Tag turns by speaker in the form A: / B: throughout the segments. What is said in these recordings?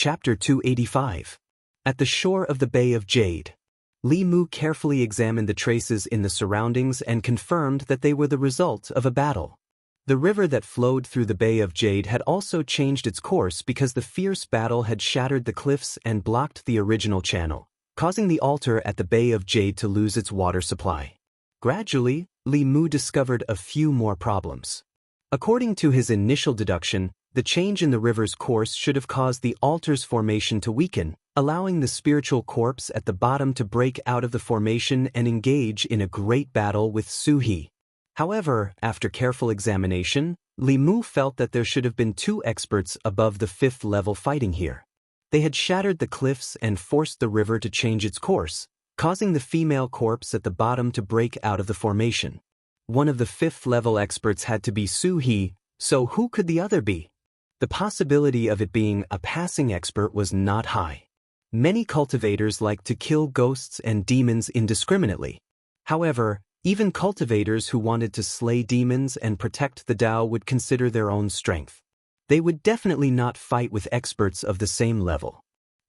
A: Chapter 285. At the shore of the Bay of Jade. Li Mu carefully examined the traces in the surroundings and confirmed that they were the result of a battle. The river that flowed through the Bay of Jade had also changed its course because the fierce battle had shattered the cliffs and blocked the original channel, causing the altar at the Bay of Jade to lose its water supply. Gradually, Li Mu discovered a few more problems. According to his initial deduction, the change in the river's course should have caused the altar's formation to weaken, allowing the spiritual corpse at the bottom to break out of the formation and engage in a great battle with Su He. However, after careful examination, Li Mu felt that there should have been two experts above the 5th level fighting here. They had shattered the cliffs and forced the river to change its course, causing the female corpse at the bottom to break out of the formation. One of the 5th level experts had to be Su He, so who could the other be? The possibility of it being a passing expert was not high. Many cultivators like to kill ghosts and demons indiscriminately. However, even cultivators who wanted to slay demons and protect the Tao would consider their own strength. They would definitely not fight with experts of the same level.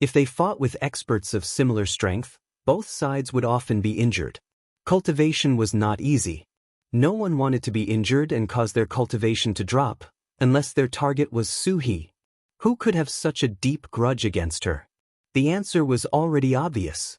A: If they fought with experts of similar strength, both sides would often be injured. Cultivation was not easy. No one wanted to be injured and cause their cultivation to drop, unless their target was Su He. Who could have such a deep grudge against her? The answer was already obvious.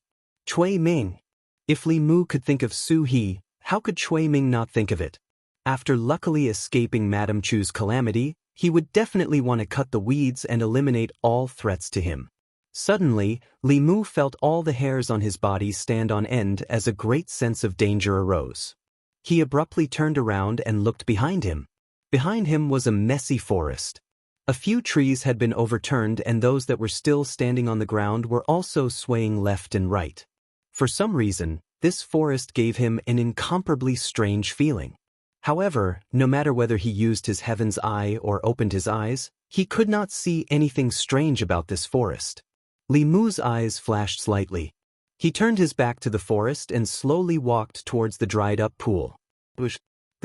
A: Cui Ming. If Li Mu could think of Su He, how could Cui Ming not think of it? After luckily escaping Madame Chu's calamity, he would definitely want to cut the weeds and eliminate all threats to him. Suddenly, Li Mu felt all the hairs on his body stand on end as a great sense of danger arose. He abruptly turned around and looked behind him. Behind him was a messy forest. A few trees had been overturned and those that were still standing on the ground were also swaying left and right. For some reason, this forest gave him an incomparably strange feeling. However, no matter whether he used his heaven's eye or opened his eyes, he could not see anything strange about this forest. Li Mu's eyes flashed slightly. He turned his back to the forest and slowly walked towards the dried-up pool.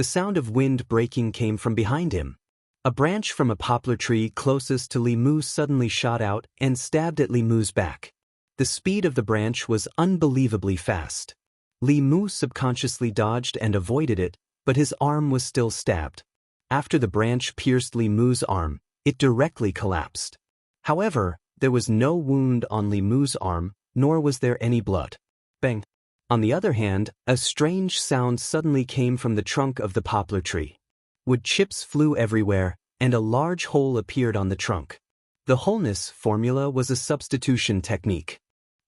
A: The sound of wind breaking came from behind him. A branch from a poplar tree closest to Li Mu suddenly shot out and stabbed at Li Mu's back. The speed of the branch was unbelievably fast. Li Mu subconsciously dodged and avoided it, but his arm was still stabbed. After the branch pierced Li Mu's arm, it directly collapsed. However, there was no wound on Li Mu's arm, nor was there any blood. Bang! On the other hand, a strange sound suddenly came from the trunk of the poplar tree. Wood chips flew everywhere, and a large hole appeared on the trunk. The wholeness formula was a substitution technique.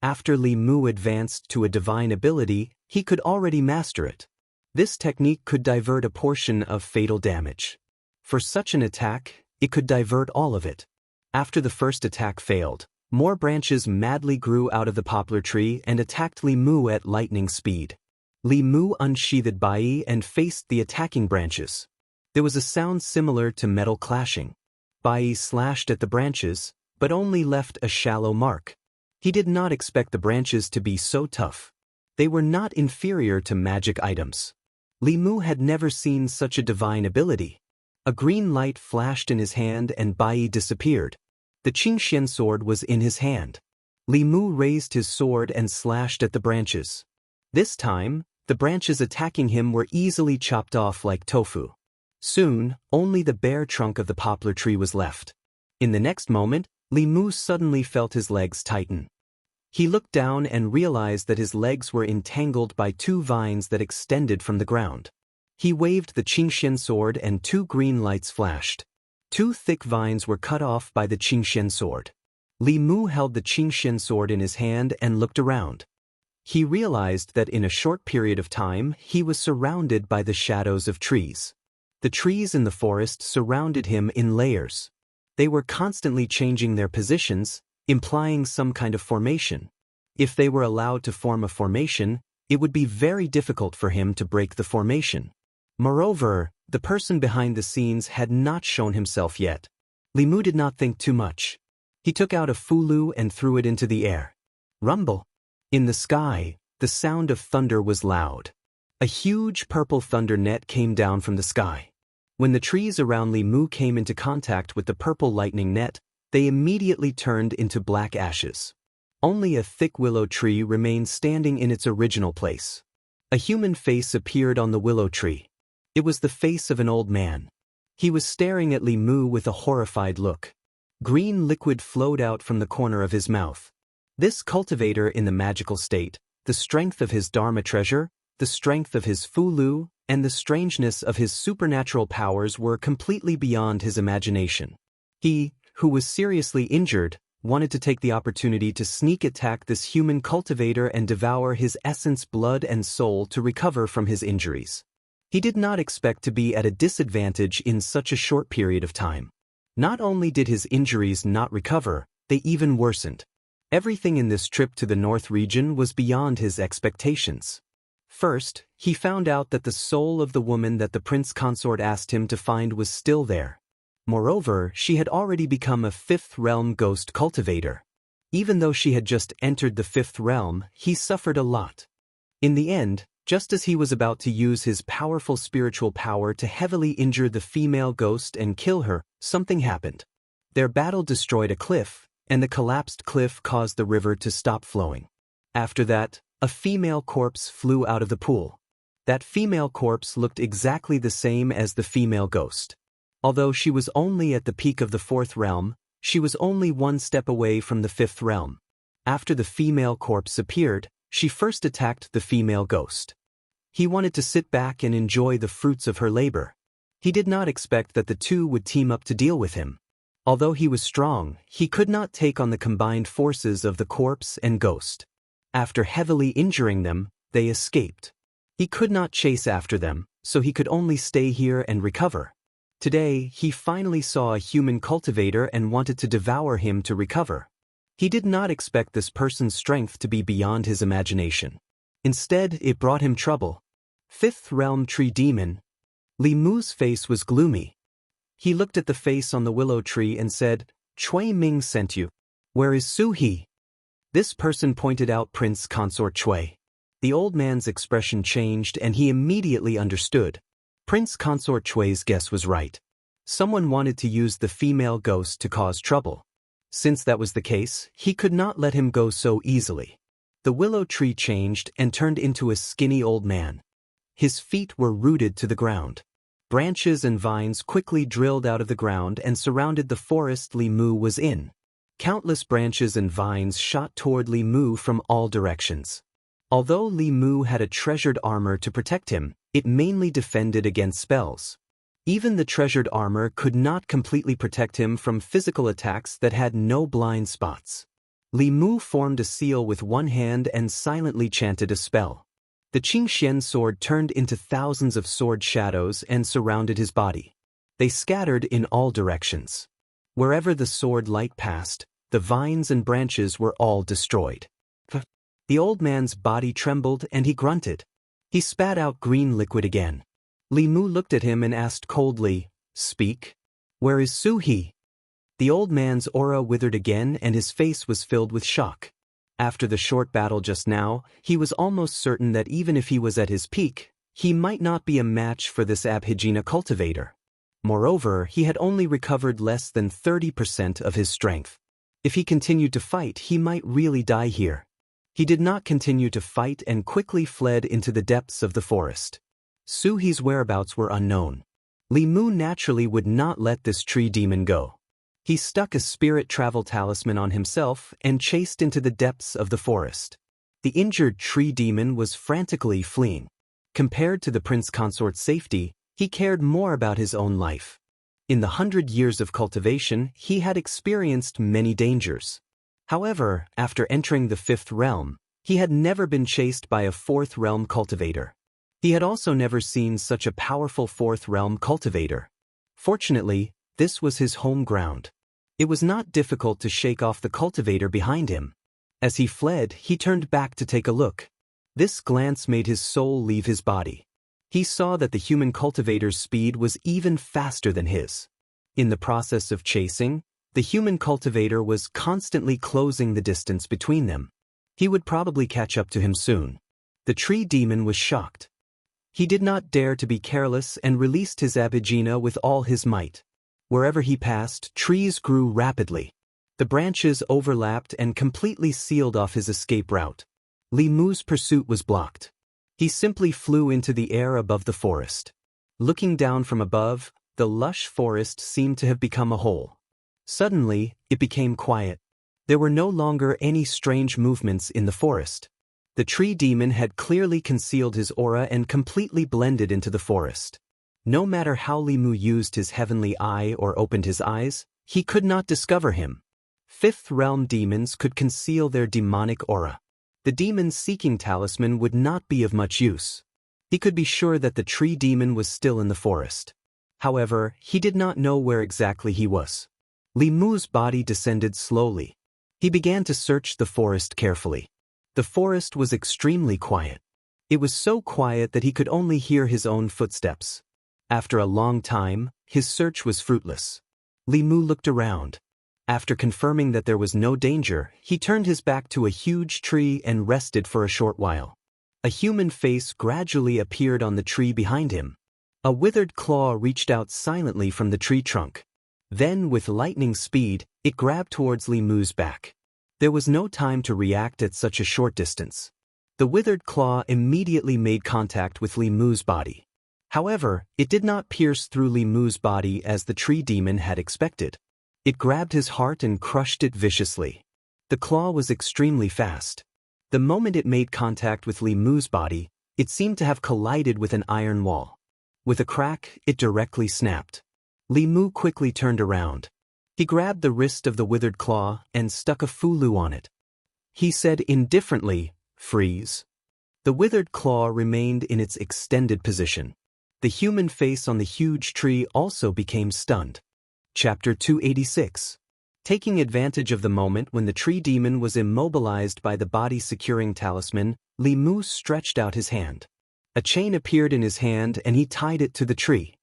A: After Li Mu advanced to a divine ability, he could already master it. This technique could divert a portion of fatal damage. For such an attack, it could divert all of it. After the first attack failed, more branches madly grew out of the poplar tree and attacked Li Mu at lightning speed. Li Mu unsheathed Bai and faced the attacking branches. There was a sound similar to metal clashing. Bai slashed at the branches, but only left a shallow mark. He did not expect the branches to be so tough. They were not inferior to magic items. Li Mu had never seen such a divine ability. A green light flashed in his hand and Bai disappeared. The Qingxian sword was in his hand. Li Mu raised his sword and slashed at the branches. This time, the branches attacking him were easily chopped off like tofu. Soon, only the bare trunk of the poplar tree was left. In the next moment, Li Mu suddenly felt his legs tighten. He looked down and realized that his legs were entangled by two vines that extended from the ground. He waved the Qingxian sword and two green lights flashed. Two thick vines were cut off by the Qingxian sword. Li Mu held the Qingxian sword in his hand and looked around. He realized that in a short period of time he was surrounded by the shadows of trees. The trees in the forest surrounded him in layers. They were constantly changing their positions, implying some kind of formation. If they were allowed to form a formation, it would be very difficult for him to break the formation. Moreover, the person behind the scenes had not shown himself yet. Li Mu did not think too much. He took out a fulu and threw it into the air. Rumble! In the sky, the sound of thunder was loud. A huge purple thunder net came down from the sky. When the trees around Li Mu came into contact with the purple lightning net, they immediately turned into black ashes. Only a thick willow tree remained standing in its original place. A human face appeared on the willow tree. It was the face of an old man. He was staring at Li Mu with a horrified look. Green liquid flowed out from the corner of his mouth. This cultivator in the magical state, the strength of his Dharma treasure, the strength of his Fu Lu, and the strangeness of his supernatural powers were completely beyond his imagination. He, who was seriously injured, wanted to take the opportunity to sneak attack this human cultivator and devour his essence, blood and soul to recover from his injuries. He did not expect to be at a disadvantage in such a short period of time. Not only did his injuries not recover, they even worsened. Everything in this trip to the North region was beyond his expectations. First, he found out that the soul of the woman that the prince consort asked him to find was still there. Moreover, she had already become a fifth realm ghost cultivator. Even though she had just entered the fifth realm, he suffered a lot. In the end, just as he was about to use his powerful spiritual power to heavily injure the female ghost and kill her, something happened. Their battle destroyed a cliff, and the collapsed cliff caused the river to stop flowing. After that, a female corpse flew out of the pool. That female corpse looked exactly the same as the female ghost. Although she was only at the peak of the fourth realm, she was only one step away from the fifth realm. After the female corpse appeared, she first attacked the female ghost. He wanted to sit back and enjoy the fruits of her labor. He did not expect that the two would team up to deal with him. Although he was strong, he could not take on the combined forces of the corpse and ghost. After heavily injuring them, they escaped. He could not chase after them, so he could only stay here and recover. Today, he finally saw a human cultivator and wanted to devour him to recover. He did not expect this person's strength to be beyond his imagination. Instead, it brought him trouble. Fifth realm tree demon. Li Mu's face was gloomy. He looked at the face on the willow tree and said, "Cui Ming sent you. Where is Su He?" This person pointed out Prince Consort Cui. The old man's expression changed and he immediately understood. Prince Consort Cui's guess was right. Someone wanted to use the female ghost to cause trouble. Since that was the case, he could not let him go so easily. The willow tree changed and turned into a skinny old man. His feet were rooted to the ground. Branches and vines quickly drilled out of the ground and surrounded the forest Li Mu was in. Countless branches and vines shot toward Li Mu from all directions. Although Li Mu had a treasured armor to protect him, it mainly defended against spells. Even the treasured armor could not completely protect him from physical attacks that had no blind spots. Li Mu formed a seal with one hand and silently chanted a spell. The Qingxian sword turned into thousands of sword shadows and surrounded his body. They scattered in all directions. Wherever the sword light passed, the vines and branches were all destroyed. The old man's body trembled and he grunted. He spat out green liquid again. Li Mu looked at him and asked coldly, "Speak. Where is Su He?" The old man's aura withered again and his face was filled with shock. After the short battle just now, he was almost certain that even if he was at his peak, he might not be a match for this Abhijina cultivator. Moreover, he had only recovered less than 30% of his strength. If he continued to fight, he might really die here. He did not continue to fight and quickly fled into the depths of the forest. Su He's whereabouts were unknown. Li Mu naturally would not let this tree demon go. He stuck a spirit travel talisman on himself and chased into the depths of the forest. The injured tree demon was frantically fleeing. Compared to the prince consort's safety, he cared more about his own life. In the 100 years of cultivation, he had experienced many dangers. However, after entering the fifth realm, he had never been chased by a fourth realm cultivator. He had also never seen such a powerful fourth realm cultivator. Fortunately, this was his home ground. It was not difficult to shake off the cultivator behind him. As he fled, he turned back to take a look. This glance made his soul leave his body. He saw that the human cultivator's speed was even faster than his. In the process of chasing, the human cultivator was constantly closing the distance between them. He would probably catch up to him soon. The tree demon was shocked. He did not dare to be careless and released his abhijna with all his might. Wherever he passed, trees grew rapidly. The branches overlapped and completely sealed off his escape route. Li Mu's pursuit was blocked. He simply flew into the air above the forest. Looking down from above, the lush forest seemed to have become a hole. Suddenly, it became quiet. There were no longer any strange movements in the forest. The tree demon had clearly concealed his aura and completely blended into the forest. No matter how Li Mu used his heavenly eye or opened his eyes, he could not discover him. Fifth realm demons could conceal their demonic aura. The demon's seeking talisman would not be of much use. He could be sure that the tree demon was still in the forest. However, he did not know where exactly he was. Li Mu's body descended slowly. He began to search the forest carefully. The forest was extremely quiet. It was so quiet that he could only hear his own footsteps. After a long time, his search was fruitless. Li Mu looked around. After confirming that there was no danger, he turned his back to a huge tree and rested for a short while. A human face gradually appeared on the tree behind him. A withered claw reached out silently from the tree trunk. Then, with lightning speed, it grabbed towards Li Mu's back. There was no time to react at such a short distance. The withered claw immediately made contact with Li Mu's body. However, it did not pierce through Li Mu's body as the tree demon had expected. It grabbed his heart and crushed it viciously. The claw was extremely fast. The moment it made contact with Li Mu's body, it seemed to have collided with an iron wall. With a crack, it directly snapped. Li Mu quickly turned around. He grabbed the wrist of the withered claw and stuck a fulu on it. He said indifferently, "Freeze." The withered claw remained in its extended position. The human face on the huge tree also became stunned. Chapter 286. Taking advantage of the moment when the tree demon was immobilized by the body-securing talisman, Li Mu stretched out his hand. A chain appeared in his hand and he tied it to the tree.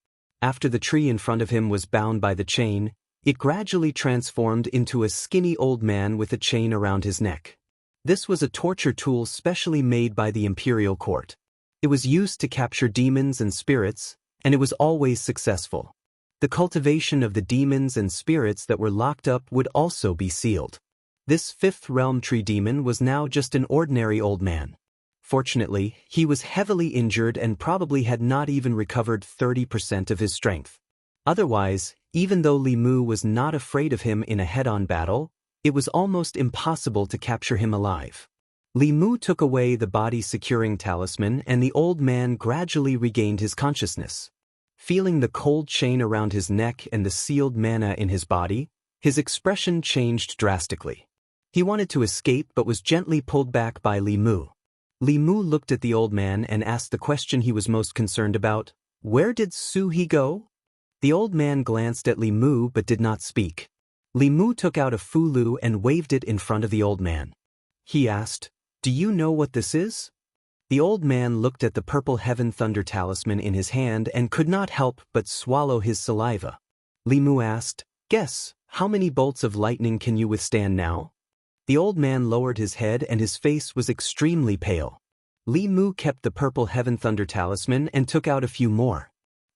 A: After the tree in front of him was bound by the chain, it gradually transformed into a skinny old man with a chain around his neck. This was a torture tool specially made by the imperial court. It was used to capture demons and spirits, and it was always successful. The cultivation of the demons and spirits that were locked up would also be sealed. This fifth realm tree demon was now just an ordinary old man. Fortunately, he was heavily injured and probably had not even recovered 30% of his strength. Otherwise, even though Li Mu was not afraid of him in a head-on battle, it was almost impossible to capture him alive. Li Mu took away the body-securing talisman and the old man gradually regained his consciousness. Feeling the cold chain around his neck and the sealed mana in his body, his expression changed drastically. He wanted to escape but was gently pulled back by Li Mu. Li Mu looked at the old man and asked the question he was most concerned about: "Where did Su-He go?" The old man glanced at Li Mu but did not speak. Li Mu took out a fulu and waved it in front of the old man. He asked, "Do you know what this is?" The old man looked at the purple heaven thunder talisman in his hand and could not help but swallow his saliva. Li Mu asked, "Guess, how many bolts of lightning can you withstand now?" The old man lowered his head and his face was extremely pale. Li Mu kept the purple heaven thunder talisman and took out a few more.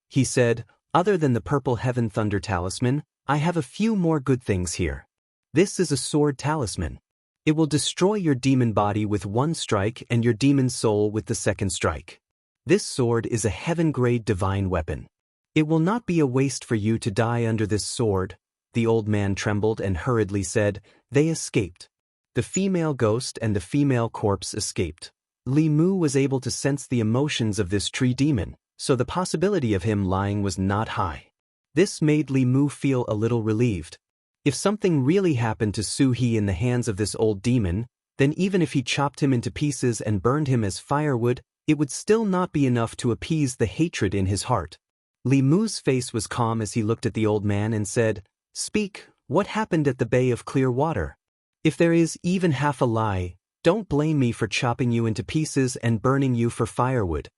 A: He said, "Other than the purple heaven thunder talisman, I have a few more good things here. This is a sword talisman. It will destroy your demon body with one strike and your demon soul with the second strike. This sword is a heaven-grade divine weapon. It will not be a waste for you to die under this sword." The old man trembled and hurriedly said, "They escaped. The female ghost and the female corpse escaped." Li Mu was able to sense the emotions of this tree demon, so the possibility of him lying was not high. This made Li Mu feel a little relieved. If something really happened to Su-He in the hands of this old demon, then even if he chopped him into pieces and burned him as firewood, it would still not be enough to appease the hatred in his heart. Li Mu's face was calm as he looked at the old man and said, "Speak, what happened at the Bay of Clear Water? If there is even half a lie, don't blame me for chopping you into pieces and burning you for firewood."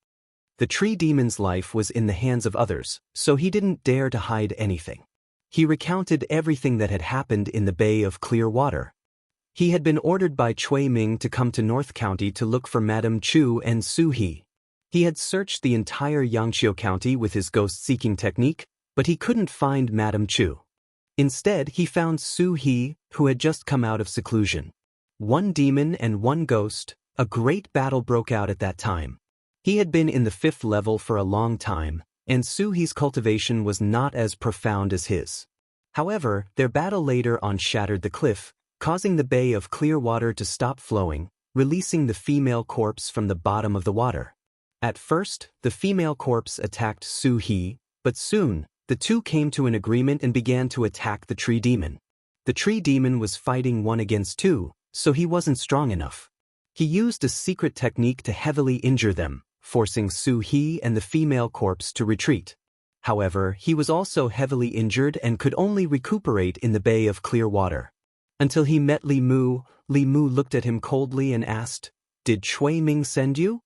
A: The tree demon's life was in the hands of others, so he didn't dare to hide anything. He recounted everything that had happened in the Bay of Clear Water. He had been ordered by Cui Ming to come to North County to look for Madame Chu and Su-He. He had searched the entire Yangqiu County with his ghost-seeking technique, but he couldn't find Madame Chu. Instead, he found Su He, who had just come out of seclusion. One demon and one ghost, a great battle broke out at that time. He had been in the 5th level for a long time, and Su He's cultivation was not as profound as his. However, their battle later on shattered the cliff, causing the bay of clear water to stop flowing, releasing the female corpse from the bottom of the water. At first, the female corpse attacked Su He, but soon, the two came to an agreement and began to attack the tree demon. The tree demon was fighting 1 against 2, so he wasn't strong enough. He used a secret technique to heavily injure them, forcing Su He and the female corpse to retreat. However, he was also heavily injured and could only recuperate in the bay of clear water. Until he met Li Mu looked at him coldly and asked, "Did Chui Ming send you?"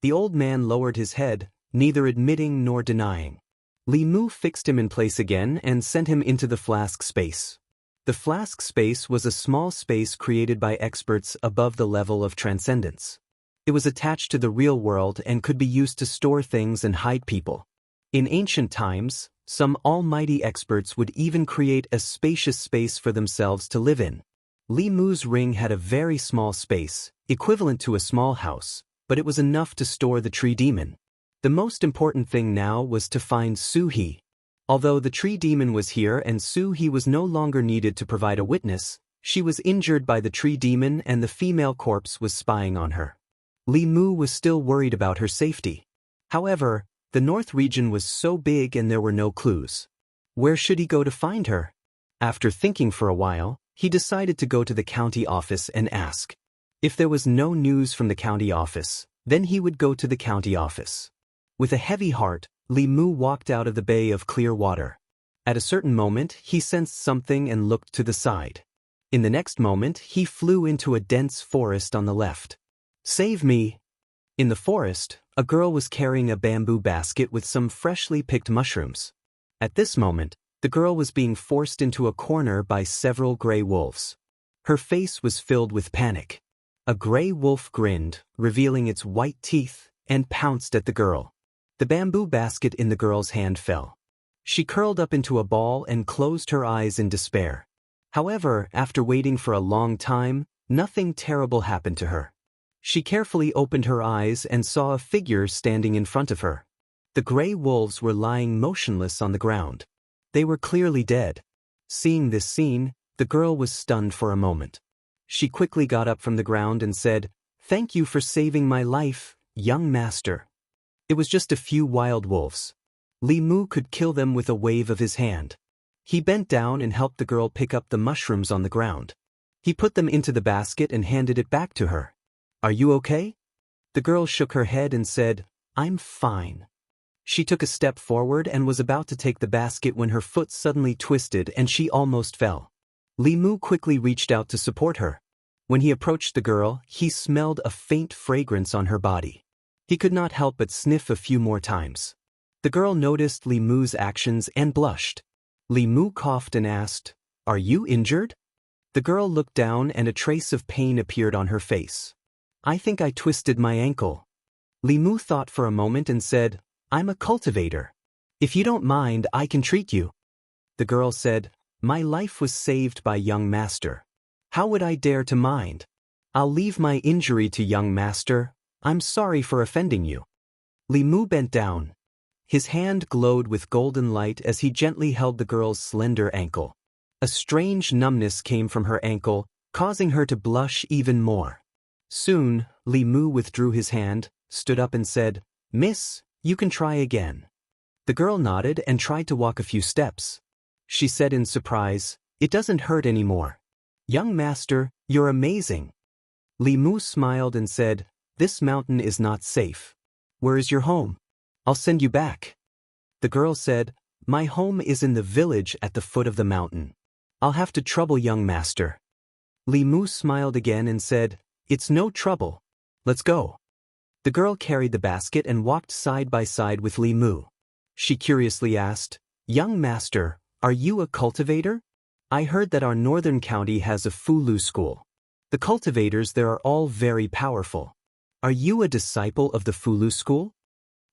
A: The old man lowered his head, neither admitting nor denying. Li Mu fixed him in place again and sent him into the flask space. The flask space was a small space created by experts above the level of transcendence. It was attached to the real world and could be used to store things and hide people. In ancient times, some almighty experts would even create a spacious space for themselves to live in. Li Mu's ring had a very small space, equivalent to a small house, but it was enough to store the tree demon. The most important thing now was to find Su He. Although the tree demon was here and Su He was no longer needed to provide a witness, she was injured by the tree demon and the female corpse was spying on her. Li Mu was still worried about her safety. However, the north region was so big and there were no clues. Where should he go to find her? After thinking for a while, he decided to go to the county office and ask. If there was no news from the county office, then he would go to the county office. With a heavy heart, Li Mu walked out of the bay of clear water. At a certain moment, he sensed something and looked to the side. In the next moment, he flew into a dense forest on the left. "Save me!" In the forest, a girl was carrying a bamboo basket with some freshly picked mushrooms. At this moment, the girl was being forced into a corner by several gray wolves. Her face was filled with panic. A gray wolf grinned, revealing its white teeth, and pounced at the girl. The bamboo basket in the girl's hand fell. She curled up into a ball and closed her eyes in despair. However, after waiting for a long time, nothing terrible happened to her. She carefully opened her eyes and saw a figure standing in front of her. The gray wolves were lying motionless on the ground. They were clearly dead. Seeing this scene, the girl was stunned for a moment. She quickly got up from the ground and said, "Thank you for saving my life, young master." It was just a few wild wolves. Li Mu could kill them with a wave of his hand. He bent down and helped the girl pick up the mushrooms on the ground. He put them into the basket and handed it back to her. "Are you okay?" The girl shook her head and said, "I'm fine." She took a step forward and was about to take the basket when her foot suddenly twisted and she almost fell. Li Mu quickly reached out to support her. When he approached the girl, he smelled a faint fragrance on her body. He could not help but sniff a few more times. The girl noticed Li Mu's actions and blushed. Li Mu coughed and asked, "Are you injured?" The girl looked down and a trace of pain appeared on her face. "I think I twisted my ankle." Li Mu thought for a moment and said, "I'm a cultivator. If you don't mind, I can treat you." The girl said, "My life was saved by young master. How would I dare to mind? I'll leave my injury to young master. I'm sorry for offending you." Li Mu bent down. His hand glowed with golden light as he gently held the girl's slender ankle. A strange numbness came from her ankle, causing her to blush even more. Soon, Li Mu withdrew his hand, stood up and said, "Miss, you can try again." The girl nodded and tried to walk a few steps. She said in surprise, "It doesn't hurt anymore. Young master, you're amazing." Li Mu smiled and said, "This mountain is not safe. Where is your home? I'll send you back." The girl said, "My home is in the village at the foot of the mountain. I'll have to trouble young master." Li Mu smiled again and said, "It's no trouble. Let's go." The girl carried the basket and walked side by side with Li Mu. She curiously asked, "Young master, are you a cultivator? I heard that our northern county has a Fulu school. The cultivators there are all very powerful. Are you a disciple of the Fulu school?"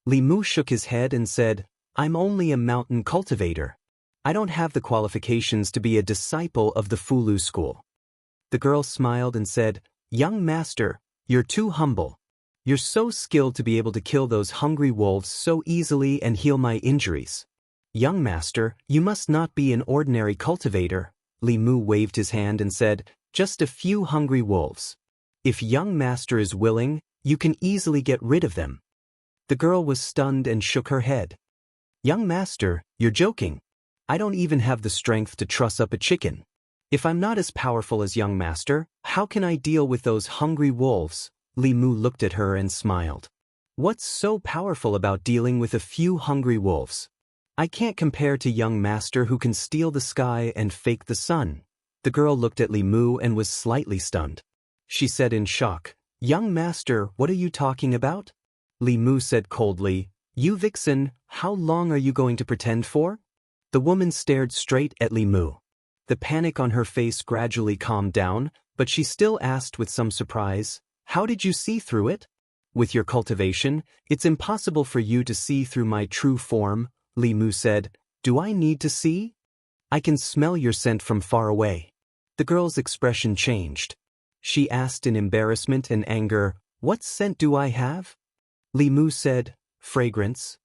A: Li Mu shook his head and said, "I'm only a mountain cultivator. I don't have the qualifications to be a disciple of the Fulu school. The girl smiled and said, "Young master, you're too humble. You're so skilled to be able to kill those hungry wolves so easily and heal my injuries. Young master, you must not be an ordinary cultivator." Li Mu waved his hand and said, "Just a few hungry wolves. If young master is willing, you can easily get rid of them." The girl was stunned and shook her head. "Young master, you're joking. I don't even have the strength to truss up a chicken. If I'm not as powerful as young master, how can I deal with those hungry wolves?" Li Mu looked at her and smiled. "What's so powerful about dealing with a few hungry wolves? I can't compare to young master who can steal the sky and fake the sun." The girl looked at Li Mu and was slightly stunned. She said in shock, "Young master, what are you talking about?" Li Mu said coldly, "You vixen, how long are you going to pretend for?" The woman stared straight at Li Mu. The panic on her face gradually calmed down, but she still asked with some surprise, "How did you see through it?" "With your cultivation, it's impossible for you to see through my true form," Li Mu said. "Do I need to see? I can smell your scent from far away." The girl's expression changed. She asked in embarrassment and anger, "What scent do I have?" Li Mu said, "Fragrance."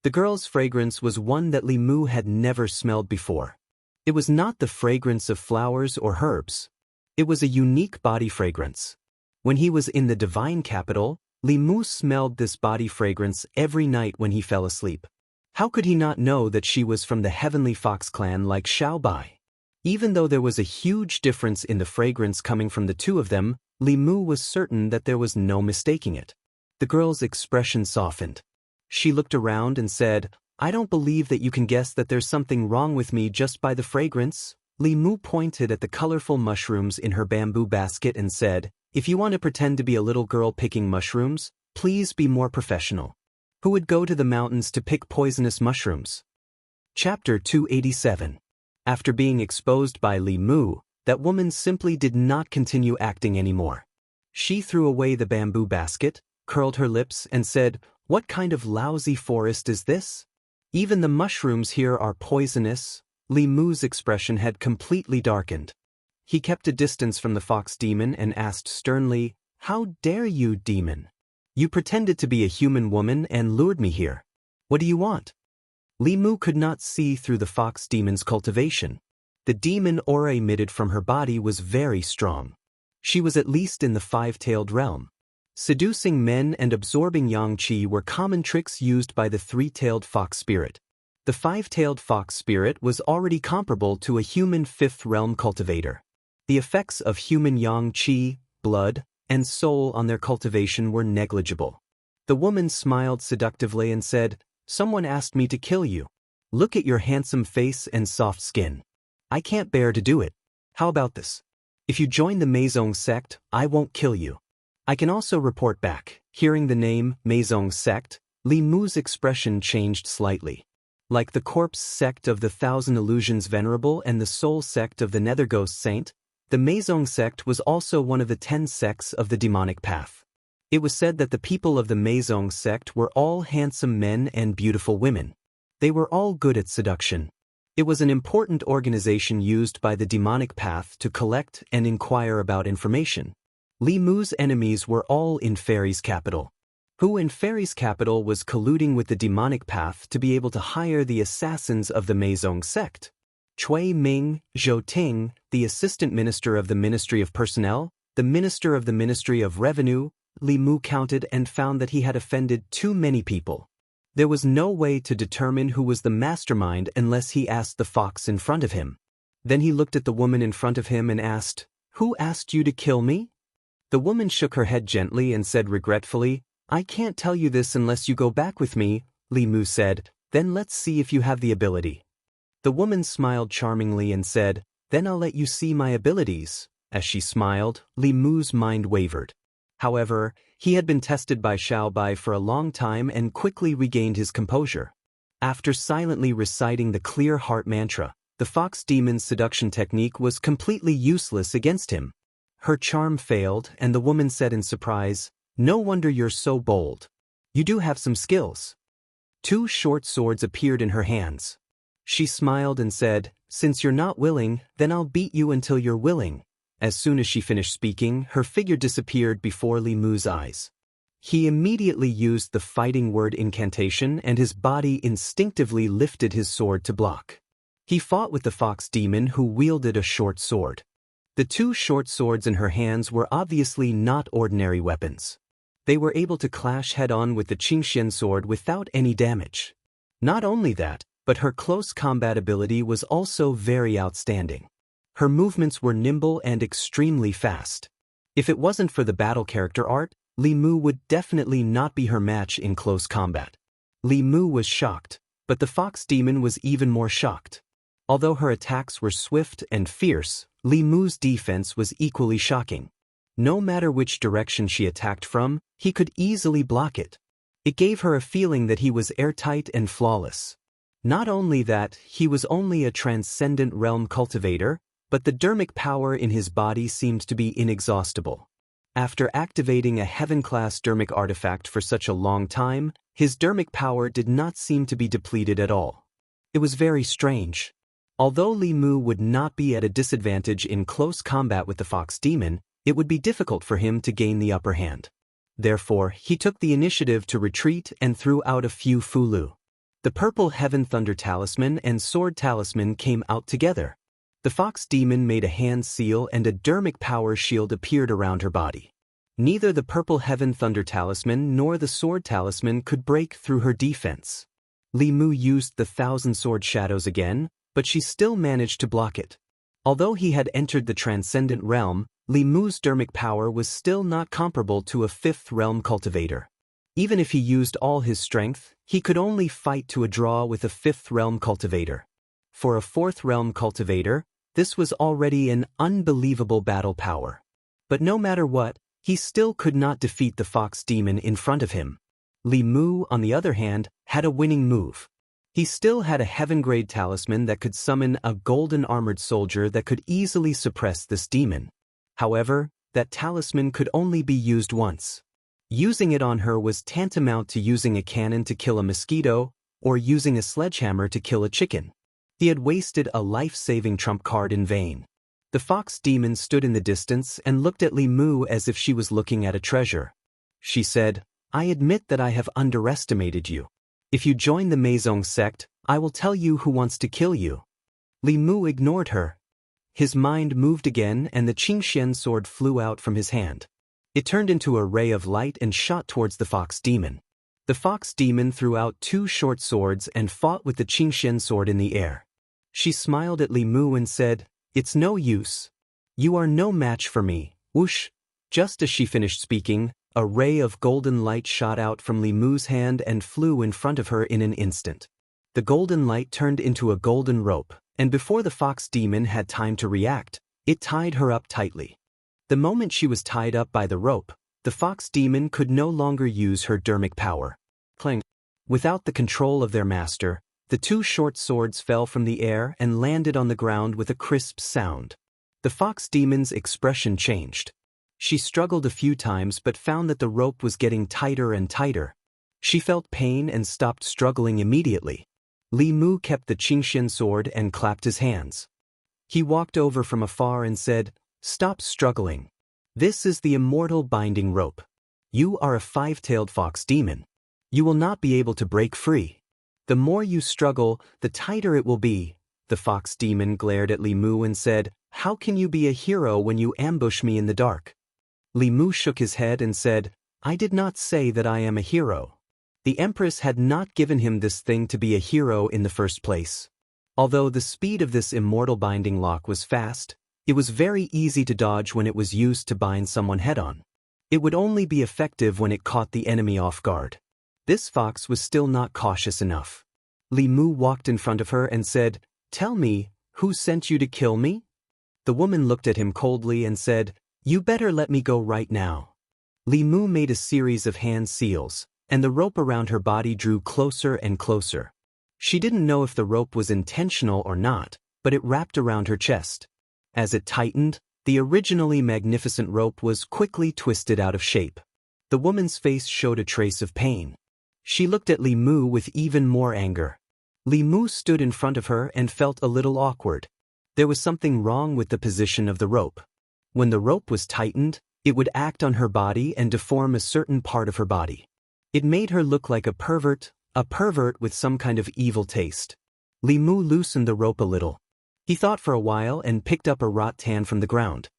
A: The girl's fragrance was one that Li Mu had never smelled before. It was not the fragrance of flowers or herbs. It was a unique body fragrance. When he was in the divine capital, Li Mu smelled this body fragrance every night when he fell asleep. How could he not know that she was from the heavenly fox clan like Xiaobai? Even though there was a huge difference in the fragrance coming from the two of them, Li Mu was certain that there was no mistaking it. The girl's expression softened. She looked around and said, "I don't believe that you can guess that there's something wrong with me just by the fragrance." Li Mu pointed at the colorful mushrooms in her bamboo basket and said, "If you want to pretend to be a little girl picking mushrooms, please be more professional. Who would go to the mountains to pick poisonous mushrooms?" Chapter 287. After being exposed by Li Mu, that woman simply did not continue acting anymore. She threw away the bamboo basket, curled her lips, and said, "What kind of lousy forest is this? Even the mushrooms here are poisonous." Li Mu's expression had completely darkened. He kept a distance from the fox demon and asked sternly, "How dare you, demon? You pretended to be a human woman and lured me here. What do you want?" Li Mu could not see through the fox demon's cultivation. The demon aura emitted from her body was very strong. She was at least in the five-tailed realm. Seducing men and absorbing yang qi were common tricks used by the three-tailed fox spirit. The five-tailed fox spirit was already comparable to a human fifth-realm cultivator. The effects of human yang qi, blood, and soul on their cultivation were negligible. The woman smiled seductively and said, "Someone asked me to kill you. Look at your handsome face and soft skin. I can't bear to do it. How about this? If you join the Meizong sect, I won't kill you. I can also report back." Hearing the name Meizong sect, Li Mu's expression changed slightly. Like the corpse sect of the Thousand Illusions Venerable and the soul sect of the Netherghost Saint, the Meizong sect was also one of the 10 sects of the demonic path. It was said that the people of the Meizong sect were all handsome men and beautiful women. They were all good at seduction. It was an important organization used by the demonic path to collect and inquire about information. Li Mu's enemies were all in Fairy's capital. Who in Fairy's capital was colluding with the demonic path to be able to hire the assassins of the Meizong sect? Cui Ming, Zhou Ting, the assistant minister of the Ministry of Personnel, the minister of the Ministry of Revenue. Li Mu counted and found that he had offended too many people. There was no way to determine who was the mastermind unless he asked the fox in front of him. Then he looked at the woman in front of him and asked, "Who asked you to kill me?" The woman shook her head gently and said regretfully, "I can't tell you this unless you go back with me." Li Mu said, "Then let's see if you have the ability." The woman smiled charmingly and said, "Then I'll let you see my abilities." As she smiled, Li Mu's mind wavered. However, he had been tested by Xiaobai for a long time and quickly regained his composure. After silently reciting the clear heart mantra, the fox demon's seduction technique was completely useless against him. Her charm failed, and the woman said in surprise, "No wonder you're so bold. You do have some skills." 2 short swords appeared in her hands. She smiled and said, "Since you're not willing, then I'll beat you until you're willing." As soon as she finished speaking, her figure disappeared before Li Mu's eyes. He immediately used the fighting word incantation and his body instinctively lifted his sword to block. He fought with the fox demon who wielded a short sword. The two short swords in her hands were obviously not ordinary weapons. They were able to clash head-on with the Qingxian sword without any damage. Not only that, but her close combat ability was also very outstanding. Her movements were nimble and extremely fast. If it wasn't for the battle character art, Li Mu would definitely not be her match in close combat. Li Mu was shocked, but the fox demon was even more shocked. Although her attacks were swift and fierce, Li Mu's defense was equally shocking. No matter which direction she attacked from, he could easily block it. It gave her a feeling that he was airtight and flawless. Not only that, he was only a transcendent realm cultivator, but the dermic power in his body seemed to be inexhaustible. After activating a heaven-class dermic artifact for such a long time, his dermic power did not seem to be depleted at all. It was very strange. Although Li Mu would not be at a disadvantage in close combat with the fox demon, it would be difficult for him to gain the upper hand. Therefore, he took the initiative to retreat and threw out a few fulu. The purple heaven thunder talisman and sword talisman came out together. The fox demon made a hand seal and a dermic power shield appeared around her body. Neither the purple heaven thunder talisman nor the sword talisman could break through her defense. Li Mu used the thousand sword shadows again, but she still managed to block it. Although he had entered the transcendent realm, Li Mu's dermic power was still not comparable to a fifth realm cultivator. Even if he used all his strength, he could only fight to a draw with a fifth realm cultivator. For a fourth realm cultivator, this was already an unbelievable battle power. But no matter what, he still could not defeat the fox demon in front of him. Li Mu, on the other hand, had a winning move. He still had a heaven-grade talisman that could summon a golden armored soldier that could easily suppress this demon. However, that talisman could only be used once. Using it on her was tantamount to using a cannon to kill a mosquito, or using a sledgehammer to kill a chicken. He had wasted a life-saving trump card in vain. The fox demon stood in the distance and looked at Li Mu as if she was looking at a treasure. She said, "I admit that I have underestimated you. If you join the Meizong sect, I will tell you who wants to kill you." Li Mu ignored her. His mind moved again and the Qingxian sword flew out from his hand. It turned into a ray of light and shot towards the fox demon. The fox demon threw out two short swords and fought with the Qingxian sword in the air. She smiled at Li Mu and said, "It's no use. You are no match for me." Whoosh! Just as she finished speaking, a ray of golden light shot out from Li Mu's hand and flew in front of her in an instant. The golden light turned into a golden rope, and before the fox demon had time to react, it tied her up tightly. The moment she was tied up by the rope, the fox demon could no longer use her dermic power. Clang! Without the control of their master, the two short swords fell from the air and landed on the ground with a crisp sound. The fox demon's expression changed. She struggled a few times but found that the rope was getting tighter and tighter. She felt pain and stopped struggling immediately. Li Mu kept the Qingxian sword and clapped his hands. He walked over from afar and said, "Stop struggling. This is the immortal binding rope. You are a five-tailed fox demon. You will not be able to break free. The more you struggle, the tighter it will be." The fox demon glared at Li Mu and said, "How can you be a hero when you ambush me in the dark?" Li Mu shook his head and said, "I did not say that I am a hero." The Empress had not given him this thing to be a hero in the first place. Although the speed of this immortal binding lock was fast, it was very easy to dodge when it was used to bind someone head-on. It would only be effective when it caught the enemy off guard. This fox was still not cautious enough. Li Mu walked in front of her and said, "Tell me, who sent you to kill me?" The woman looked at him coldly and said, "You better let me go right now." Li Mu made a series of hand seals, and the rope around her body drew closer and closer. She didn't know if the rope was intentional or not, but it wrapped around her chest. As it tightened, the originally magnificent rope was quickly twisted out of shape. The woman's face showed a trace of pain. She looked at Li Mu with even more anger. Li Mu stood in front of her and felt a little awkward. There was something wrong with the position of the rope. When the rope was tightened, it would act on her body and deform a certain part of her body. It made her look like a pervert with some kind of evil taste. Li Mu loosened the rope a little. He thought for a while and picked up a rattan from the ground.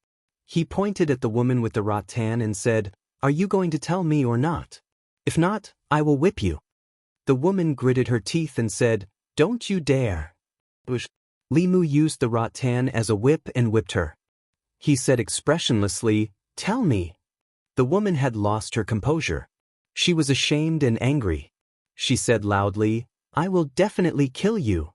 A: He pointed at the woman with the rattan and said, "Are you going to tell me or not? If not, I will whip you." The woman gritted her teeth and said, "Don't you dare." Li Mu used the rattan as a whip and whipped her. He said expressionlessly, "Tell me." The woman had lost her composure. She was ashamed and angry. She said loudly, "I will definitely kill you."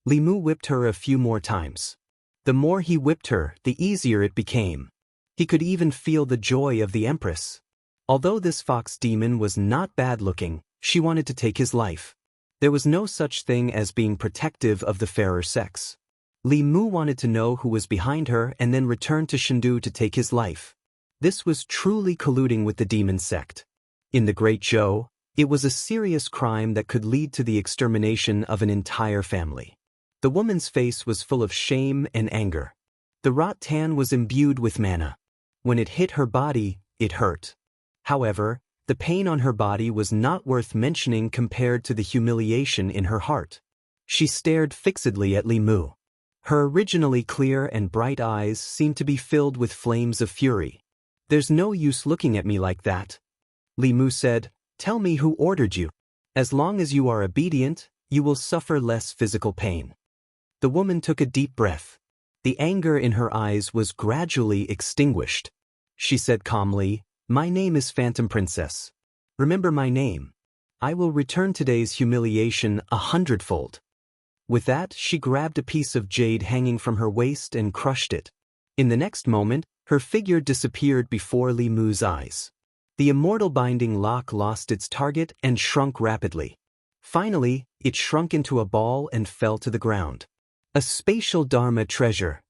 A: Li Mu whipped her a few more times. The more he whipped her, the easier it became. He could even feel the joy of the Empress. Although this fox demon was not bad-looking, she wanted to take his life. There was no such thing as being protective of the fairer sex. Li Mu wanted to know who was behind her and then return to Chengdu to take his life. This was truly colluding with the demon sect. In the Great Zhou, it was a serious crime that could lead to the extermination of an entire family. The woman's face was full of shame and anger. The rattan was imbued with mana. When it hit her body, it hurt. However, the pain on her body was not worth mentioning compared to the humiliation in her heart. She stared fixedly at Li Mu. Her originally clear and bright eyes seemed to be filled with flames of fury. "There's no use looking at me like that," Li Mu said. "Tell me who ordered you. As long as you are obedient, you will suffer less physical pain." The woman took a deep breath. The anger in her eyes was gradually extinguished. She said calmly, "My name is Phantom Princess. Remember my name. I will return today's humiliation 100-fold. With that, she grabbed a piece of jade hanging from her waist and crushed it. In the next moment, her figure disappeared before Li Mu's eyes. The immortal binding lock lost its target and shrunk rapidly. Finally, it shrunk into a ball and fell to the ground. A spatial Dharma treasure.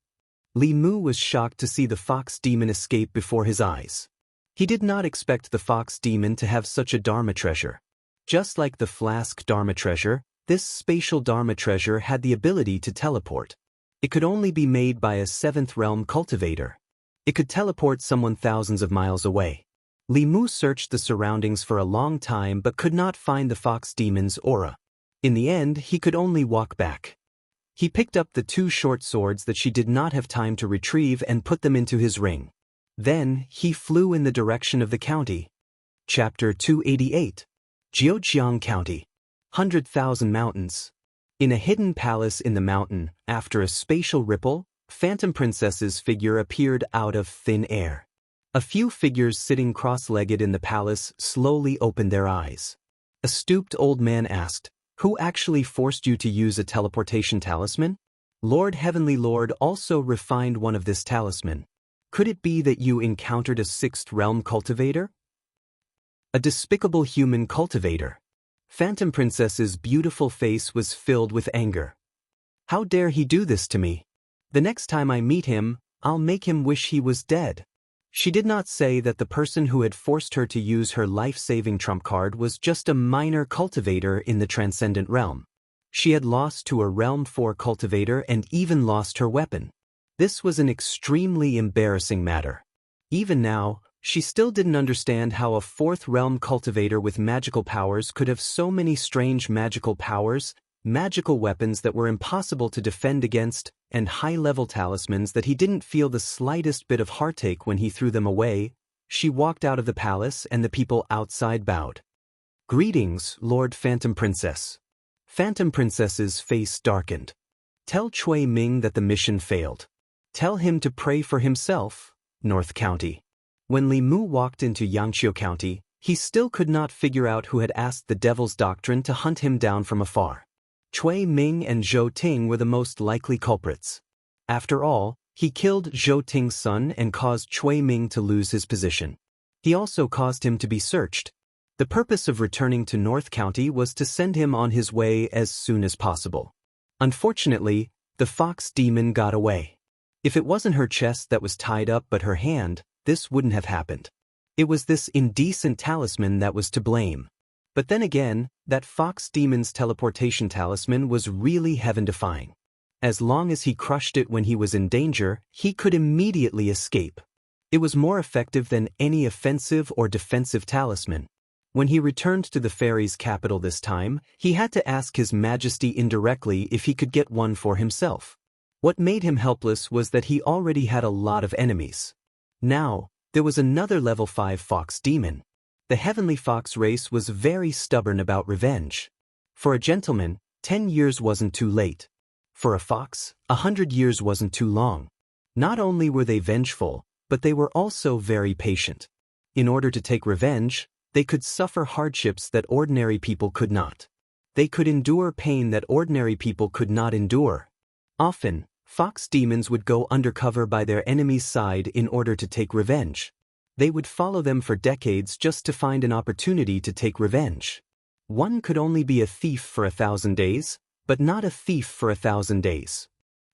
A: Li Mu was shocked to see the fox demon escape before his eyes. He did not expect the fox demon to have such a Dharma treasure. Just like the flask Dharma treasure, this spatial Dharma treasure had the ability to teleport. It could only be made by a 7th realm cultivator. It could teleport someone thousands of miles away. Li Mu searched the surroundings for a long time but could not find the fox demon's aura. In the end, he could only walk back. He picked up the 2 short swords that she did not have time to retrieve and put them into his ring. Then, he flew in the direction of the county. Chapter 288. Jianghu County. 100,000 Mountains. In a hidden palace in the mountain, after a spatial ripple, Phantom Princess's figure appeared out of thin air. A few figures sitting cross-legged in the palace slowly opened their eyes. A stooped old man asked, "Who actually forced you to use a teleportation talisman?" "Lord Heavenly Lord also refined one of this talisman. Could it be that you encountered a 6th realm cultivator?" A despicable human cultivator. Phantom Princess's beautiful face was filled with anger. "How dare he do this to me? The next time I meet him, I'll make him wish he was dead." She did not say that the person who had forced her to use her life-saving trump card was just a minor cultivator in the transcendent realm. She had lost to a Realm 4 cultivator and even lost her weapon. This was an extremely embarrassing matter. Even now, she still didn't understand how a 4th realm cultivator with magical powers could have so many strange magical powers, magical weapons that were impossible to defend against, and high-level talismans that he didn't feel the slightest bit of heartache when he threw them away. She walked out of the palace and the people outside bowed. "Greetings, Lord Phantom Princess." Phantom Princess's face darkened. "Tell Cui Ming that the mission failed. Tell him to pray for himself." North County. When Li Mu walked into Jianghu County, he still could not figure out who had asked the Devil's Doctrine to hunt him down from afar. Cui Ming and Zhou Ting were the most likely culprits. After all, he killed Zhou Ting's son and caused Cui Ming to lose his position. He also caused him to be searched. The purpose of returning to North County was to send him on his way as soon as possible. Unfortunately, the fox demon got away. If it wasn't her chest that was tied up but her hand, this wouldn't have happened. It was this indecent talisman that was to blame. But then again, that fox demon's teleportation talisman was really heaven-defying. As long as he crushed it when he was in danger, he could immediately escape. It was more effective than any offensive or defensive talisman. When he returned to the fairies' capital this time, he had to ask His Majesty indirectly if he could get one for himself. What made him helpless was that he already had a lot of enemies. Now, there was another level 5 fox demon. The heavenly fox race was very stubborn about revenge. For a gentleman, 10 years wasn't too late. For a fox, 100 years wasn't too long. Not only were they vengeful, but they were also very patient. In order to take revenge, they could suffer hardships that ordinary people could not. They could endure pain that ordinary people could not endure. Often, fox demons would go undercover by their enemy's side in order to take revenge. They would follow them for decades just to find an opportunity to take revenge. One could only be a thief for 1,000 days, but not a thief for 1,000 days.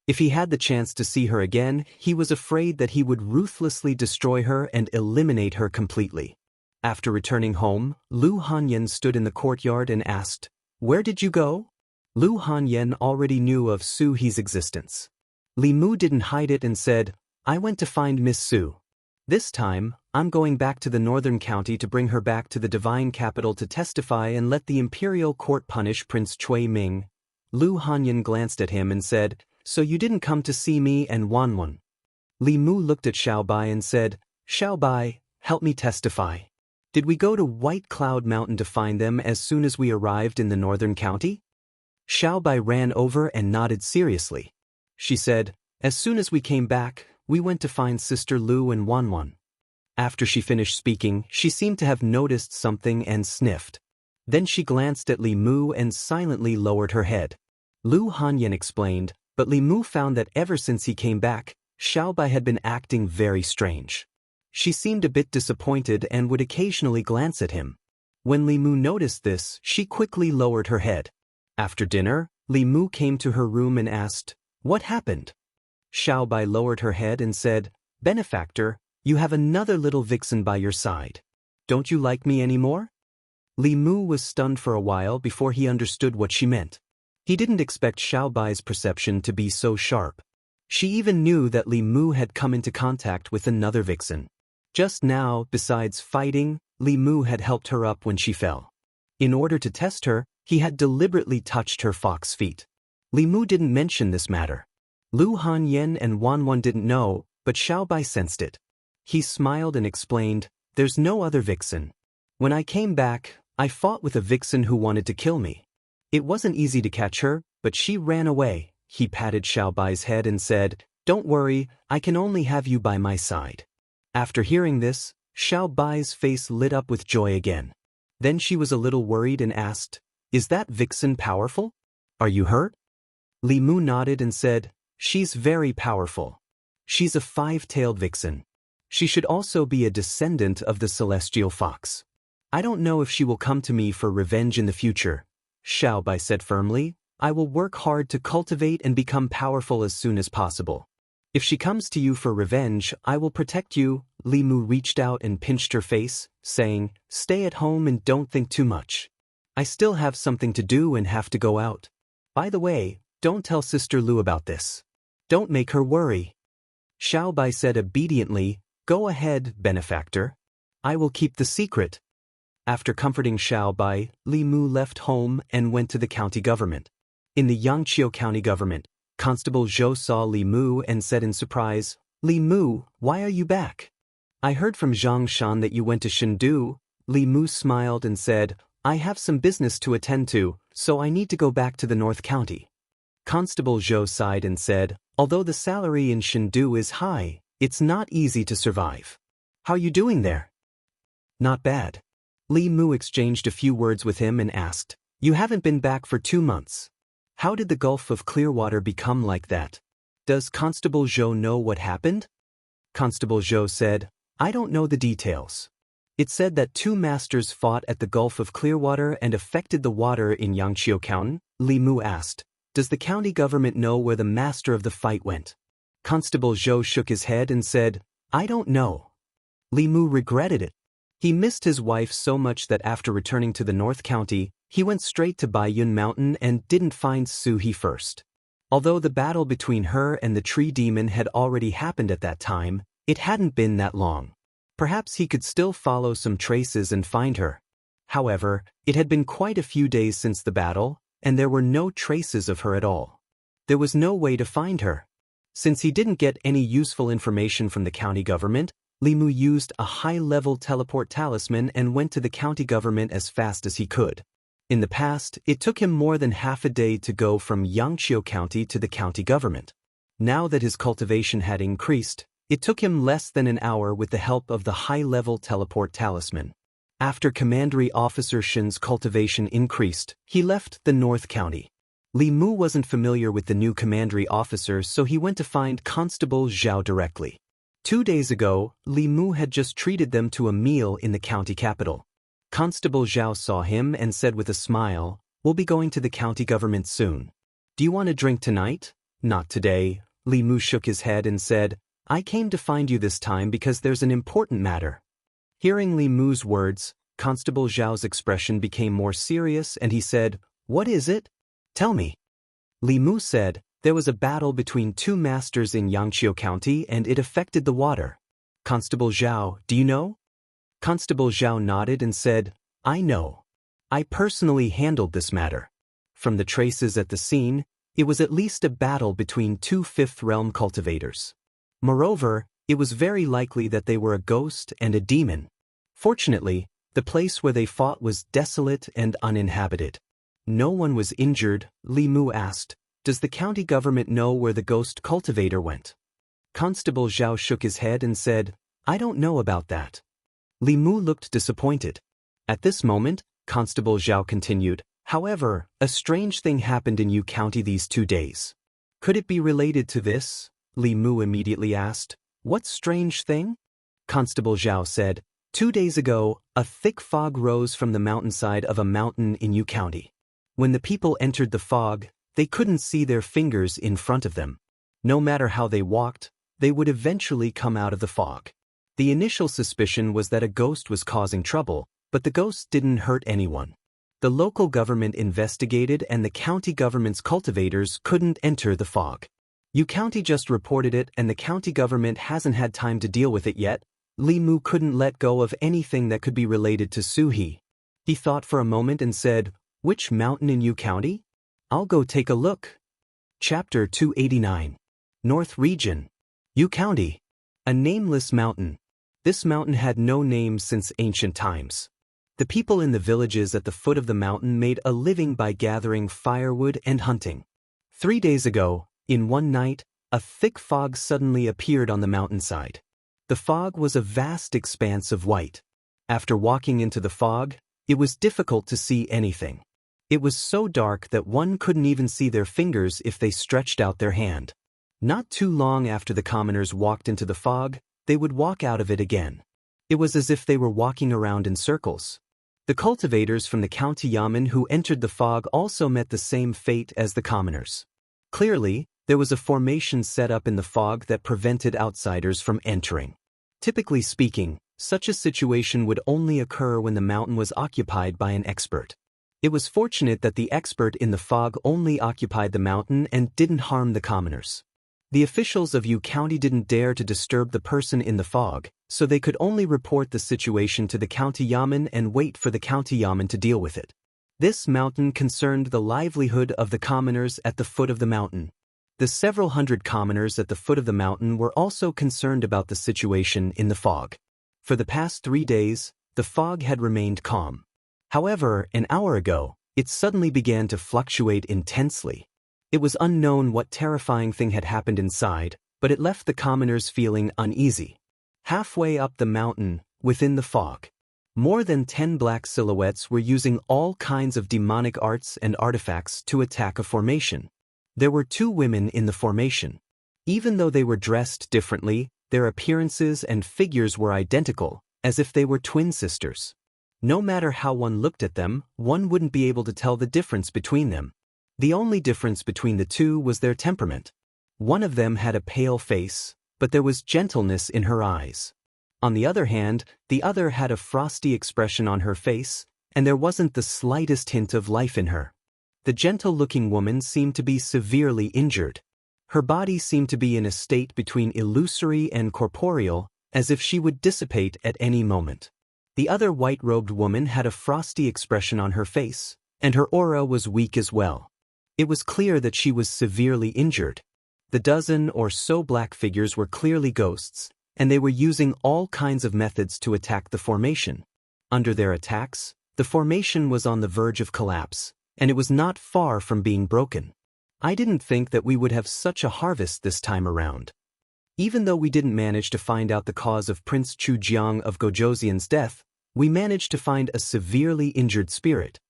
A: If he had the chance to see her again, he was afraid that he would ruthlessly destroy her and eliminate her completely. After returning home, Lu Hanyan stood in the courtyard and asked, "Where did you go?" Lu Hanyan already knew of Su He's existence. Li Mu didn't hide it and said, "I went to find Miss Su. This time, I'm going back to the northern county to bring her back to the divine capital to testify and let the imperial court punish Prince Cui Ming." Lu Hanyan glanced at him and said, "So you didn't come to see me and Wanwan?" Li Mu looked at Xiao Bai and said, "Xiao Bai, help me testify. Did we go to White Cloud Mountain to find them as soon as we arrived in the northern county?" Xiao Bai ran over and nodded seriously. She said, "As soon as we came back, we went to find Sister Lu and Wanwan." After she finished speaking, she seemed to have noticed something and sniffed. Then she glanced at Li Mu and silently lowered her head. Lu Hanyan explained, but Li Mu found that ever since he came back, Xiao Bai had been acting very strange. She seemed a bit disappointed and would occasionally glance at him. When Li Mu noticed this, she quickly lowered her head. After dinner, Li Mu came to her room and asked, "What happened?" Xiao Bai lowered her head and said, "Benefactor, you have another little vixen by your side. Don't you like me anymore?" Li Mu was stunned for a while before he understood what she meant. He didn't expect Xiao Bai's perception to be so sharp. She even knew that Li Mu had come into contact with another vixen. Just now, besides fighting, Li Mu had helped her up when she fell. In order to test her, he had deliberately touched her fox feet. Li Mu didn't mention this matter. Lu Hanyan and Wanwan didn't know, but Xiao Bai sensed it. He smiled and explained, "There's no other vixen. When I came back, I fought with a vixen who wanted to kill me. It wasn't easy to catch her, but she ran away." He patted Xiao Bai's head and said, "Don't worry, I can only have you by my side." After hearing this, Xiao Bai's face lit up with joy again. Then she was a little worried and asked, "Is that vixen powerful? Are you hurt?" Li Mu nodded and said, "She's very powerful. She's a 5-tailed vixen. She should also be a descendant of the celestial fox. I don't know if she will come to me for revenge in the future," Xiao Bai said firmly. "I will work hard to cultivate and become powerful as soon as possible. If she comes to you for revenge, I will protect you." Li Mu reached out and pinched her face, saying, "Stay at home and don't think too much. I still have something to do and have to go out. By the way, don't tell Sister Lu about this. Don't make her worry." Xiao Bai said obediently, "Go ahead, benefactor. I will keep the secret." After comforting Xiao Bai, Li Mu left home and went to the county government. In the Yangqiu county government, Constable Zhou saw Li Mu and said in surprise, "Li Mu, why are you back? I heard from Zhang Shan that you went to Chengdu." Li Mu smiled and said, "I have some business to attend to, so I need to go back to the North County." Constable Zhou sighed and said, "Although the salary in Chengdu is high, it's not easy to survive. How are you doing there?" "Not bad." Li Mu exchanged a few words with him and asked, "You haven't been back for 2 months. How did the Gulf of Clearwater become like that? Does Constable Zhou know what happened?" Constable Zhou said, "I don't know the details. It said that 2 masters fought at the Gulf of Clearwater and affected the water in Yangqiu County." Li Mu asked, "Does the county government know where the master of the fight went?" Constable Zhou shook his head and said, "I don't know." Li Mu regretted it. He missed his wife so much that after returning to the North County, he went straight to Baiyun Mountain and didn't find Su-He first. Although the battle between her and the tree demon had already happened at that time, it hadn't been that long. Perhaps he could still follow some traces and find her. However, it had been quite a few days since the battle, and there were no traces of her at all. There was no way to find her. Since he didn't get any useful information from the county government, Li Mu used a high-level teleport talisman and went to the county government as fast as he could. In the past, it took him more than half a day to go from Jianghu County to the county government. Now that his cultivation had increased, it took him less than an hour with the help of the high-level teleport talisman. After Commandery Officer Shin's cultivation increased, he left the North County. Li Mu wasn't familiar with the new Commandery officer, so he went to find Constable Zhao directly. 2 days ago, Li Mu had just treated them to a meal in the county capital. Constable Zhao saw him and said with a smile, "We'll be going to the county government soon. Do you want a drink tonight?" "Not today." Li Mu shook his head and said, "I came to find you this time because there's an important matter." Hearing Li Mu's words, Constable Zhao's expression became more serious and he said, "What is it? Tell me." Li Mu said, "There was a battle between two masters in Jianghu County and it affected the water." "Constable Zhao, do you know?" Constable Zhao nodded and said, "I know. I personally handled this matter. From the traces at the scene, it was at least a battle between two Fifth Realm cultivators. Moreover, it was very likely that they were a ghost and a demon. Fortunately, the place where they fought was desolate and uninhabited. No one was injured." Li Mu asked, "Does the county government know where the ghost cultivator went?" Constable Zhao shook his head and said, "I don't know about that." Li Mu looked disappointed. At this moment, Constable Zhao continued, "However, a strange thing happened in Yu County these 2 days. Could it be related to this?" Li Mu immediately asked, "What strange thing?" Constable Zhao said, 2 days ago, a thick fog rose from the mountainside of a mountain in Yu County. When the people entered the fog, they couldn't see their fingers in front of them. No matter how they walked, they would eventually come out of the fog. The initial suspicion was that a ghost was causing trouble, but the ghost didn't hurt anyone. The local government investigated and the county government's cultivators couldn't enter the fog. Yu County just reported it and the county government hasn't had time to deal with it yet. Li Mu couldn't let go of anything that could be related to Su-He. He thought for a moment and said, "Which mountain in Yu County? I'll go take a look." Chapter 289. North Region. Yu County. A nameless mountain. This mountain had no name since ancient times. The people in the villages at the foot of the mountain made a living by gathering firewood and hunting. 3 days ago, in one night, a thick fog suddenly appeared on the mountainside. The fog was a vast expanse of white. After walking into the fog, it was difficult to see anything. It was so dark that one couldn't even see their fingers if they stretched out their hand. Not too long after the commoners walked into the fog, they would walk out of it again. It was as if they were walking around in circles. The cultivators from the county yamen who entered the fog also met the same fate as the commoners. Clearly, there was a formation set up in the fog that prevented outsiders from entering. Typically speaking, such a situation would only occur when the mountain was occupied by an expert. It was fortunate that the expert in the fog only occupied the mountain and didn't harm the commoners. The officials of Yu County didn't dare to disturb the person in the fog, so they could only report the situation to the county yamen and wait for the county yamen to deal with it. This mountain concerned the livelihood of the commoners at the foot of the mountain. The several hundred commoners at the foot of the mountain were also concerned about the situation in the fog. For the past 3 days, the fog had remained calm. However, an hour ago, it suddenly began to fluctuate intensely. It was unknown what terrifying thing had happened inside, but it left the commoners feeling uneasy. Halfway up the mountain, within the fog, more than 10 black silhouettes were using all kinds of demonic arts and artifacts to attack a formation. There were 2 women in the formation. Even though they were dressed differently, their appearances and figures were identical, as if they were twin sisters. No matter how one looked at them, one wouldn't be able to tell the difference between them. The only difference between the 2 was their temperament. One of them had a pale face, but there was gentleness in her eyes. On the other hand, the other had a frosty expression on her face, and there wasn't the slightest hint of life in her. The gentle-looking woman seemed to be severely injured. Her body seemed to be in a state between illusory and corporeal, as if she would dissipate at any moment. The other white-robed woman had a frosty expression on her face, and her aura was weak as well. It was clear that she was severely injured. The dozen or so black figures were clearly ghosts, and they were using all kinds of methods to attack the formation. Under their attacks, the formation was on the verge of collapse, and it was not far from being broken. I didn't think that we would have such a harvest this time around. Even though we didn't manage to find out the cause of Prince Chu Jiang of Gojoseon's death, we managed to find a severely injured spirit.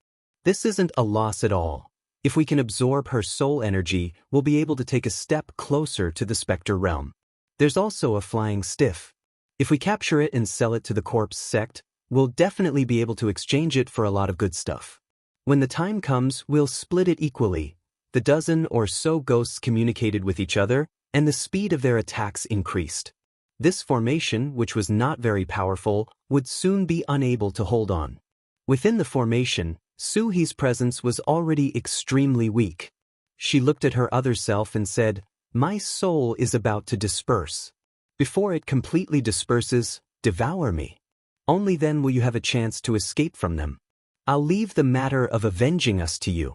A: This isn't a loss at all. If we can absorb her soul energy, we'll be able to take a step closer to the Spectre realm. There's also a flying stiff. If we capture it and sell it to the corpse sect, we'll definitely be able to exchange it for a lot of good stuff. When the time comes, we'll split it equally. The dozen or so ghosts communicated with each other, and the speed of their attacks increased. This formation, which was not very powerful, would soon be unable to hold on. Within the formation, Suhi's presence was already extremely weak. She looked at her other self and said, "My soul is about to disperse. Before it completely disperses, devour me. Only then will you have a chance to escape from them. I'll leave the matter of avenging us to you."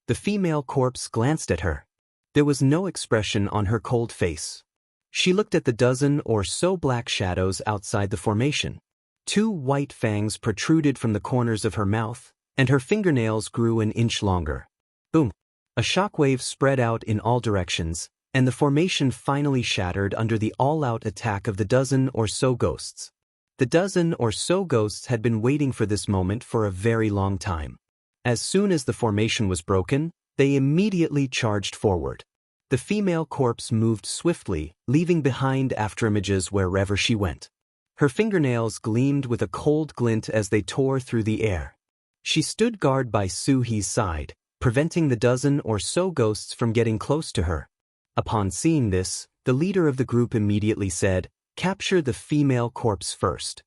A: The female corpse glanced at her. There was no expression on her cold face. She looked at the dozen or so black shadows outside the formation. 2 white fangs protruded from the corners of her mouth, and her fingernails grew an inch longer. Boom! A shockwave spread out in all directions, and the formation finally shattered under the all-out attack of the dozen or so ghosts. The dozen or so ghosts had been waiting for this moment for a very long time. As soon as the formation was broken, they immediately charged forward. The female corpse moved swiftly, leaving behind afterimages wherever she went. Her fingernails gleamed with a cold glint as they tore through the air. She stood guard by Suhi's side, preventing the dozen or so ghosts from getting close to her. Upon seeing this, the leader of the group immediately said, "Capture the female corpse first."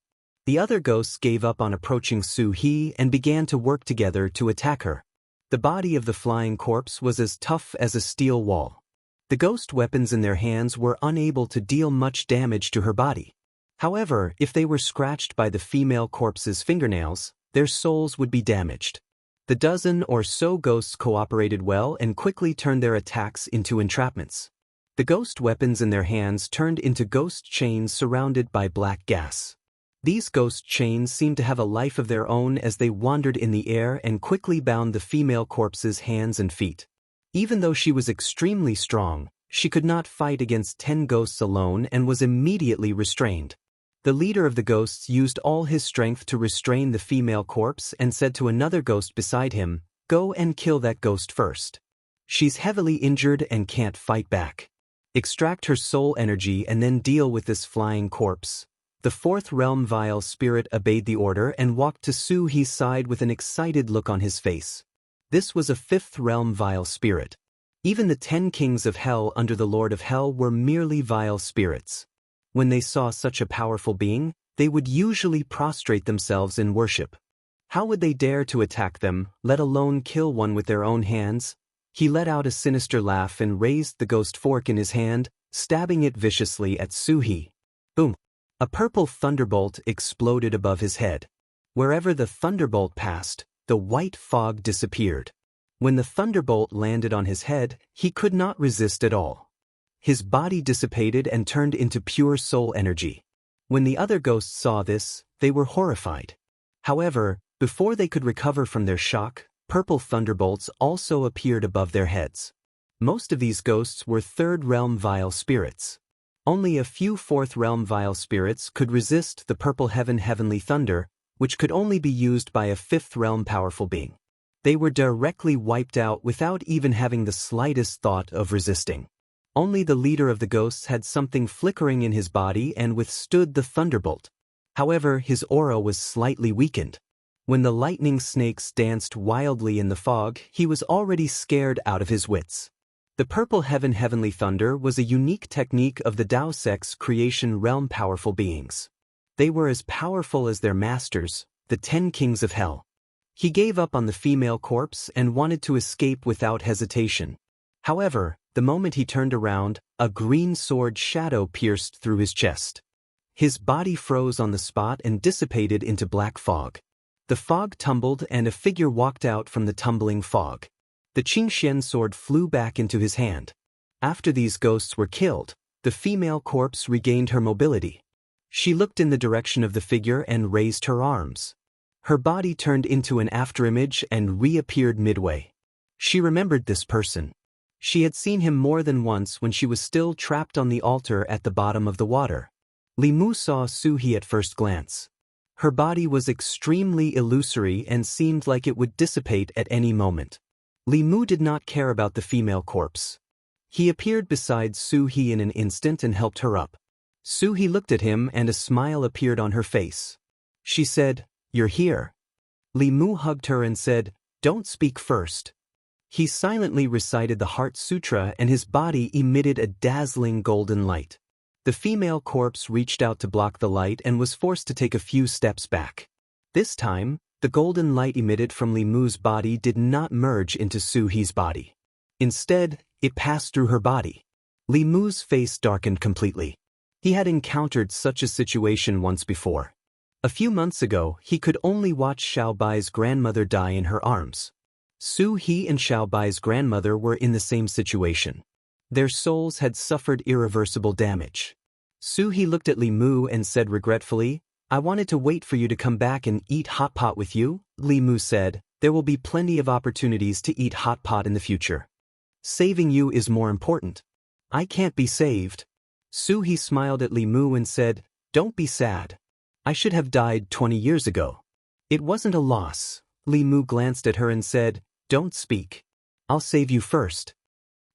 A: The other ghosts gave up on approaching Suhi and began to work together to attack her. The body of the flying corpse was as tough as a steel wall. The ghost weapons in their hands were unable to deal much damage to her body. However, if they were scratched by the female corpse's fingernails, their souls would be damaged. The dozen or so ghosts cooperated well and quickly turned their attacks into entrapments. The ghost weapons in their hands turned into ghost chains surrounded by black gas. These ghost chains seemed to have a life of their own as they wandered in the air and quickly bound the female corpse's hands and feet. Even though she was extremely strong, she could not fight against 10 ghosts alone and was immediately restrained. The leader of the ghosts used all his strength to restrain the female corpse and said to another ghost beside him, "Go and kill that ghost first. She's heavily injured and can't fight back. Extract her soul energy and then deal with this flying corpse." The 4th realm vile spirit obeyed the order and walked to Suhi's side with an excited look on his face. This was a 5th realm vile spirit. Even the 10 kings of hell under the Lord of Hell were merely vile spirits. When they saw such a powerful being, they would usually prostrate themselves in worship. How would they dare to attack them, let alone kill one with their own hands? He let out a sinister laugh and raised the ghost fork in his hand, stabbing it viciously at Suhi. Boom! A purple thunderbolt exploded above his head. Wherever the thunderbolt passed, the white fog disappeared. When the thunderbolt landed on his head, he could not resist at all. His body dissipated and turned into pure soul energy. When the other ghosts saw this, they were horrified. However, before they could recover from their shock, purple thunderbolts also appeared above their heads. Most of these ghosts were 3rd realm vile spirits. Only a few 4th realm vile spirits could resist the purple heavenly thunder, which could only be used by a 5th realm powerful being. They were directly wiped out without even having the slightest thought of resisting. Only the leader of the ghosts had something flickering in his body and withstood the thunderbolt. However, his aura was slightly weakened. When the lightning snakes danced wildly in the fog, he was already scared out of his wits. The purple heavenly thunder was a unique technique of the Dao Sect's creation realm powerful beings. They were as powerful as their masters, the 10 kings of hell. He gave up on the female corpse and wanted to escape without hesitation. However, the moment he turned around, a green sword shadow pierced through his chest. His body froze on the spot and dissipated into black fog. The fog tumbled and a figure walked out from the tumbling fog. The Qingxian sword flew back into his hand. After these ghosts were killed, the female corpse regained her mobility. She looked in the direction of the figure and raised her arms. Her body turned into an afterimage and reappeared midway. She remembered this person. She had seen him more than once when she was still trapped on the altar at the bottom of the water. Li Mu saw Su He at first glance. Her body was extremely illusory and seemed like it would dissipate at any moment. Li Mu did not care about the female corpse. He appeared beside Su He in an instant and helped her up. Su He looked at him and a smile appeared on her face. She said, "You're here." Li Mu hugged her and said, "Don't speak first." He silently recited the Heart Sutra and his body emitted a dazzling golden light. The female corpse reached out to block the light and was forced to take a few steps back. This time, the golden light emitted from Li Mu's body did not merge into Su He's body. Instead, it passed through her body. Li Mu's face darkened completely. He had encountered such a situation once before. A few months ago, he could only watch Xiao Bai's grandmother die in her arms. Su He and Xiao Bai's grandmother were in the same situation. Their souls had suffered irreversible damage. Su He looked at Li Mu and said regretfully, "I wanted to wait for you to come back and eat hot pot with you." Li Mu said, "There will be plenty of opportunities to eat hot pot in the future. Saving you is more important. I can't be saved." Su He smiled at Li Mu and said, "Don't be sad. I should have died 20 years ago. It wasn't a loss." Li Mu glanced at her and said, "Don't speak. I'll save you first."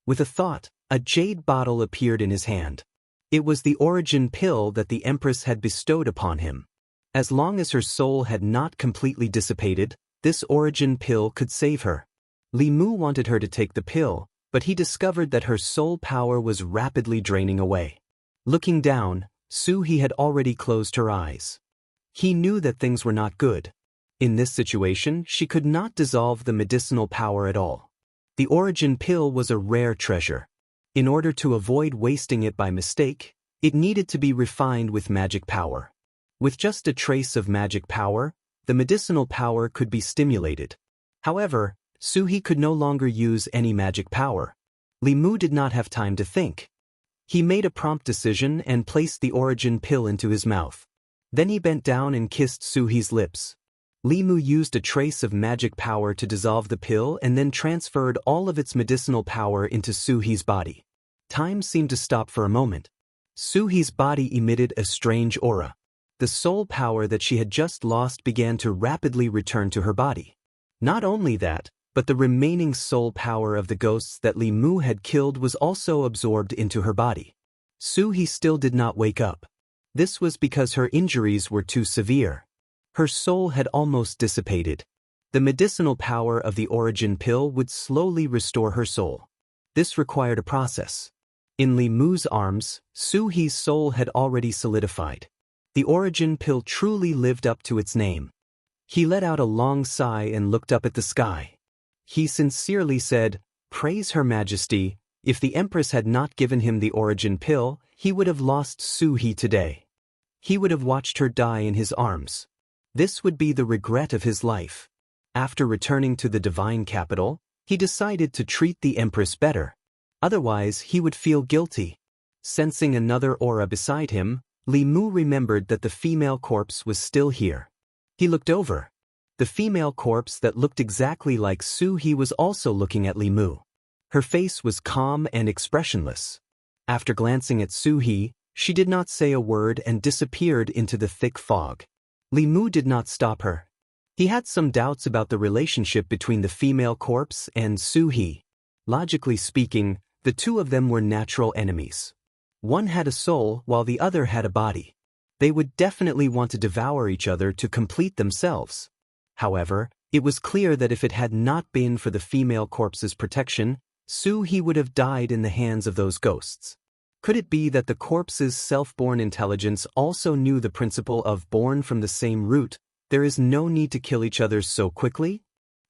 A: With a thought, a jade bottle appeared in his hand. It was the origin pill that the Empress had bestowed upon him. As long as her soul had not completely dissipated, this origin pill could save her. Li Mu wanted her to take the pill, but he discovered that her soul power was rapidly draining away. Looking down, Su He had already closed her eyes. He knew that things were not good. In this situation, she could not dissolve the medicinal power at all. The origin pill was a rare treasure. In order to avoid wasting it by mistake, it needed to be refined with magic power. With just a trace of magic power, the medicinal power could be stimulated. However, Su He could no longer use any magic power. Li Mu did not have time to think. He made a prompt decision and placed the origin pill into his mouth. Then he bent down and kissed Su He's lips. Li Mu used a trace of magic power to dissolve the pill and then transferred all of its medicinal power into Su He's body. Time seemed to stop for a moment. Su He's body emitted a strange aura. The soul power that she had just lost began to rapidly return to her body. Not only that, but the remaining soul power of the ghosts that Li Mu had killed was also absorbed into her body. Su He still did not wake up. This was because her injuries were too severe. Her soul had almost dissipated. The medicinal power of the origin pill would slowly restore her soul. This required a process. In Li Mu's arms, Su He's soul had already solidified. The origin pill truly lived up to its name. He let out a long sigh and looked up at the sky. He sincerely said, "Praise Her Majesty. If the Empress had not given him the origin pill, he would have lost Su He today. He would have watched her die in his arms. This would be the regret of his life." After returning to the divine capital, he decided to treat the Empress better. Otherwise, he would feel guilty. Sensing another aura beside him, Li Mu remembered that the female corpse was still here. He looked over. The female corpse that looked exactly like Su He was also looking at Li Mu. Her face was calm and expressionless. After glancing at Su He, she did not say a word and disappeared into the thick fog. Li Mu did not stop her. He had some doubts about the relationship between the female corpse and Su He. Logically speaking, the two of them were natural enemies. One had a soul while the other had a body. They would definitely want to devour each other to complete themselves. However, it was clear that if it had not been for the female corpse's protection, Su He would have died in the hands of those ghosts. Could it be that the corpse's self-born intelligence also knew the principle of born from the same root, there is no need to kill each other so quickly?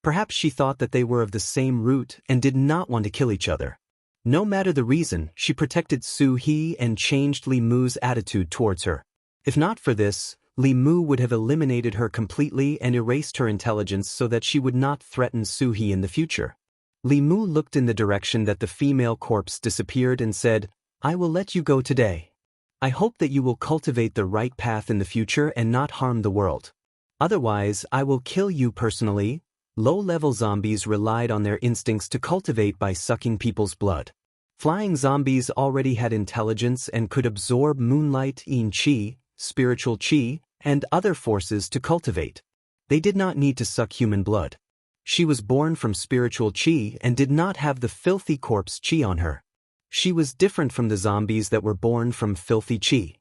A: Perhaps she thought that they were of the same root and did not want to kill each other. No matter the reason, she protected Su He and changed Li Mu's attitude towards her. If not for this, Li Mu would have eliminated her completely and erased her intelligence so that she would not threaten Su He in the future. Li Mu looked in the direction that the female corpse disappeared and said, "I will let you go today. I hope that you will cultivate the right path in the future and not harm the world. Otherwise, I will kill you personally." Low-level zombies relied on their instincts to cultivate by sucking people's blood. Flying zombies already had intelligence and could absorb moonlight, yin qi, spiritual qi, and other forces to cultivate. They did not need to suck human blood. She was born from spiritual qi and did not have the filthy corpse qi on her. She was different from the zombies that were born from filthy qi.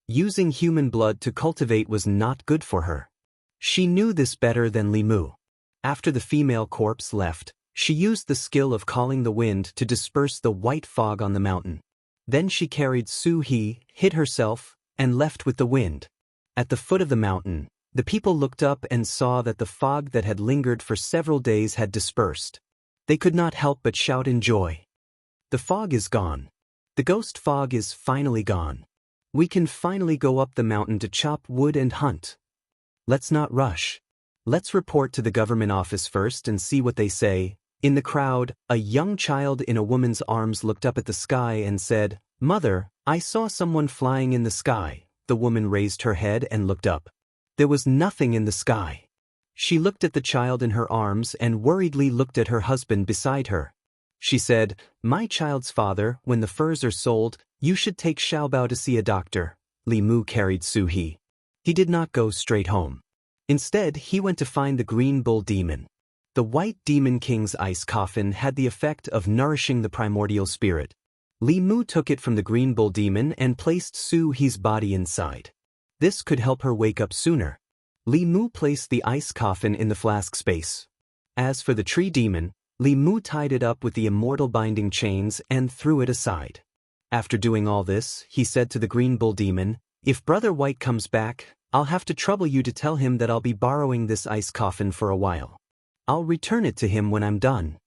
A: Using human blood to cultivate was not good for her. She knew this better than Li Mu. After the female corpse left, she used the skill of calling the wind to disperse the white fog on the mountain. Then she carried Su He, hid herself, and left with the wind. At the foot of the mountain, the people looked up and saw that the fog that had lingered for several days had dispersed. They could not help but shout in joy. The fog is gone. The ghost fog is finally gone. We can finally go up the mountain to chop wood and hunt. Let's not rush. Let's report to the government office first and see what they say. In the crowd, a young child in a woman's arms looked up at the sky and said, "Mother, I saw someone flying in the sky." The woman raised her head and looked up. There was nothing in the sky. She looked at the child in her arms and worriedly looked at her husband beside her. She said, "My child's father, when the furs are sold, you should take Xiaobao to see a doctor." Li Mu carried Su He. He did not go straight home. Instead, he went to find the Green Bull Demon. The White Demon King's ice coffin had the effect of nourishing the primordial spirit. Li Mu took it from the Green Bull Demon and placed Su He's body inside. This could help her wake up sooner. Li Mu placed the ice coffin in the flask space. As for the tree demon, Li Mu tied it up with the immortal binding chains and threw it aside. After doing all this, he said to the Green Bull Demon, "If Brother White comes back, I'll have to trouble you to tell him that I'll be borrowing this ice coffin for a while. I'll return it to him when I'm done."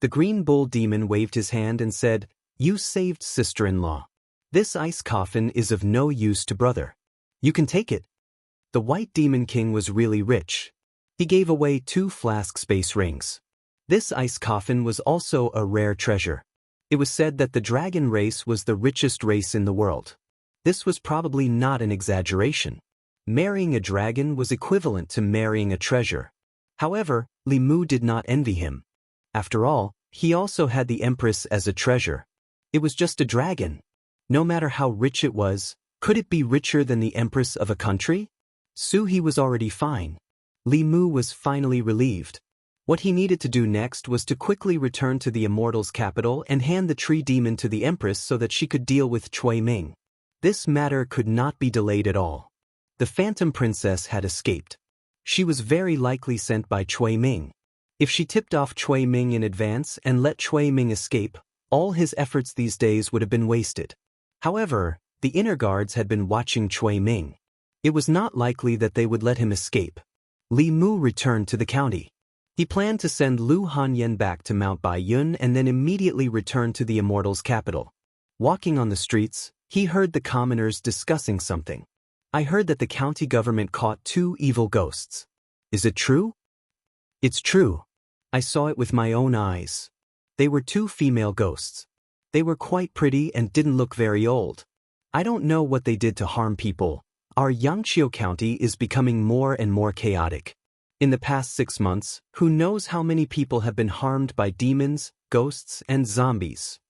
A: The Green Bull Demon waved his hand and said, "You saved sister-in-law. This ice coffin is of no use to brother. You can take it." The White Demon King was really rich. He gave away 2 flask space rings. This ice coffin was also a rare treasure. It was said that the dragon race was the richest race in the world. This was probably not an exaggeration. Marrying a dragon was equivalent to marrying a treasure. However, Li Mu did not envy him. After all, he also had the Empress as a treasure. It was just a dragon. No matter how rich it was, could it be richer than the Empress of a country? Su He was already fine. Li Mu was finally relieved. What he needed to do next was to quickly return to the Immortal's capital and hand the tree demon to the Empress so that she could deal with Cui Ming. This matter could not be delayed at all. The Phantom Princess had escaped. She was very likely sent by Cui Ming. If she tipped off Cui Ming in advance and let Cui Ming escape, all his efforts these days would have been wasted. However, the inner guards had been watching Cui Ming. It was not likely that they would let him escape. Li Mu returned to the county. He planned to send Lu Hanyan back to Mount Baiyun and then immediately return to the Immortal's capital. Walking on the streets, he heard the commoners discussing something. "I heard that the county government caught 2 evil ghosts. Is it true?" "It's true. I saw it with my own eyes. They were 2 female ghosts. They were quite pretty and didn't look very old. I don't know what they did to harm people. Our Yangqiu County is becoming more and more chaotic. In the past 6 months, who knows how many people have been harmed by demons, ghosts, and zombies."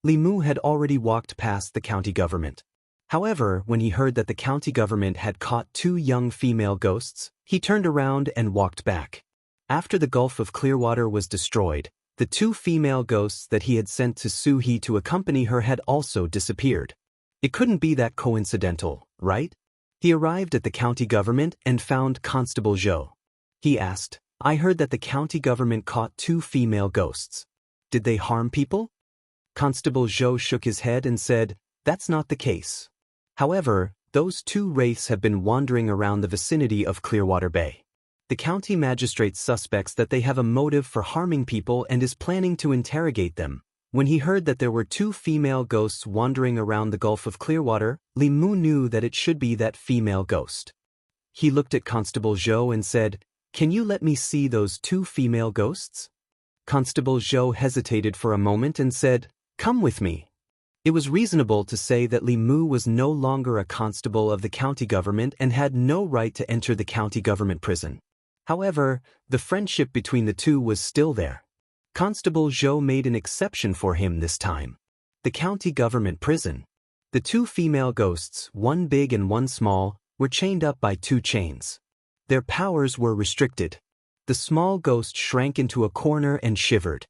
A: Li Mu had already walked past the county government. However, when he heard that the county government had caught 2 young female ghosts, he turned around and walked back. After the Gulf of Clearwater was destroyed, the 2 female ghosts that he had sent to Su He to accompany her had also disappeared. It couldn't be that coincidental, right? He arrived at the county government and found Constable Zhou. He asked, "I heard that the county government caught 2 female ghosts. Did they harm people?" Constable Zhou shook his head and said, That's not the case. However, those two wraiths have been wandering around the vicinity of Clearwater Bay. The county magistrate suspects that they have a motive for harming people and is planning to interrogate them. When he heard that there were two female ghosts wandering around the Gulf of Clearwater, Li Mu knew that it should be that female ghost. He looked at Constable Zhou and said, "Can you let me see those two female ghosts?" Constable Zhou hesitated for a moment and said, "Come with me." It was reasonable to say that Li Mu was no longer a constable of the county government and had no right to enter the county government prison. However, the friendship between the two was still there. Constable Zhou made an exception for him this time. The county government prison. The two female ghosts, one big and one small, were chained up by two chains. Their powers were restricted. The small ghost shrank into a corner and shivered.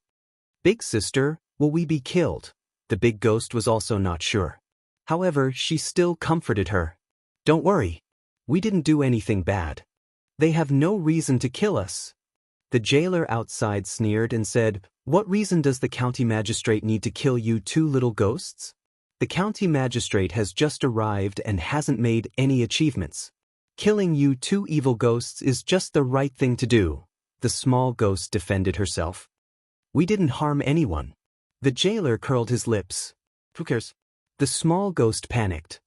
A: "Big sister, will we be killed?" The big ghost was also not sure. However, she still comforted her. "Don't worry. We didn't do anything bad. They have no reason to kill us." The jailer outside sneered and said, "What reason does the county magistrate need to kill you two little ghosts? The county magistrate has just arrived and hasn't made any achievements. Killing you two evil ghosts is just the right thing to do." The small ghost defended herself. "We didn't harm anyone." The jailer curled his lips. "Who cares?" The small ghost panicked.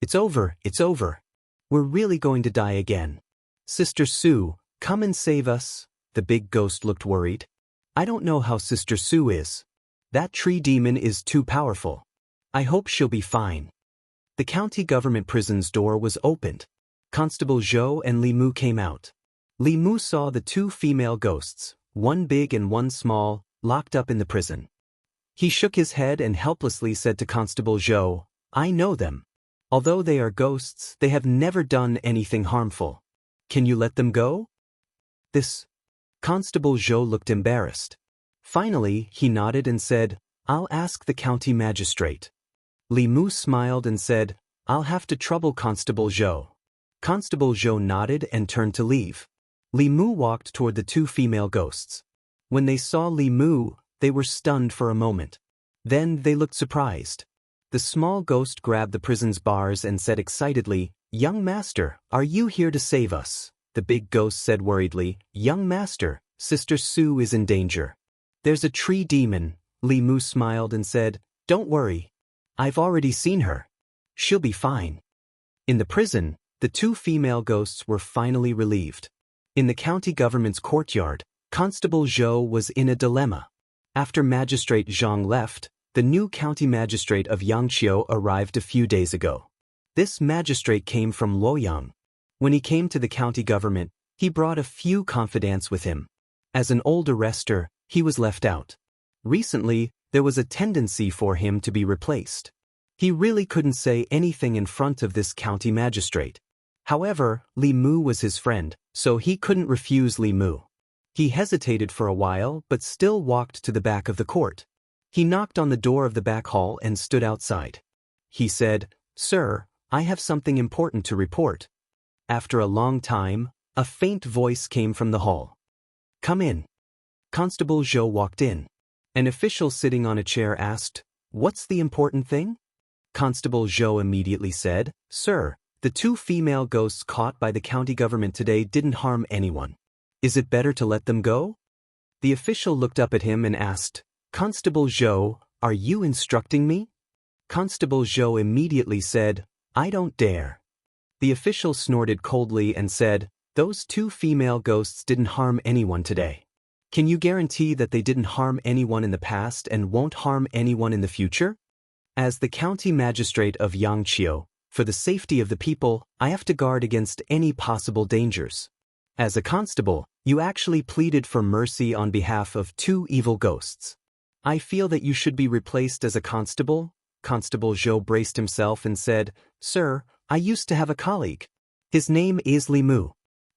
A: It's over. We're really going to die again. Sister Sue, come and save us." The big ghost looked worried. "I don't know how Sister Sue is. That tree demon is too powerful. I hope she'll be fine." The county government prison's door was opened. Constable Zhou and Li Mu came out. Li Mu saw the two female ghosts, one big and one small, locked up in the prison. He shook his head and helplessly said to Constable Zhou, "I know them. Although they are ghosts, they have never done anything harmful. Can you let them go?" This. Constable Zhou looked embarrassed. Finally, he nodded and said, "I'll ask the county magistrate." Li Mu smiled and said, "I'll have to trouble Constable Zhou." Constable Zhou nodded and turned to leave. Li Mu walked toward the two female ghosts. When they saw Li Mu, they were stunned for a moment. Then they looked surprised. The small ghost grabbed the prison's bars and said excitedly, "Young master, are you here to save us?" The big ghost said worriedly, "Young master, Sister Sue is in danger. There's a tree demon." Li Mu smiled and said, "Don't worry. I've already seen her. She'll be fine." In the prison, the two female ghosts were finally relieved. In the county government's courtyard, Constable Zhou was in a dilemma. After Magistrate Zhang left, the new county magistrate of Yangqiu arrived a few days ago. This magistrate came from Luoyang. When he came to the county government, he brought a few confidants with him. As an old arrestor, he was left out. Recently, there was a tendency for him to be replaced. He really couldn't say anything in front of this county magistrate. However, Li Mu was his friend, so he couldn't refuse Li Mu. He hesitated for a while but still walked to the back of the court. He knocked on the door of the back hall and stood outside. He said, "Sir, I have something important to report." After a long time, a faint voice came from the hall. "Come in." Constable Zhou walked in. An official sitting on a chair asked, "What's the important thing?" Constable Zhou immediately said, "Sir, the two female ghosts caught by the county government today didn't harm anyone. Is it better to let them go?" The official looked up at him and asked, "Constable Zhou, are you instructing me?" Constable Zhou immediately said, "I don't dare." The official snorted coldly and said, "Those two female ghosts didn't harm anyone today. Can you guarantee that they didn't harm anyone in the past and won't harm anyone in the future?" As the county magistrate of Yangqiu, for the safety of the people, I have to guard against any possible dangers. As a constable, you actually pleaded for mercy on behalf of two evil ghosts. I feel that you should be replaced as a constable. Constable Zhou braced himself and said, "Sir, I used to have a colleague. His name is Li Mu.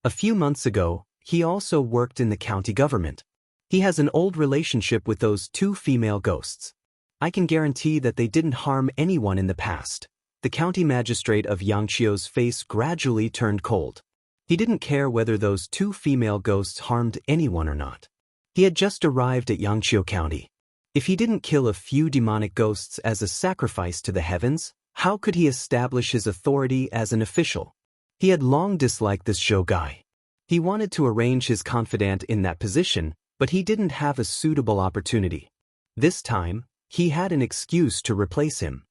A: A few months ago, he also worked in the county government. He has an old relationship with those two female ghosts. I can guarantee that they didn't harm anyone in the past." The county magistrate of Yangqiu's face gradually turned cold. He didn't care whether those two female ghosts harmed anyone or not. He had just arrived at Yangqiu County. If he didn't kill a few demonic ghosts as a sacrifice to the heavens, how could he establish his authority as an official? He had long disliked this Zhou guy. He wanted to arrange his confidant in that position, but he didn't have a suitable opportunity. This time, he had an excuse to replace him.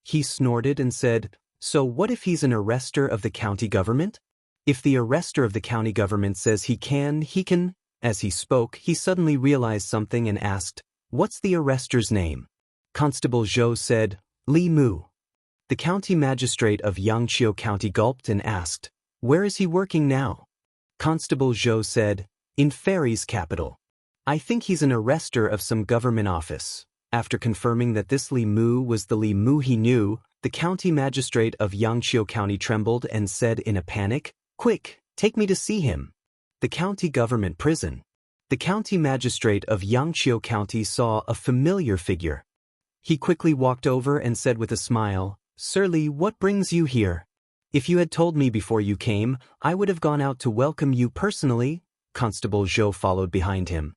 A: He snorted and said, "So what if he's an arrestor of the county government? If the arrestor of the county government says he can. As he spoke, he suddenly realized something and asked, "What's the arrestor's name?" Constable Zhou said, "Li Mu." The county magistrate of Yangqiu County gulped and asked, "Where is he working now?" Constable Zhou said, "In Fairy's capital. I think he's an arrestor of some government office." After confirming that this Li Mu was the Li Mu he knew, the county magistrate of Yangqiu County trembled and said in a panic, "Quick, take me to see him." The county government prison. The county magistrate of Yangqiu County saw a familiar figure. He quickly walked over and said with a smile, "Sir Li, what brings you here? If you had told me before you came, I would have gone out to welcome you personally." Constable Zhou followed behind him.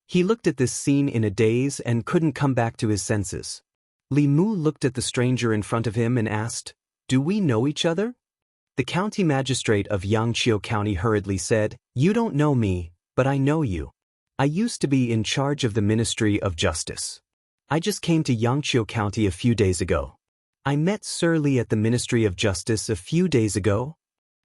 A: He looked at this scene in a daze and couldn't come back to his senses. Li Mu looked at the stranger in front of him and asked, "Do we know each other?" The county magistrate of Yangqiu County hurriedly said, "You don't know me, but I know you. I used to be in charge of the Ministry of Justice. I just came to Yangqiu County a few days ago. I met Sir Li at the Ministry of Justice a few days ago."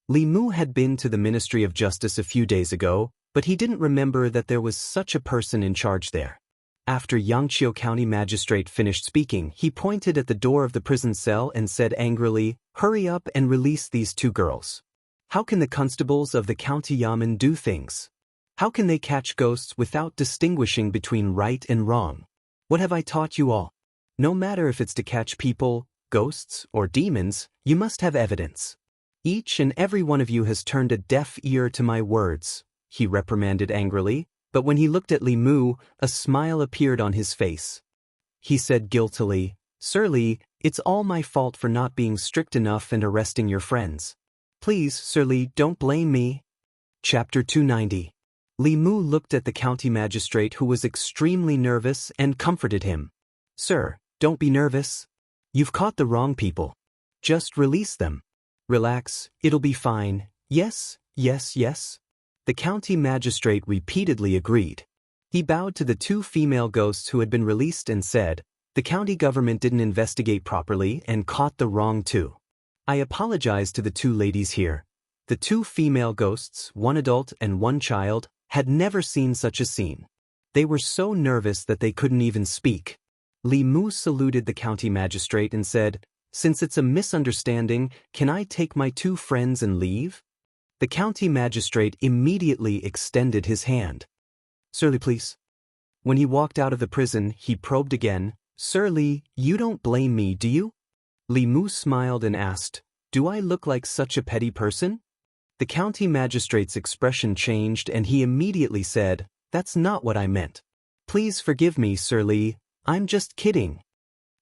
A: Li Mu had been to the Ministry of Justice a few days ago, but he didn't remember that there was such a person in charge there. After Yangqiu County magistrate finished speaking, he pointed at the door of the prison cell and said angrily, "Hurry up and release these two girls. How can the constables of the county yamen do things? How can they catch ghosts without distinguishing between right and wrong? What have I taught you all? No matter if it's to catch people, ghosts, or demons, you must have evidence. Each and every one of you has turned a deaf ear to my words," he reprimanded angrily, but when he looked at Li Mu, a smile appeared on his face. He said guiltily, "Sir Li, it's all my fault for not being strict enough and arresting your friends. Please, Sir Li, don't blame me." Chapter 290. Li Mu looked at the county magistrate who was extremely nervous and comforted him. "Sir, don't be nervous. You've caught the wrong people. Just release them. Relax, it'll be fine. Yes, yes, yes." The county magistrate repeatedly agreed. He bowed to the two female ghosts who had been released and said, "The county government didn't investigate properly and caught the wrong two. I apologize to the two ladies here." The two female ghosts, one adult and one child, had never seen such a scene. They were so nervous that they couldn't even speak. Li Mu saluted the county magistrate and said, "Since it's a misunderstanding, can I take my two friends and leave?" The county magistrate immediately extended his hand. "Sir Li, please." When he walked out of the prison, he probed again, "Sir Li, you don't blame me, do you?" Li Mu smiled and asked, "Do I look like such a petty person?" The county magistrate's expression changed and he immediately said, "That's not what I meant. Please forgive me, Sir Li, I'm just kidding."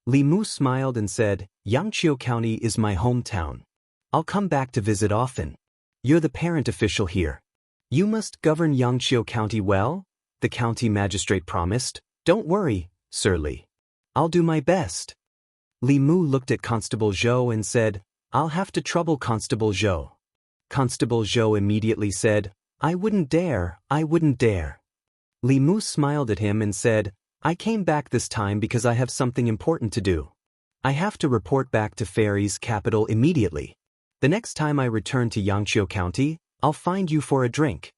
A: Li Mu smiled and said, "Yangqiu County is my hometown. I'll come back to visit often. You're the parent official here. You must govern Yangqiu County well," the county magistrate promised. "Don't worry, Sir Li. I'll do my best." Li Mu looked at Constable Zhou and said, "I'll have to trouble Constable Zhou." Constable Zhou immediately said, I wouldn't dare. Li Mu smiled at him and said, "I came back this time because I have something important to do. I have to report back to Fairy's capital immediately. The next time I return to Yangqiu County, I'll find you for a drink."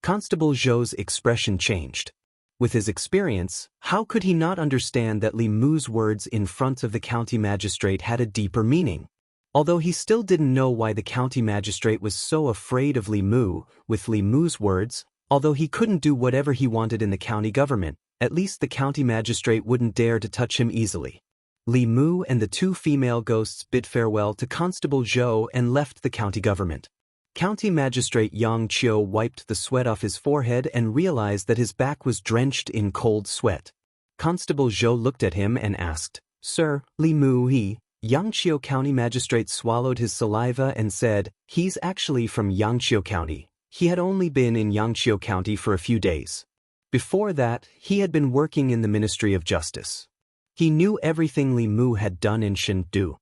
A: Constable Zhou's expression changed. With his experience, how could he not understand that Li Mu's words in front of the county magistrate had a deeper meaning? Although he still didn't know why the county magistrate was so afraid of Li Mu, with Li Mu's words, although he couldn't do whatever he wanted in the county government, at least the county magistrate wouldn't dare to touch him easily. Li Mu and the two female ghosts bid farewell to Constable Zhou and left the county government. County Magistrate Yang Qiu wiped the sweat off his forehead and realized that his back was drenched in cold sweat. Constable Zhou looked at him and asked, "Sir, Li Mu he?" Yangqiu County Magistrate swallowed his saliva and said, "He's actually from Yangqiu County. He had only been in Yangqiu County for a few days." Before that, he had been working in the Ministry of Justice. He knew everything Li Mu had done in Chengdu.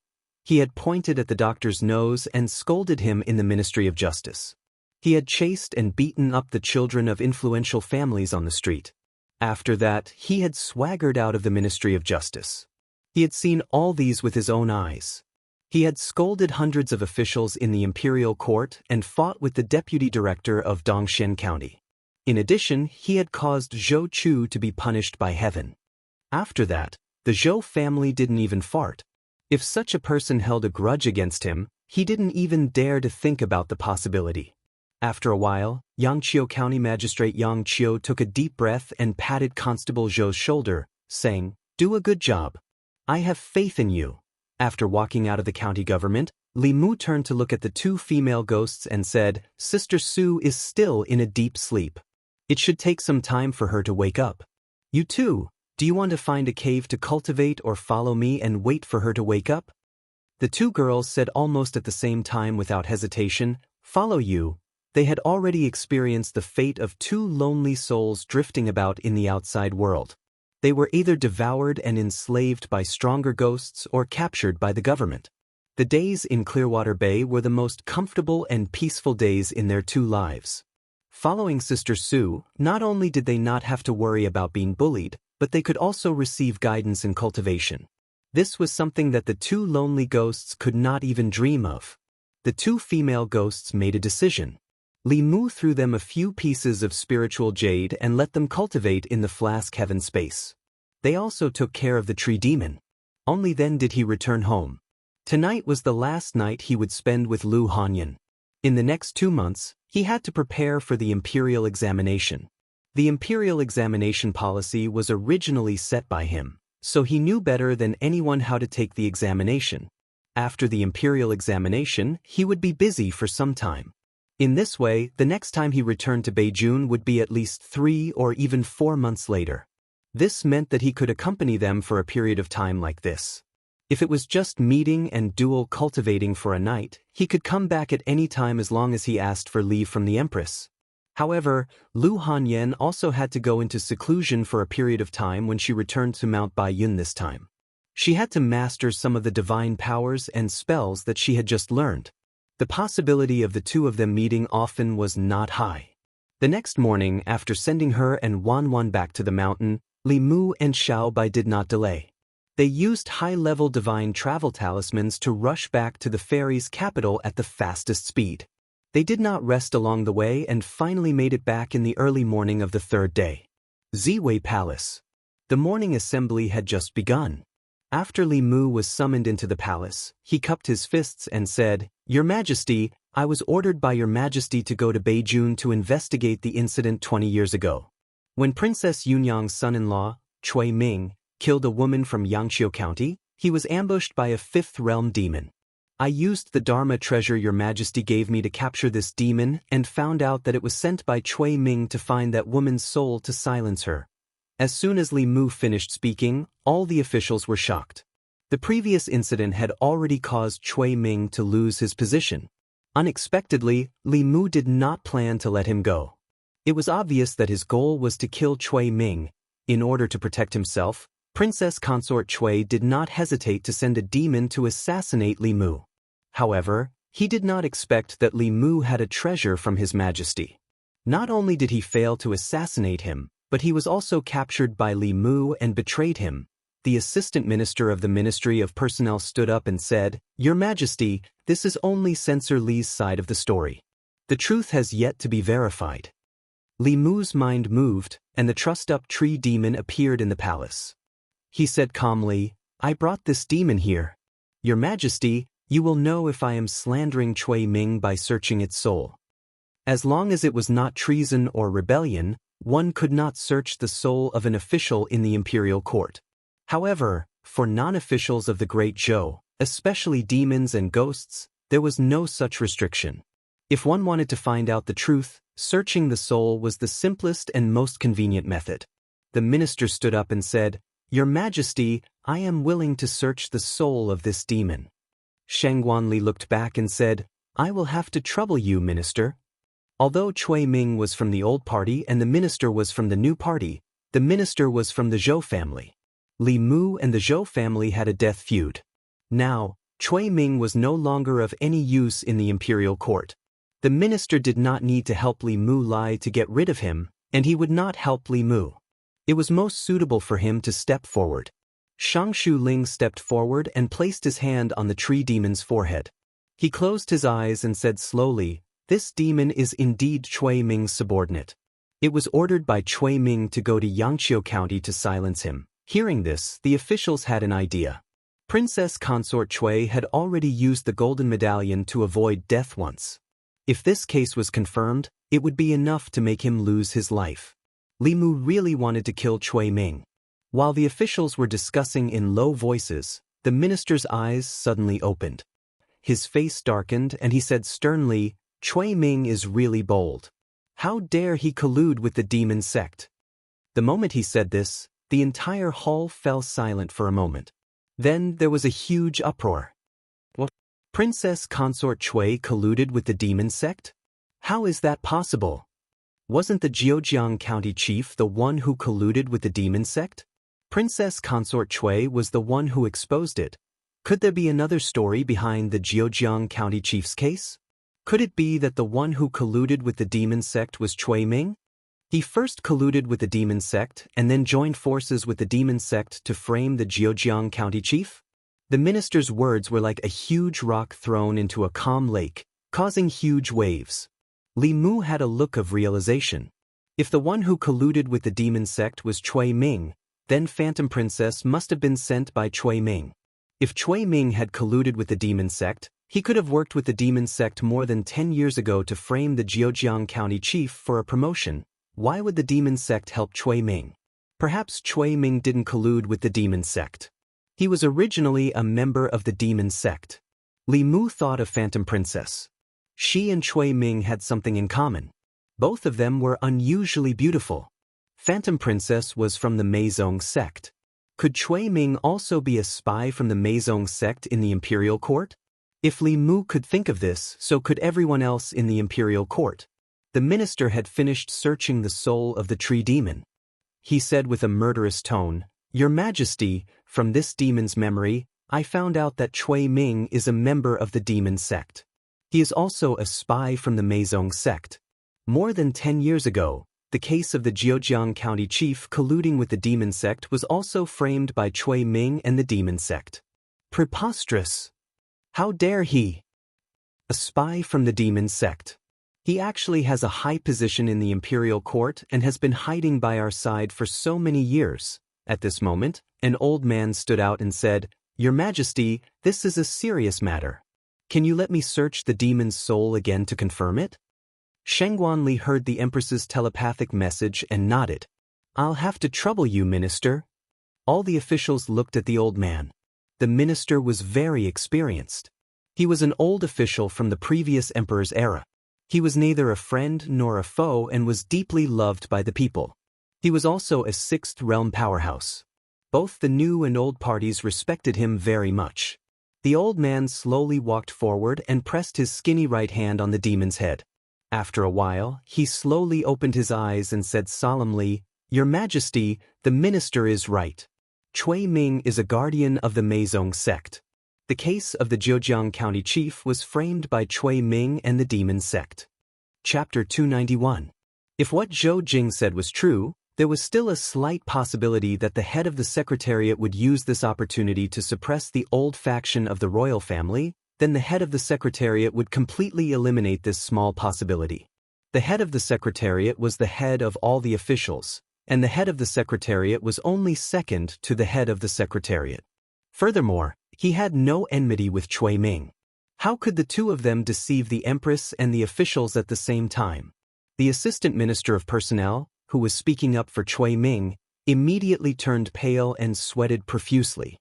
A: He had pointed at the doctor's nose and scolded him in the Ministry of Justice. He had chased and beaten up the children of influential families on the street. After that, he had swaggered out of the Ministry of Justice. He had seen all these with his own eyes. He had scolded hundreds of officials in the imperial court and fought with the deputy director of Dongshan County. In addition, he had caused Zhou Chu to be punished by heaven. After that, the Zhou family didn't even fart. If such a person held a grudge against him, he didn't even dare to think about the possibility. After a while, Yangqiu County Magistrate Yang Qiu took a deep breath and patted Constable Zhou's shoulder, saying, "Do a good job. I have faith in you." After walking out of the county government, Li Mu turned to look at the two female ghosts and said, "Sister Su is still in a deep sleep. It should take some time for her to wake up. You too, do you want to find a cave to cultivate or follow me and wait for her to wake up?" The two girls said almost at the same time without hesitation, "Follow you." They had already experienced the fate of two lonely souls drifting about in the outside world. They were either devoured and enslaved by stronger ghosts or captured by the government. The days in Clearwater Bay were the most comfortable and peaceful days in their two lives. Following Sister Su, not only did they not have to worry about being bullied, but they could also receive guidance in cultivation. This was something that the two lonely ghosts could not even dream of. The two female ghosts made a decision. Li Mu threw them a few pieces of spiritual jade and let them cultivate in the flask heaven space. They also took care of the tree demon. Only then did he return home. Tonight was the last night he would spend with Lu Hanyan. In the next 2 months, he had to prepare for the imperial examination. The imperial examination policy was originally set by him, so he knew better than anyone how to take the examination. After the imperial examination, he would be busy for some time. In this way, the next time he returned to Beijing would be at least 3 or even 4 months later. This meant that he could accompany them for a period of time like this. If it was just meeting and dual cultivating for a night, he could come back at any time as long as he asked for leave from the Empress. However, Lu Hanyan also had to go into seclusion for a period of time when she returned to Mount Baiyun this time. She had to master some of the divine powers and spells that she had just learned. The possibility of the two of them meeting often was not high. The next morning, after sending her and Wan back to the mountain, Li Mu and Xiao Bai did not delay. They used high-level divine travel talismans to rush back to the fairy's capital at the fastest speed. They did not rest along the way and finally made it back in the early morning of the 3rd day. Ziwei Palace. The morning assembly had just begun. After Li Mu was summoned into the palace, he cupped his fists and said, "Your Majesty, I was ordered by Your Majesty to go to Beijing to investigate the incident 20 years ago. When Princess Yunyang's son-in-law, Cui Ming, killed a woman from Yangqiu County, he was ambushed by a 5th realm demon. I used the Dharma treasure Your Majesty gave me to capture this demon and found out that it was sent by Cui Ming to find that woman's soul to silence her." As soon as Li Mu finished speaking, all the officials were shocked. The previous incident had already caused Cui Ming to lose his position. Unexpectedly, Li Mu did not plan to let him go. It was obvious that his goal was to kill Cui Ming. In order to protect himself, Princess Consort Cui did not hesitate to send a demon to assassinate Li Mu. However, he did not expect that Li Mu had a treasure from His Majesty. Not only did he fail to assassinate him, but he was also captured by Li Mu and betrayed him. The assistant minister of the Ministry of Personnel stood up and said, "Your Majesty, this is only Censor Li's side of the story. The truth has yet to be verified." Li Mu's mind moved, and the trussed-up tree demon appeared in the palace. He said calmly, "I brought this demon here. Your Majesty, you will know if I am slandering Cui Ming by searching its soul. As long as it was not treason or rebellion, one could not search the soul of an official in the imperial court. However, for non-officials of the Great Zhou, especially demons and ghosts, there was no such restriction. If one wanted to find out the truth, searching the soul was the simplest and most convenient method." The minister stood up and said, "Your Majesty, I am willing to search the soul of this demon." Shang Guanli looked back and said, "I will have to trouble you, minister." Although Cui Ming was from the old party and the minister was from the new party, the minister was from the Zhou family. Li Mu and the Zhou family had a death feud. Now, Cui Ming was no longer of any use in the imperial court. The minister did not need to help Li Mu lie to get rid of him, and he would not help Li Mu. It was most suitable for him to step forward. Shang Ling stepped forward and placed his hand on the tree demon's forehead. He closed his eyes and said slowly, "This demon is indeed Cui Ming's subordinate." It was ordered by Cui Ming to go to Yangqiu County to silence him. Hearing this, the officials had an idea. Princess Consort Cui had already used the golden medallion to avoid death once. If this case was confirmed, it would be enough to make him lose his life. Li Mu really wanted to kill Cui Ming. While the officials were discussing in low voices, the minister's eyes suddenly opened. His face darkened and he said sternly, "Cui Ming is really bold. How dare he collude with the demon sect?" The moment he said this, the entire hall fell silent for a moment. Then there was a huge uproar. What? Princess Consort Cui colluded with the demon sect? How is that possible? Wasn't the Jianghu County chief the one who colluded with the demon sect? Princess Consort Cui was the one who exposed it. Could there be another story behind the Jianghu County chief's case? Could it be that the one who colluded with the demon sect was Cui Ming? He first colluded with the demon sect and then joined forces with the demon sect to frame the Jianghu County chief? The minister's words were like a huge rock thrown into a calm lake, causing huge waves. Li Mu had a look of realization. If the one who colluded with the demon sect was Cui Ming, then Phantom Princess must have been sent by Cui Ming. If Cui Ming had colluded with the demon sect, he could have worked with the demon sect more than 10 years ago to frame the Jianghu County chief for a promotion. Why would the demon sect help Cui Ming? Perhaps Cui Ming didn't collude with the demon sect. He was originally a member of the demon sect. Li Mu thought of Phantom Princess. She and Cui Ming had something in common. Both of them were unusually beautiful. Phantom Princess was from the Meizong sect. Could Cui Ming also be a spy from the Meizong sect in the imperial court? If Li Mu could think of this, so could everyone else in the imperial court. The minister had finished searching the soul of the tree demon. He said with a murderous tone, "Your Majesty, from this demon's memory, I found out that Cui Ming is a member of the demon sect. He is also a spy from the Meizong sect. More than 10 years ago, the case of the Jianghu County chief colluding with the demon sect was also framed by Cui Ming and the demon sect. Preposterous! How dare he? A spy from the demon sect. He actually has a high position in the imperial court and has been hiding by our side for so many years." At this moment, an old man stood out and said, "Your Majesty, this is a serious matter. Can you let me search the demon's soul again to confirm it?" Sheng Guanli heard the Empress's telepathic message and nodded. "I'll have to trouble you, Minister." All the officials looked at the old man. The minister was very experienced. He was an old official from the previous emperor's era. He was neither a friend nor a foe and was deeply loved by the people. He was also a sixth realm powerhouse. Both the new and old parties respected him very much. The old man slowly walked forward and pressed his skinny right hand on the demon's head. After a while, he slowly opened his eyes and said solemnly, "Your Majesty, the minister is right. Cui Ming is a guardian of the Meizong sect. The case of the Jianghu County chief was framed by Cui Ming and the demon sect." Chapter 291. If what Zhou Jing said was true, there was still a slight possibility that the head of the secretariat would use this opportunity to suppress the old faction of the royal family. Then the head of the secretariat would completely eliminate this small possibility. The head of the secretariat was the head of all the officials, and the head of the secretariat was only second to the head of the secretariat. Furthermore, he had no enmity with Cui Ming. How could the two of them deceive the Empress and the officials at the same time? The Assistant Minister of Personnel, who was speaking up for Cui Ming, immediately turned pale and sweated profusely.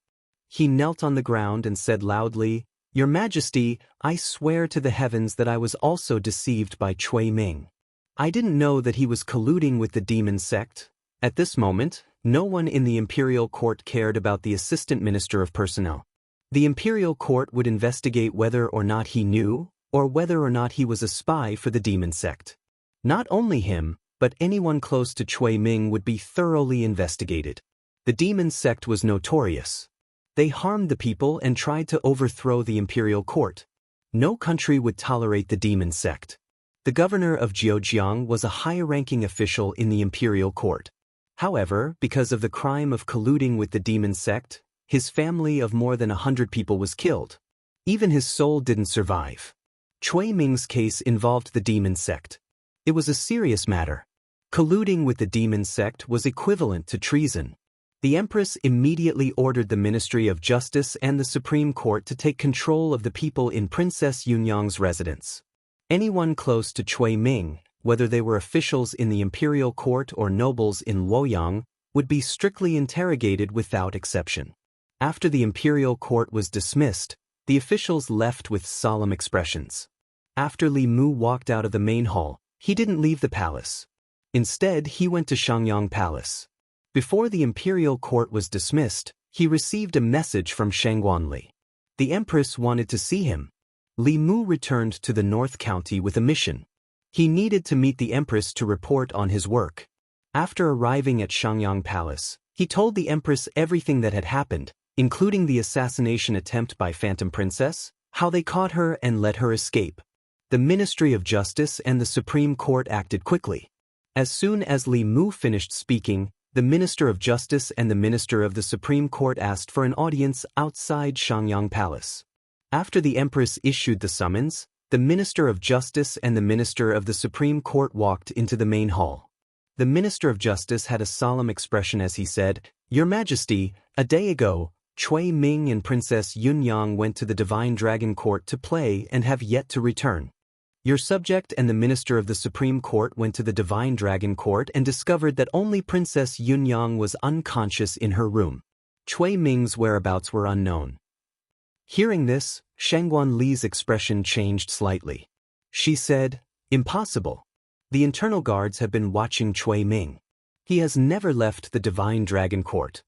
A: He knelt on the ground and said loudly, "Your Majesty, I swear to the heavens that I was also deceived by Cui Ming. I didn't know that he was colluding with the demon sect." At this moment, no one in the imperial court cared about the Assistant Minister of Personnel. The imperial court would investigate whether or not he knew, or whether or not he was a spy for the demon sect. Not only him, but anyone close to Cui Ming would be thoroughly investigated. The demon sect was notorious. They harmed the people and tried to overthrow the imperial court. No country would tolerate the demon sect. The governor of Zhejiang was a high-ranking official in the imperial court. However, because of the crime of colluding with the demon sect, his family of more than 100 people was killed. Even his soul didn't survive. Cui Ming's case involved the demon sect. It was a serious matter. Colluding with the demon sect was equivalent to treason. The Empress immediately ordered the Ministry of Justice and the Supreme Court to take control of the people in Princess Yunyang's residence. Anyone close to Cui Ming, whether they were officials in the imperial court or nobles in Luoyang, would be strictly interrogated without exception. After the imperial court was dismissed, the officials left with solemn expressions. After Li Mu walked out of the main hall, he didn't leave the palace. Instead, he went to Shangyang Palace. Before the imperial court was dismissed, he received a message from Shangguanli. The empress wanted to see him. Li Mu returned to the North County with a mission. He needed to meet the empress to report on his work. After arriving at Shangyang Palace, he told the empress everything that had happened, including the assassination attempt by Phantom Princess, how they caught her and let her escape. The Ministry of Justice and the Supreme Court acted quickly. As soon as Li Mu finished speaking, the Minister of Justice and the Minister of the Supreme Court asked for an audience outside Shangyang Palace. After the Empress issued the summons, the Minister of Justice and the Minister of the Supreme Court walked into the main hall. The Minister of Justice had a solemn expression as he said, "Your Majesty, a day ago, Cui Ming and Princess Yunyang went to the Divine Dragon Court to play and have yet to return. Your subject and the Minister of the Supreme Court went to the Divine Dragon Court and discovered that only Princess Yunyang was unconscious in her room. Cui Ming's whereabouts were unknown." Hearing this, Shangguan Li's expression changed slightly. She said, "Impossible. The internal guards have been watching Cui Ming. He has never left the Divine Dragon Court."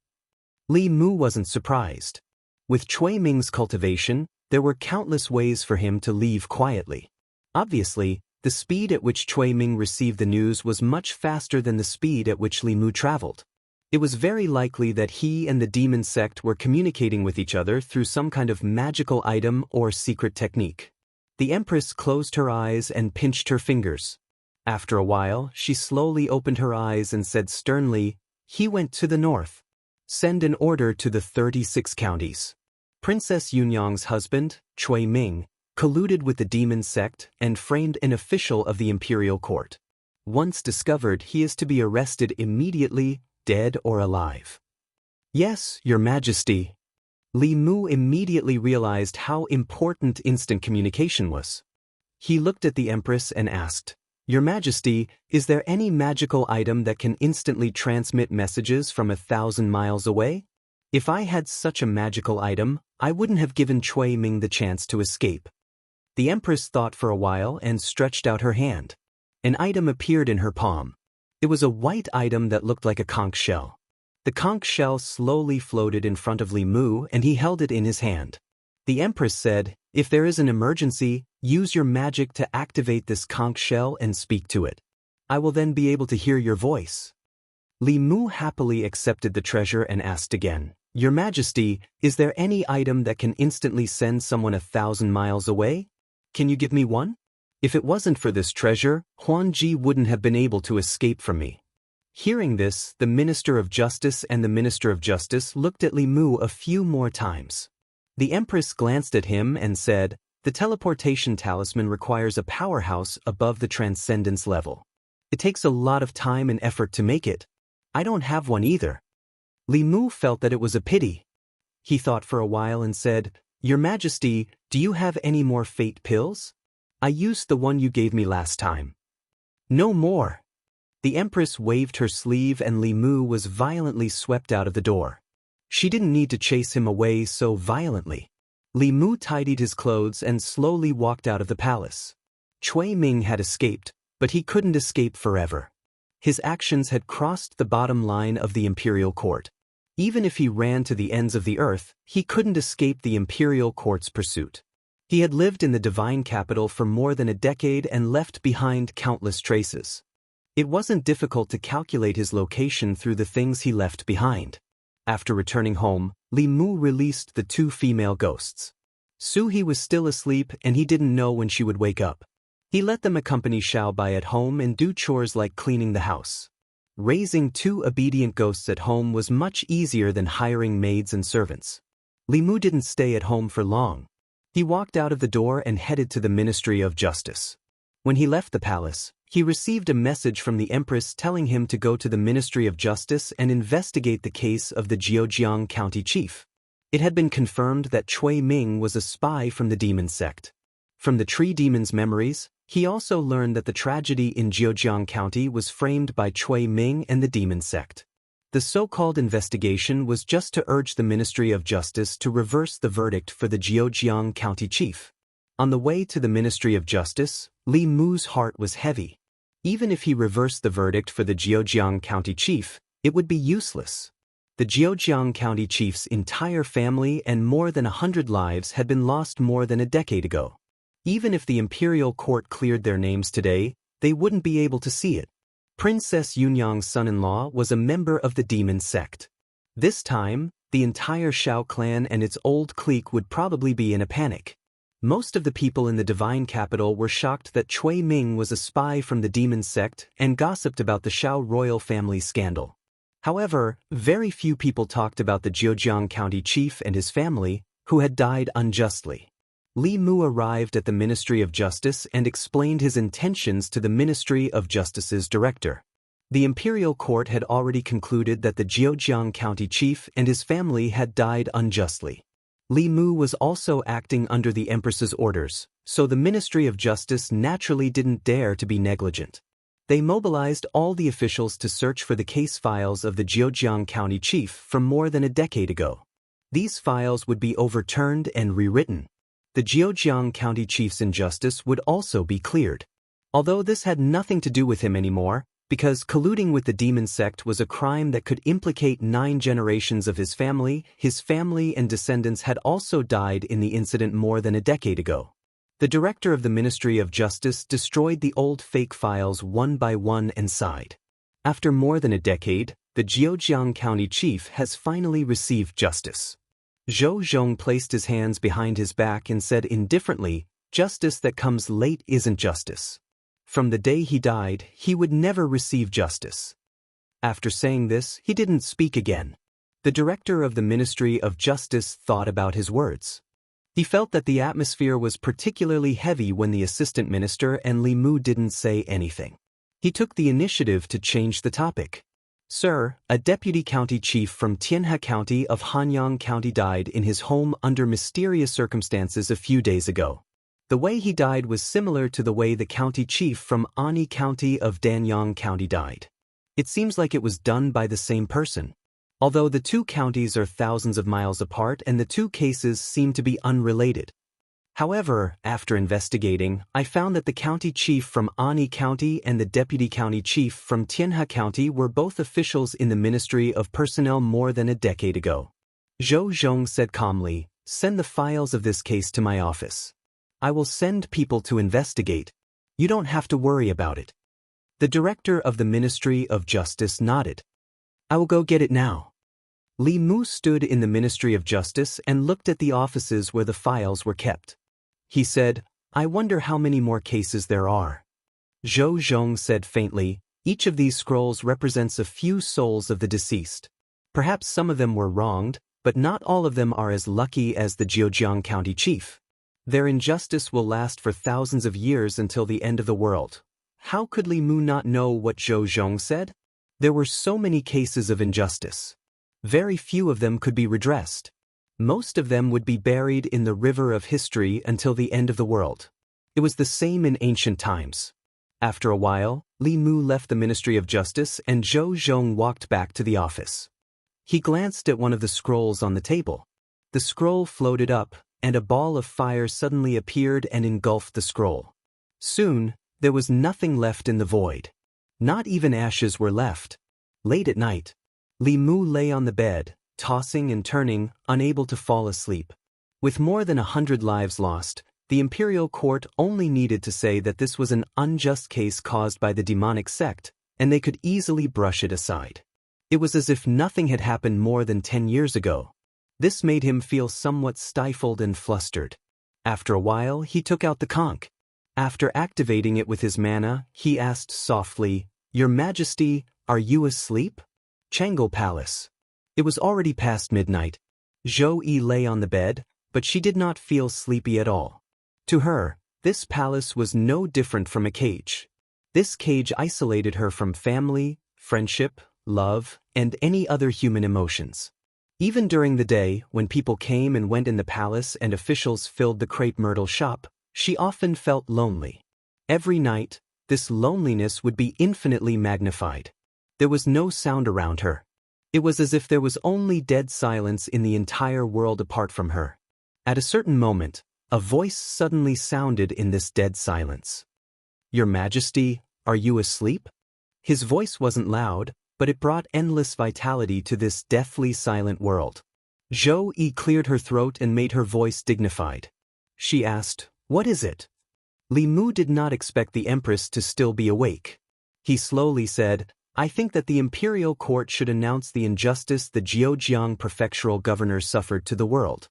A: Li Mu wasn't surprised. With Cui Ming's cultivation, there were countless ways for him to leave quietly. Obviously, the speed at which Cui Ming received the news was much faster than the speed at which Li Mu traveled. It was very likely that he and the demon sect were communicating with each other through some kind of magical item or secret technique. The Empress closed her eyes and pinched her fingers. After a while, she slowly opened her eyes and said sternly, "He went to the north. Send an order to the 36 counties." Princess Yunyang's husband, Cui Ming, colluded with the demon sect and framed an official of the imperial court. Once discovered, he is to be arrested immediately, dead or alive. "Yes, Your Majesty." Li Mu immediately realized how important instant communication was. He looked at the Empress and asked, "Your Majesty, is there any magical item that can instantly transmit messages from 1,000 miles away? If I had such a magical item, I wouldn't have given Cui Ming the chance to escape." The Empress thought for a while and stretched out her hand. An item appeared in her palm. It was a white item that looked like a conch shell. The conch shell slowly floated in front of Li Mu and he held it in his hand. The Empress said, "If there is an emergency, use your magic to activate this conch shell and speak to it. I will then be able to hear your voice." Li Mu happily accepted the treasure and asked again, "Your Majesty, is there any item that can instantly send someone 1,000 miles away? Can you give me one? If it wasn't for this treasure, Huanji wouldn't have been able to escape from me." Hearing this, the Minister of Justice and the Minister of Justice looked at Li Mu a few more times. The Empress glanced at him and said, "The teleportation talisman requires a powerhouse above the transcendence level. It takes a lot of time and effort to make it. I don't have one either." Li Mu felt that it was a pity. He thought for a while and said, "Your Majesty, do you have any more fate pills? I used the one you gave me last time." "No more." The Empress waved her sleeve and Li Mu was violently swept out of the door. She didn't need to chase him away so violently. Li Mu tidied his clothes and slowly walked out of the palace. Cui Ming had escaped, but he couldn't escape forever. His actions had crossed the bottom line of the imperial court. Even if he ran to the ends of the earth, he couldn't escape the imperial court's pursuit. He had lived in the divine capital for more than a decade and left behind countless traces. It wasn't difficult to calculate his location through the things he left behind. After returning home, Li Mu released the two female ghosts. Suhi was still asleep and he didn't know when she would wake up. He let them accompany Xiaobai at home and do chores like cleaning the house. Raising two obedient ghosts at home was much easier than hiring maids and servants. Li Mu didn't stay at home for long. He walked out of the door and headed to the Ministry of Justice. When he left the palace, he received a message from the Empress telling him to go to the Ministry of Justice and investigate the case of the Jianghu County chief. It had been confirmed that Cui Ming was a spy from the demon sect. From the Tree Demon's memories, he also learned that the tragedy in Jianghu County was framed by Cui Ming and the demon sect. The so-called investigation was just to urge the Ministry of Justice to reverse the verdict for the Jianghu County chief. On the way to the Ministry of Justice, Li Mu's heart was heavy. Even if he reversed the verdict for the Jianghu County chief, it would be useless. The Jianghu County chief's entire family and more than 100 lives had been lost more than a decade ago. Even if the imperial court cleared their names today, they wouldn't be able to see it. Princess Yunyang's son-in-law was a member of the demon sect. This time, the entire Shao clan and its old clique would probably be in a panic. Most of the people in the divine capital were shocked that Cui Ming was a spy from the demon sect and gossiped about the Shao royal family scandal. However, very few people talked about the Jianghu County chief and his family, who had died unjustly. Li Mu arrived at the Ministry of Justice and explained his intentions to the Ministry of Justice's director. The imperial court had already concluded that the Jianghu County chief and his family had died unjustly. Li Mu was also acting under the Empress's orders, so the Ministry of Justice naturally didn't dare to be negligent. They mobilized all the officials to search for the case files of the Jianghu County chief from more than a decade ago. These files would be overturned and rewritten. The Jianghu County chief's injustice would also be cleared. Although this had nothing to do with him anymore, because colluding with the demon sect was a crime that could implicate 9 generations of his family and descendants had also died in the incident more than a decade ago. The director of the Ministry of Justice destroyed the old fake files one by one and sighed. After more than a decade, the Jianghu County chief has finally received justice. Zhou Zhong placed his hands behind his back and said indifferently, "Justice that comes late isn't justice." From the day he died, he would never receive justice. After saying this, he didn't speak again. The director of the Ministry of Justice thought about his words. He felt that the atmosphere was particularly heavy when the assistant minister and Li Mu didn't say anything. He took the initiative to change the topic. "Sir, a deputy county chief from Tianhe County of Hanyang County died in his home under mysterious circumstances a few days ago. The way he died was similar to the way the county chief from Ani County of Danyang County died. It seems like it was done by the same person. Although the two counties are thousands of miles apart and the two cases seem to be unrelated. However, after investigating, I found that the county chief from Ani County and the deputy county chief from Tianhe County were both officials in the Ministry of Personnel more than a decade ago." Zhou Zhong said calmly, "Send the files of this case to my office. I will send people to investigate. You don't have to worry about it." The director of the Ministry of Justice nodded. "I will go get it now." Li Mu stood in the Ministry of Justice and looked at the offices where the files were kept. He said, "I wonder how many more cases there are." Zhou Zhong said faintly, "Each of these scrolls represents a few souls of the deceased. Perhaps some of them were wronged, but not all of them are as lucky as the Jianghu County chief. Their injustice will last for thousands of years until the end of the world." How could Li Mu not know what Zhou Zhong said? There were so many cases of injustice. Very few of them could be redressed. Most of them would be buried in the river of history until the end of the world. It was the same in ancient times. After a while, Li Mu left the Ministry of Justice and Zhou Zhong walked back to the office. He glanced at one of the scrolls on the table. The scroll floated up, and a ball of fire suddenly appeared and engulfed the scroll. Soon, there was nothing left in the void. Not even ashes were left. Late at night, Li Mu lay on the bed, tossing and turning, unable to fall asleep. With more than 100 lives lost, The imperial court only needed to say that this was an unjust case caused by the demonic sect, and they could easily brush it aside. It was as if nothing had happened more than 10 years ago. This made him feel somewhat stifled and flustered. After a while, he took out the conch. After activating it with his mana, he asked softly, "Your Majesty, are you asleep?" Jianghu Palace. It was already past midnight. Zhou Yi lay on the bed, but she did not feel sleepy at all. To her, this palace was no different from a cage. This cage isolated her from family, friendship, love, and any other human emotions. Even during the day, when people came and went in the palace and officials filled the crepe myrtle shop, she often felt lonely. Every night, this loneliness would be infinitely magnified. There was no sound around her. It was as if there was only dead silence in the entire world apart from her. At a certain moment, a voice suddenly sounded in this dead silence. "Your Majesty, are you asleep?" His voice wasn't loud, but it brought endless vitality to this deathly silent world. Zhou Yi cleared her throat and made her voice dignified. She asked, "What is it?" Li Mu did not expect the Empress to still be awake. He slowly said, "I think that the imperial court should announce the injustice the Zhejiang prefectural governor suffered to the world.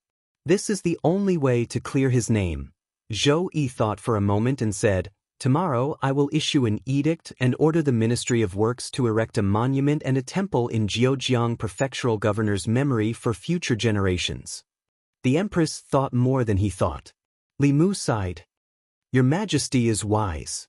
A: This is the only way to clear his name." Zhou Yi thought for a moment and said, "Tomorrow I will issue an edict and order the Ministry of Works to erect a monument and a temple in Zhejiang prefectural governor's memory for future generations." The Empress thought more than he thought. Li Mu sighed. "Your Majesty is wise."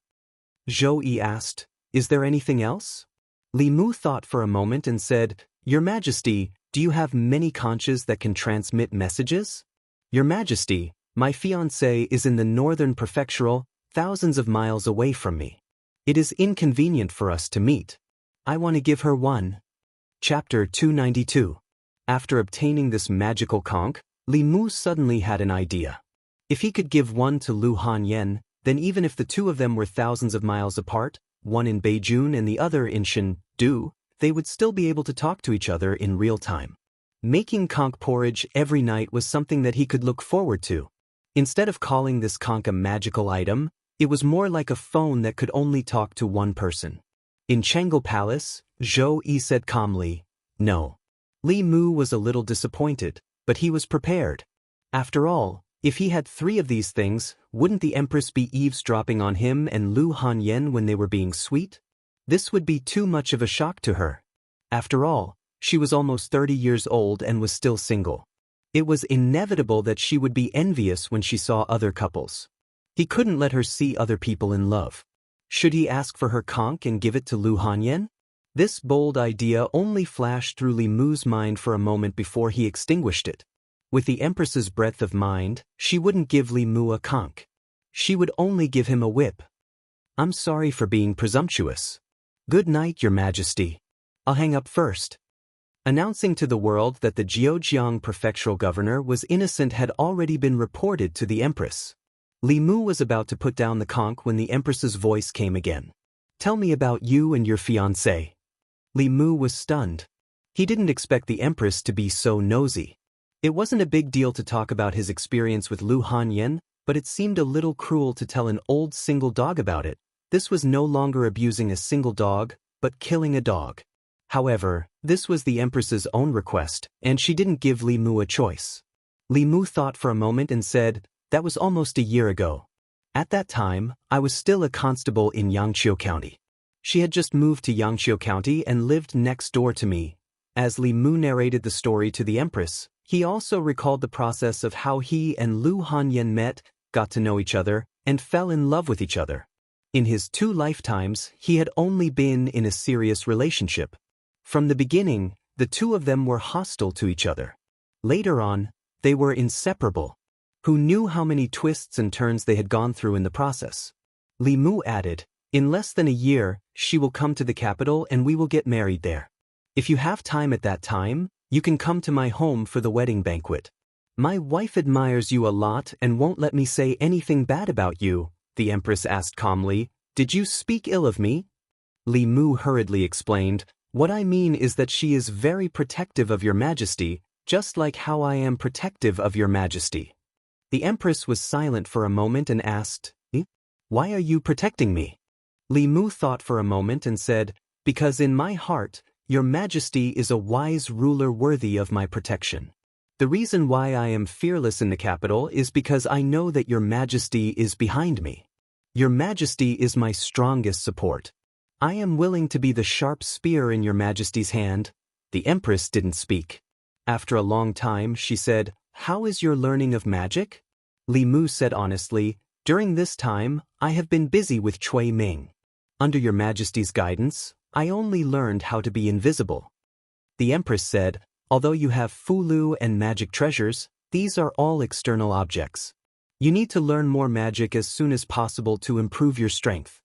A: Zhou Yi asked, "Is there anything else?" Li Mu thought for a moment and said, "Your Majesty, do you have many conches that can transmit messages?" "Your Majesty, my fiancé is in the northern prefectural, thousands of miles away from me. It is inconvenient for us to meet. I want to give her one." Chapter 292. After obtaining this magical conch, Li Mu suddenly had an idea. If he could give one to Lu Hanyan, then even if the two of them were thousands of miles apart, one in Beijing and the other in Chengdu, they would still be able to talk to each other in real time. Making conch porridge every night was something that he could look forward to. Instead of calling this conch a magical item, it was more like a phone that could only talk to one person. In Jianghu Palace, Zhou Yi said calmly, "No." Li Mu was a little disappointed, but he was prepared. After all, if he had 3 of these things, wouldn't the Empress be eavesdropping on him and Lu Hanyan when they were being sweet? This would be too much of a shock to her. After all, she was almost 30 years old and was still single. It was inevitable that she would be envious when she saw other couples. He couldn't let her see other people in love. Should he ask for her conch and give it to Lu Hanyan? This bold idea only flashed through Li Mu's mind for a moment before he extinguished it. With the Empress's breadth of mind, she wouldn't give Li Mu a conch. She would only give him a whip. "I'm sorry for being presumptuous." "Good night, Your Majesty. I'll hang up first." Announcing to the world that the Zhejiang prefectural governor was innocent had already been reported to the Empress. Li Mu was about to put down the conch when the Empress's voice came again. "Tell me about you and your fiancé." Li Mu was stunned. He didn't expect the Empress to be so nosy. It wasn't a big deal to talk about his experience with Lu Hanyan, but it seemed a little cruel to tell an old single dog about it. This was no longer abusing a single dog, but killing a dog. However, this was the Empress's own request, and she didn't give Li Mu a choice. Li Mu thought for a moment and said, "That was almost a year ago. At that time, I was still a constable in Yangqiu County." She had just moved to Yangqiu County and lived next door to me. As Li Mu narrated the story to the Empress, he also recalled the process of how he and Lu Hanyan met, got to know each other, and fell in love with each other. In his 2 lifetimes, he had only been in a serious relationship. From the beginning, the 2 of them were hostile to each other. Later on, they were inseparable. Who knew how many twists and turns they had gone through in the process? Li Mu added, "In less than a year, she will come to the capital and we will get married there. If you have time at that time, you can come to my home for the wedding banquet. My wife admires you a lot and won't let me say anything bad about you," the Empress asked calmly. "Did you speak ill of me?" Li Mu hurriedly explained, "What I mean is that she is very protective of Your Majesty, just like how I am protective of Your Majesty." The empress was silent for a moment and asked, "Why are you protecting me?" Li Mu thought for a moment and said, "Because in my heart, your majesty is a wise ruler worthy of my protection. The reason why I am fearless in the capital is because I know that your majesty is behind me. Your majesty is my strongest support. I am willing to be the sharp spear in your majesty's hand." The empress didn't speak. After a long time, she said, "How is your learning of magic?" Li Mu said honestly, "During this time, I have been busy with Chui Ming. Under your majesty's guidance, I only learned how to be invisible." The empress said, "Although you have Fulu and magic treasures, these are all external objects. You need to learn more magic as soon as possible to improve your strength."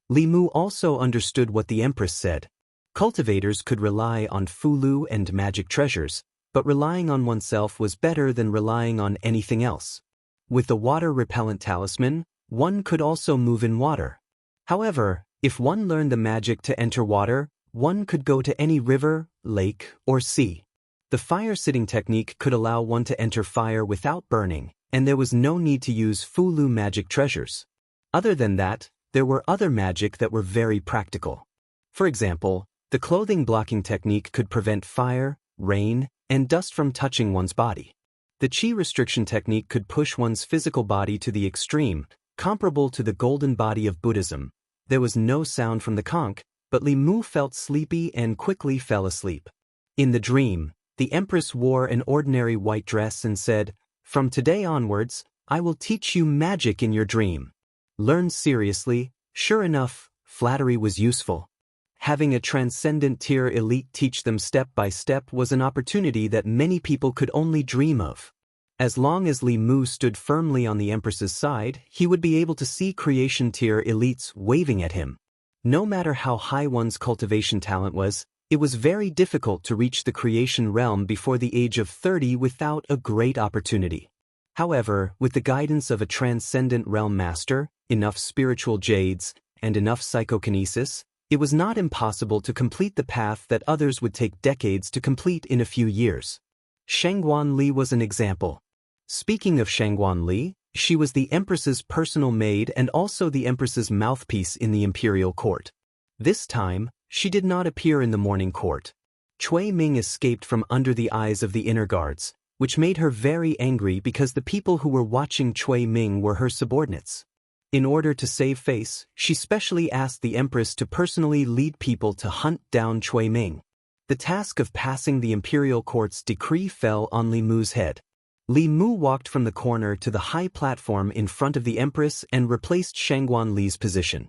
A: Li Mu also understood what the empress said. Cultivators could rely on Fulu and magic treasures, but relying on oneself was better than relying on anything else. With the water-repellent talisman, one could also move in water. However, if one learned the magic to enter water, one could go to any river, lake, or sea. The fire-sitting technique could allow one to enter fire without burning, and there was no need to use Fulu magic treasures. Other than that, there were other magic that were very practical. For example, the clothing-blocking technique could prevent fire, rain, and dust from touching one's body. The Qi restriction technique could push one's physical body to the extreme, comparable to the golden body of Buddhism. There was no sound from the conch, but Li Mu felt sleepy and quickly fell asleep. In the dream, the empress wore an ordinary white dress and said, "From today onwards, I will teach you magic in your dream. Learn seriously." Sure enough, flattery was useful. Having a transcendent tier elite teach them step by step was an opportunity that many people could only dream of. As long as Li Mu stood firmly on the empress's side, he would be able to see creation tier elites waving at him. No matter how high one's cultivation talent was, it was very difficult to reach the creation realm before the age of 30 without a great opportunity. However, with the guidance of a transcendent realm master, enough spiritual jades, and enough psychokinesis, it was not impossible to complete the path that others would take decades to complete in a few years. Shangguan Li was an example. Speaking of Shangguan Li, she was the empress's personal maid and also the empress's mouthpiece in the imperial court. This time, she did not appear in the morning court. Chui Ming escaped from under the eyes of the inner guards, which made her very angry because the people who were watching Chui Ming were her subordinates. In order to save face, she specially asked the empress to personally lead people to hunt down Chui Ming. The task of passing the imperial court's decree fell on Li Mu's head. Li Mu walked from the corner to the high platform in front of the empress and replaced Shangguan Li's position.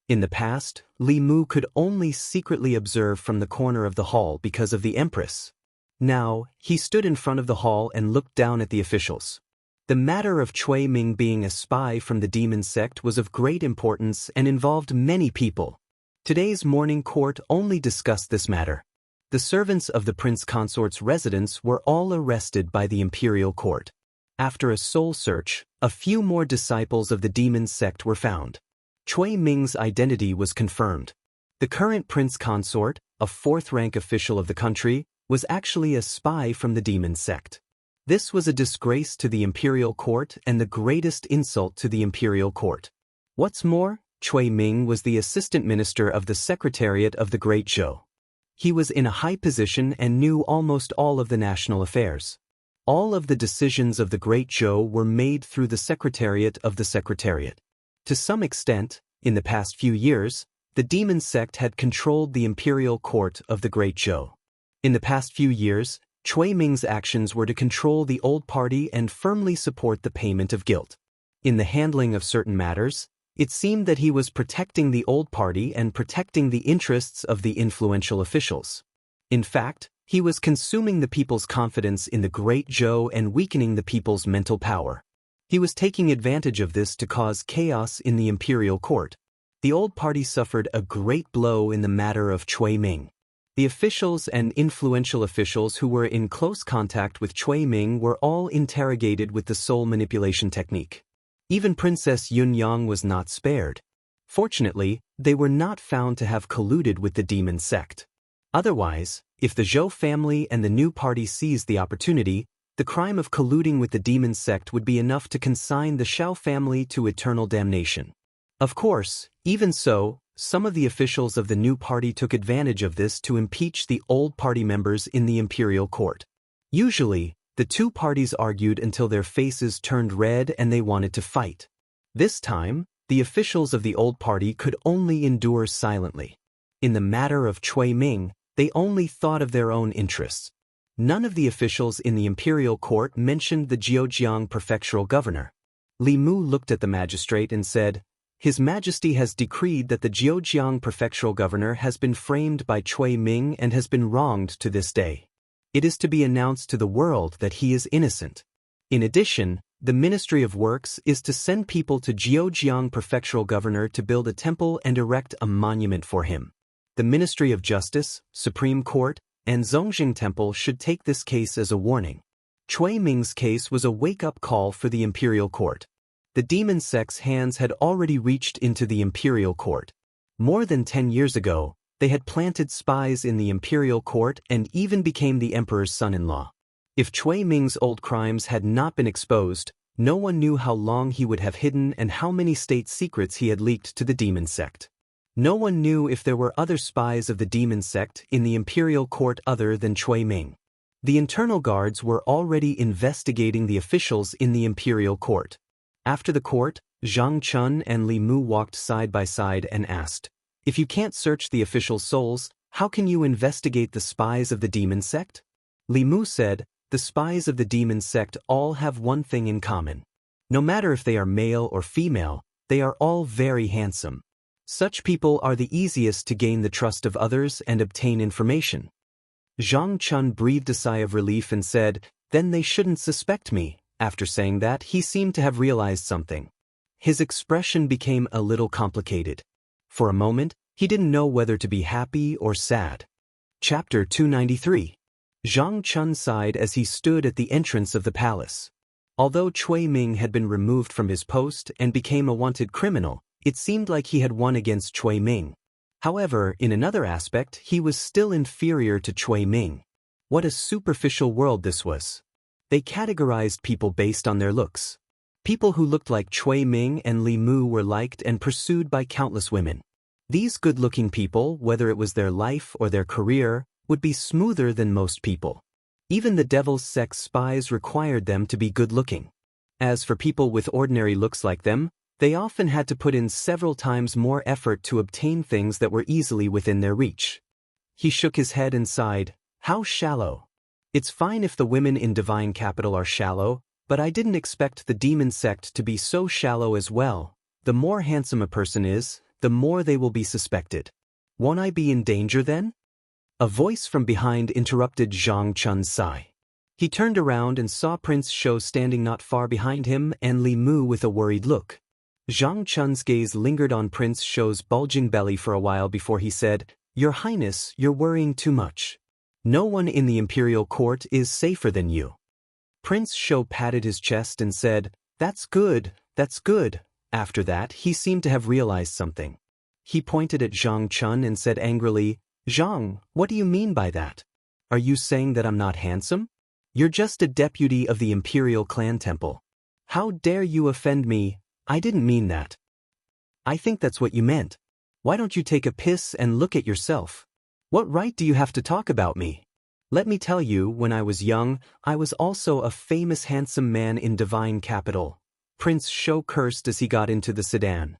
A: In the past, Li Mu could only secretly observe from the corner of the hall because of the empress. Now, he stood in front of the hall and looked down at the officials. The matter of Chui Ming being a spy from the demon sect was of great importance and involved many people. Today's morning court only discussed this matter. The servants of the prince consort's residence were all arrested by the imperial court. After a soul search, a few more disciples of the demon sect were found. Chui Ming's identity was confirmed. The current prince consort, a fourth-rank official of the country, was actually a spy from the demon sect. This was a disgrace to the imperial court and the greatest insult to the imperial court. What's more, Chui Ming was the assistant minister of the secretariat of the Great Zhou. He was in a high position and knew almost all of the national affairs. All of the decisions of the Great Zhou were made through the secretariat of the secretariat. To some extent, in the past few years, the demon sect had controlled the imperial court of the Great Zhou. In the past few years, Chui Ming's actions were to control the old party and firmly support the payment of guilt. In the handling of certain matters, it seemed that he was protecting the old party and protecting the interests of the influential officials. In fact, he was consuming the people's confidence in the Great Zhou and weakening the people's mental power. He was taking advantage of this to cause chaos in the imperial court. The old party suffered a great blow in the matter of Chui Ming. The officials and influential officials who were in close contact with Chui Ming were all interrogated with the soul manipulation technique. Even Princess Yunyang was not spared. Fortunately, they were not found to have colluded with the demon sect. Otherwise, if the Zhou family and the new party seized the opportunity, The crime of colluding with the demon sect would be enough to consign the Shao family to eternal damnation. Of course, even so, some of the officials of the new party took advantage of this to impeach the old party members in the imperial court. Usually, the two parties argued until their faces turned red and they wanted to fight. This time, the officials of the old party could only endure silently. In the matter of Cui Ming, they only thought of their own interests. None of the officials in the imperial court mentioned the Zhejiang prefectural governor. Li Mu looked at the magistrate and said, "His Majesty has decreed that the Zhejiang prefectural governor has been framed by Cui Ming and has been wronged to this day. It is to be announced to the world that he is innocent. In addition, the Ministry of Works is to send people to Zhejiang prefectural governor to build a temple and erect a monument for him. The Ministry of Justice, Supreme Court, and Zongjing Temple should take this case as a warning." Cui Ming's case was a wake-up call for the imperial court. The demon sect's hands had already reached into the imperial court. More than 10 years ago, they had planted spies in the imperial court and even became the emperor's son-in-law. If Cui Ming's old crimes had not been exposed, no one knew how long he would have hidden and how many state secrets he had leaked to the demon sect. No one knew if there were other spies of the demon sect in the imperial court other than Cui Ming. The internal guards were already investigating the officials in the imperial court. After the court, Zhang Chun and Li Mu walked side by side and asked, "If you can't search the officials' souls, how can you investigate the spies of the demon sect?" Li Mu said, "The spies of the demon sect all have one thing in common. No matter if they are male or female, they are all very handsome. Such people are the easiest to gain the trust of others and obtain information." Zhang Chun breathed a sigh of relief and said, "Then they shouldn't suspect me." After saying that, he seemed to have realized something. His expression became a little complicated. For a moment, he didn't know whether to be happy or sad. Chapter 293. Zhang Chun sighed as he stood at the entrance of the palace. Although Cui Ming had been removed from his post and became a wanted criminal, it seemed like he had won against Cui Ming. However, in another aspect, he was still inferior to Cui Ming. What a superficial world this was. They categorized people based on their looks. People who looked like Cui Ming and Li Mu were liked and pursued by countless women. These good-looking people, whether it was their life or their career, would be smoother than most people. Even the devil's sex spies required them to be good-looking. As for people with ordinary looks like them, they often had to put in several times more effort to obtain things that were easily within their reach. He shook his head and sighed, "How shallow. It's fine if the women in Divine Capital are shallow, but I didn't expect the demon sect to be so shallow as well. The more handsome a person is, the more they will be suspected. Won't I be in danger then?" A voice from behind interrupted Zhang Chun's sigh. He turned around and saw Prince Shou standing not far behind him and Li Mu with a worried look. Zhang Chun's gaze lingered on Prince Shou's bulging belly for a while before he said, "Your Highness, you're worrying too much. No one in the imperial court is safer than you." Prince Shou patted his chest and said, "That's good, that's good." After that, he seemed to have realized something. He pointed at Zhang Chun and said angrily, "Zhang, what do you mean by that? Are you saying that I'm not handsome? You're just a deputy of the imperial clan temple. How dare you offend me? I didn't mean that." "I think that's what you meant. Why don't you take a piss and look at yourself? What right do you have to talk about me? Let me tell you, when I was young, I was also a famous handsome man in Divine Capital." Prince Shou cursed as he got into the sedan.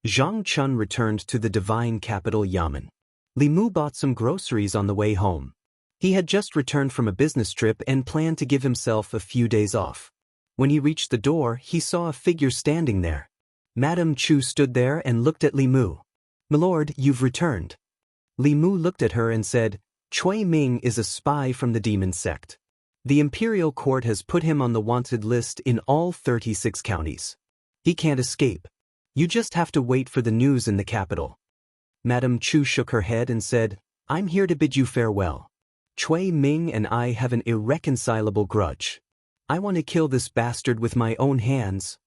A: Zhang Chun returned to the Divine Capital Yamen. Li Mu bought some groceries on the way home. He had just returned from a business trip and planned to give himself a few days off. When he reached the door, he saw a figure standing there. Madame Chu stood there and looked at Li Mu. "Milord, you've returned." Li Mu looked at her and said, "Cui Ming is a spy from the demon sect. The imperial court has put him on the wanted list in all 36 counties. He can't escape. You just have to wait for the news in the capital." Madame Chu shook her head and said, "I'm here to bid you farewell. Cui Ming and I have an irreconcilable grudge. I want to kill this bastard with my own hands."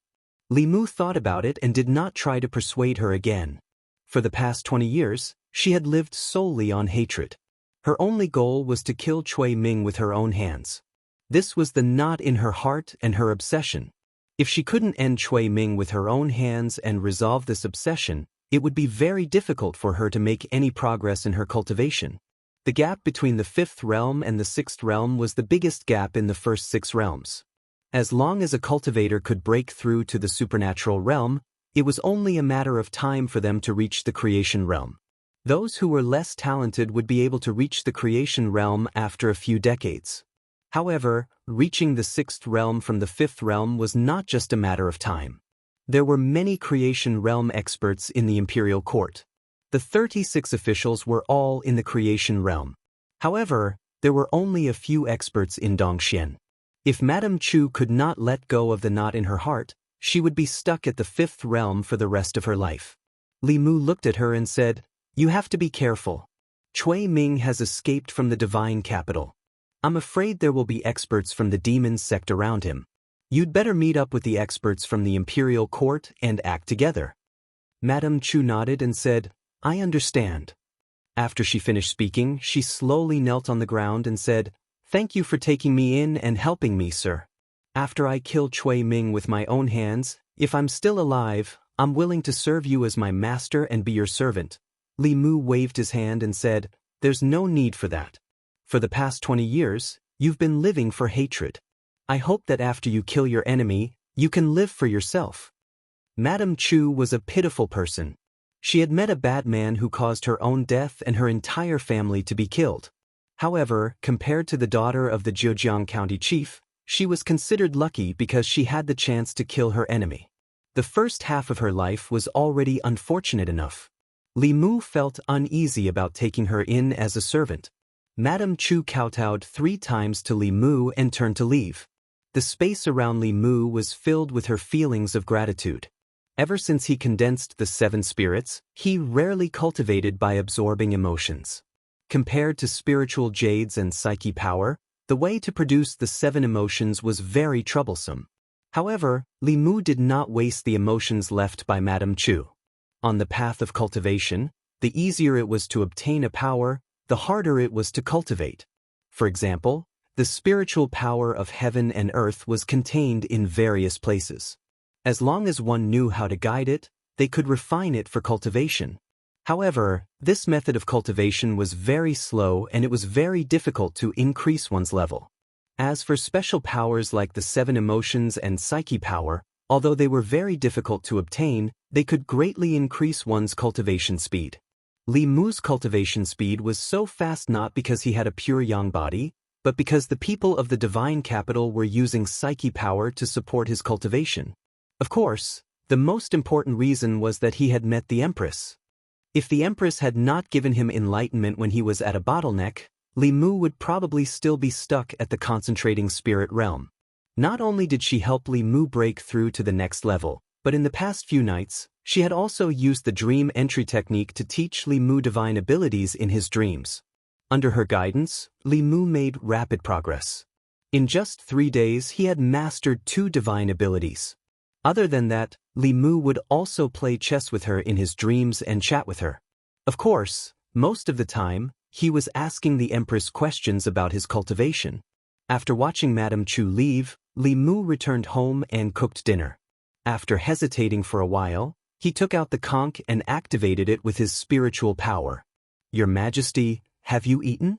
A: Li Mu thought about it and did not try to persuade her again. For the past 20 years, she had lived solely on hatred. Her only goal was to kill Cui Ming with her own hands. This was the knot in her heart and her obsession. If she couldn't end Cui Ming with her own hands and resolve this obsession, it would be very difficult for her to make any progress in her cultivation. The gap between the fifth realm and the sixth realm was the biggest gap in the first 6 realms. As long as a cultivator could break through to the supernatural realm, it was only a matter of time for them to reach the creation realm. Those who were less talented would be able to reach the creation realm after a few decades. However, reaching the 6th realm from the 5th realm was not just a matter of time. There were many creation realm experts in the imperial court. The 36 officials were all in the creation realm. However, there were only a few experts in Dongxian. If Madame Chu could not let go of the knot in her heart, she would be stuck at the 5th realm for the rest of her life. Li Mu looked at her and said, "You have to be careful. Cui Ming has escaped from the divine capital. I'm afraid there will be experts from the demon sect around him. You'd better meet up with the experts from the imperial court and act together." Madame Chu nodded and said, "I understand." After she finished speaking, she slowly knelt on the ground and said, "Thank you for taking me in and helping me, sir. After I kill Cui Ming with my own hands, if I'm still alive, I'm willing to serve you as my master and be your servant." Li Mu waved his hand and said, "There's no need for that. For the past 20 years, you've been living for hatred. I hope that after you kill your enemy, you can live for yourself." Madame Chu was a pitiful person. She had met a bad man who caused her own death and her entire family to be killed. However, compared to the daughter of the Zhejiang County chief, she was considered lucky because she had the chance to kill her enemy. The first half of her life was already unfortunate enough. Li Mu felt uneasy about taking her in as a servant. Madame Chu kowtowed 3 times to Li Mu and turned to leave. The space around Li Mu was filled with her feelings of gratitude. Ever since he condensed the 7 spirits, he rarely cultivated by absorbing emotions. Compared to spiritual jades and psyche power, the way to produce the 7 emotions was very troublesome. However, Li Mu did not waste the emotions left by Madame Chu. On the path of cultivation, the easier it was to obtain a power, the harder it was to cultivate. For example, the spiritual power of heaven and earth was contained in various places. As long as one knew how to guide it, they could refine it for cultivation. However, this method of cultivation was very slow and it was very difficult to increase one's level. As for special powers like the 7 emotions and psyche power, although they were very difficult to obtain, they could greatly increase one's cultivation speed. Li Mu's cultivation speed was so fast not because he had a pure yang body, but because the people of the divine capital were using psyche power to support his cultivation. Of course, the most important reason was that he had met the Empress. If the Empress had not given him enlightenment when he was at a bottleneck, Li Mu would probably still be stuck at the concentrating spirit realm. Not only did she help Li Mu break through to the next level, but in the past few nights, she had also used the dream entry technique to teach Li Mu divine abilities in his dreams. Under her guidance, Li Mu made rapid progress. In just 3 days he had mastered 2 divine abilities. Other than that, Li Mu would also play chess with her in his dreams and chat with her. Of course, most of the time, he was asking the Empress questions about his cultivation. After watching Madame Chu leave, Li Mu returned home and cooked dinner. After hesitating for a while, he took out the conch and activated it with his spiritual power. "Your Majesty, have you eaten?"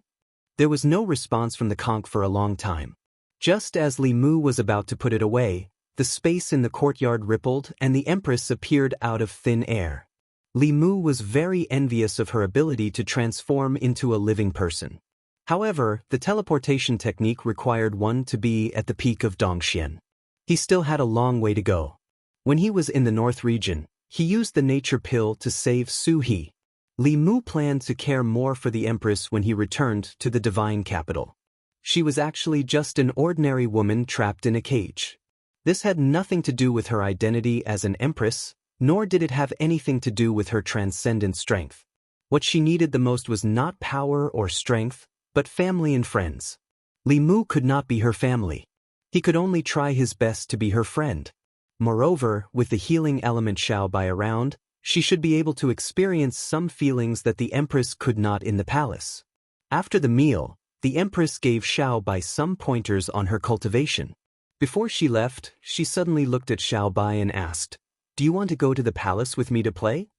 A: There was no response from the conch for a long time. Just as Li Mu was about to put it away, the space in the courtyard rippled and the Empress appeared out of thin air. Li Mu was very envious of her ability to transform into a living person. However, the teleportation technique required one to be at the peak of Dongxian. He still had a long way to go. When he was in the north region, he used the nature pill to save Su He. Li Mu planned to care more for the Empress when he returned to the divine capital. She was actually just an ordinary woman trapped in a cage. This had nothing to do with her identity as an empress, nor did it have anything to do with her transcendent strength. What she needed the most was not power or strength, but family and friends. Li Mu could not be her family. He could only try his best to be her friend. Moreover, with the healing element Xiao Bai around, she should be able to experience some feelings that the Empress could not in the palace. After the meal, the Empress gave Xiaobai some pointers on her cultivation. Before she left, she suddenly looked at Xiaobai and asked, "Do you want to go to the palace with me to play?"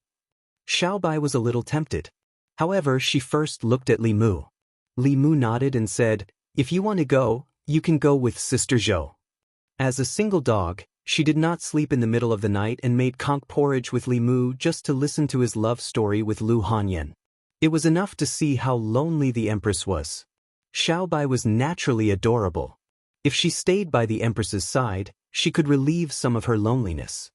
A: Xiaobai was a little tempted. However, she first looked at Li Mu. Li Mu nodded and said, "If you want to go, you can go with Sister Zhou." As a single dog, she did not sleep in the middle of the night and made conch porridge with Li Mu just to listen to his love story with Lu Hanyan. It was enough to see how lonely the Empress was. Xiaobai was naturally adorable. If she stayed by the Empress's side, she could relieve some of her loneliness.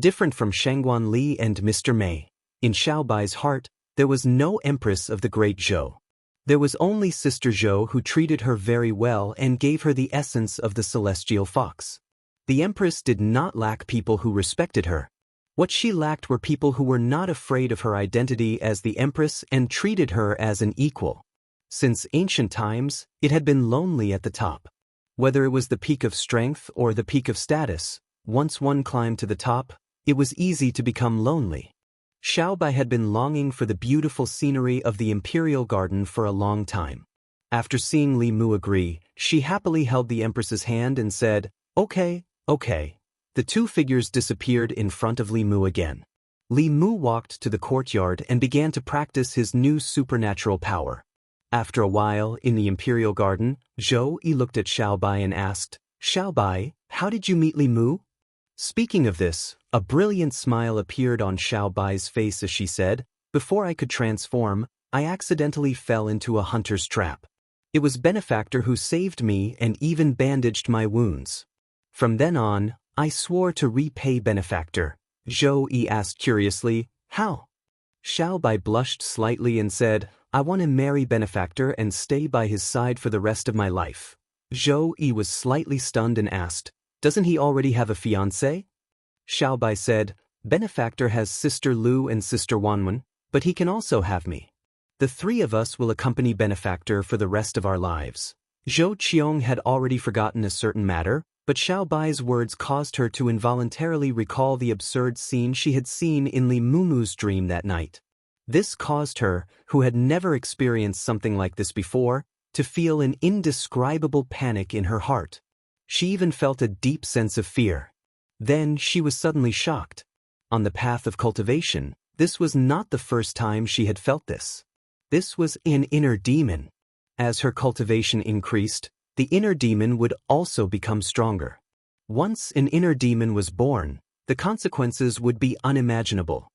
A: Different from Shangguan Li and Mr. Mei, in Xiaobai's heart, there was no Empress of the Great Zhou. There was only Sister Zhou who treated her very well and gave her the essence of the celestial fox. The Empress did not lack people who respected her. What she lacked were people who were not afraid of her identity as the Empress and treated her as an equal. Since ancient times, it had been lonely at the top. Whether it was the peak of strength or the peak of status, once one climbed to the top, it was easy to become lonely. Xiaobai had been longing for the beautiful scenery of the imperial garden for a long time. After seeing Li Mu agree, she happily held the Empress's hand and said, "Okay, okay." The two figures disappeared in front of Li Mu again. Li Mu walked to the courtyard and began to practice his new supernatural power. After a while, in the imperial garden, Zhou Yi looked at Xiaobai and asked, "Xiaobai, how did you meet Li Mu?" Speaking of this, a brilliant smile appeared on Xiaobai's face as she said, "Before I could transform, I accidentally fell into a hunter's trap. It was Benefactor who saved me and even bandaged my wounds. From then on, I swore to repay Benefactor." Zhou Yi asked curiously, "How?" Xiaobai blushed slightly and said, "I want to marry Benefactor and stay by his side for the rest of my life." Zhou Yi was slightly stunned and asked, "Doesn't he already have a fiancé?" Xiaobai said, "Benefactor has Sister Lu and Sister Wanwen, but he can also have me. The three of us will accompany Benefactor for the rest of our lives." Zhou Qiong had already forgotten a certain matter, but Xiaobai's words caused her to involuntarily recall the absurd scene she had seen in Li Mumu's dream that night. This caused her, who had never experienced something like this before, to feel an indescribable panic in her heart. She even felt a deep sense of fear. Then she was suddenly shocked. On the path of cultivation, this was not the first time she had felt this. This was an inner demon. As her cultivation increased, the inner demon would also become stronger. Once an inner demon was born, the consequences would be unimaginable.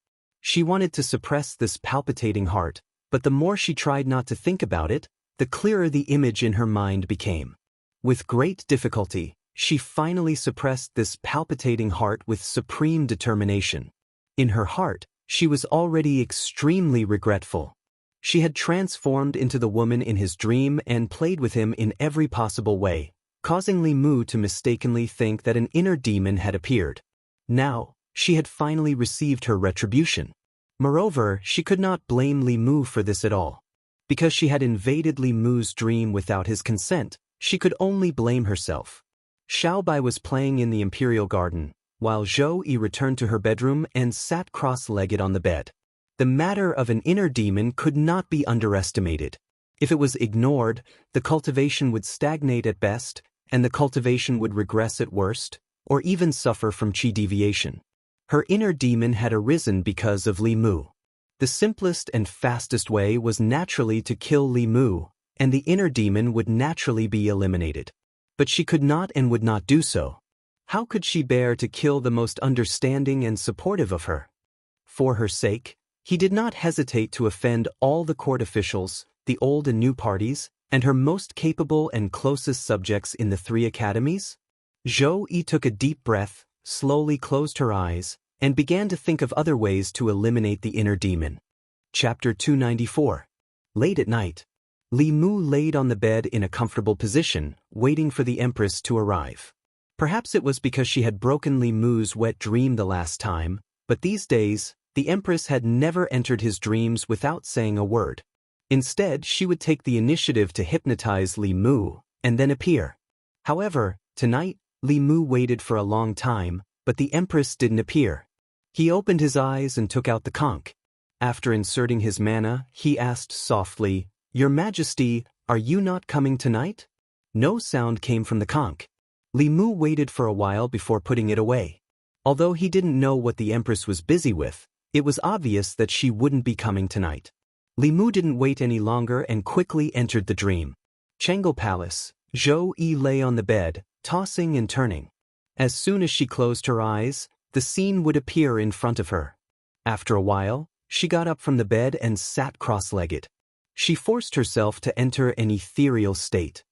A: She wanted to suppress this palpitating heart, but the more she tried not to think about it, the clearer the image in her mind became. With great difficulty, she finally suppressed this palpitating heart with supreme determination. In her heart, she was already extremely regretful. She had transformed into the woman in his dream and played with him in every possible way, causing Li Mu to mistakenly think that an inner demon had appeared. Now, she had finally received her retribution. Moreover, she could not blame Li Mu for this at all. Because she had invaded Li Mu's dream without his consent, she could only blame herself. Xiaobai was playing in the imperial garden, while Zhou Yi returned to her bedroom and sat cross-legged on the bed. The matter of an inner demon could not be underestimated. If it was ignored, the cultivation would stagnate at best, and the cultivation would regress at worst, or even suffer from qi deviation. Her inner demon had arisen because of Li Mu. The simplest and fastest way was naturally to kill Li Mu, and the inner demon would naturally be eliminated. But she could not and would not do so. How could she bear to kill the most understanding and supportive of her? For her sake, he did not hesitate to offend all the court officials, the old and new parties, and her most capable and closest subjects in the 3 academies. Zhou Yi took a deep breath, slowly closed her eyes, and began to think of other ways to eliminate the inner demon. Chapter 294. Late at night, Li Mu laid on the bed in a comfortable position, waiting for the Empress to arrive. Perhaps it was because she had broken Li Mu's wet dream the last time, but these days, the Empress had never entered his dreams without saying a word. Instead, she would take the initiative to hypnotize Li Mu, and then appear. However, tonight, Li Mu waited for a long time, but the Empress didn't appear. He opened his eyes and took out the conch. After inserting his mana, he asked softly, "Your Majesty, "Are you not coming tonight?" No sound came from the conch. Li Mu waited for a while before putting it away. Although he didn't know what the Empress was busy with, it was obvious that she wouldn't be coming tonight. Li Mu didn't wait any longer and quickly entered the dream. Jianghu Palace. Zhou Yi lay on the bed, tossing and turning. As soon as she closed her eyes, the scene would appear in front of her. After a while, she got up from the bed and sat cross-legged. She forced herself to enter an ethereal state.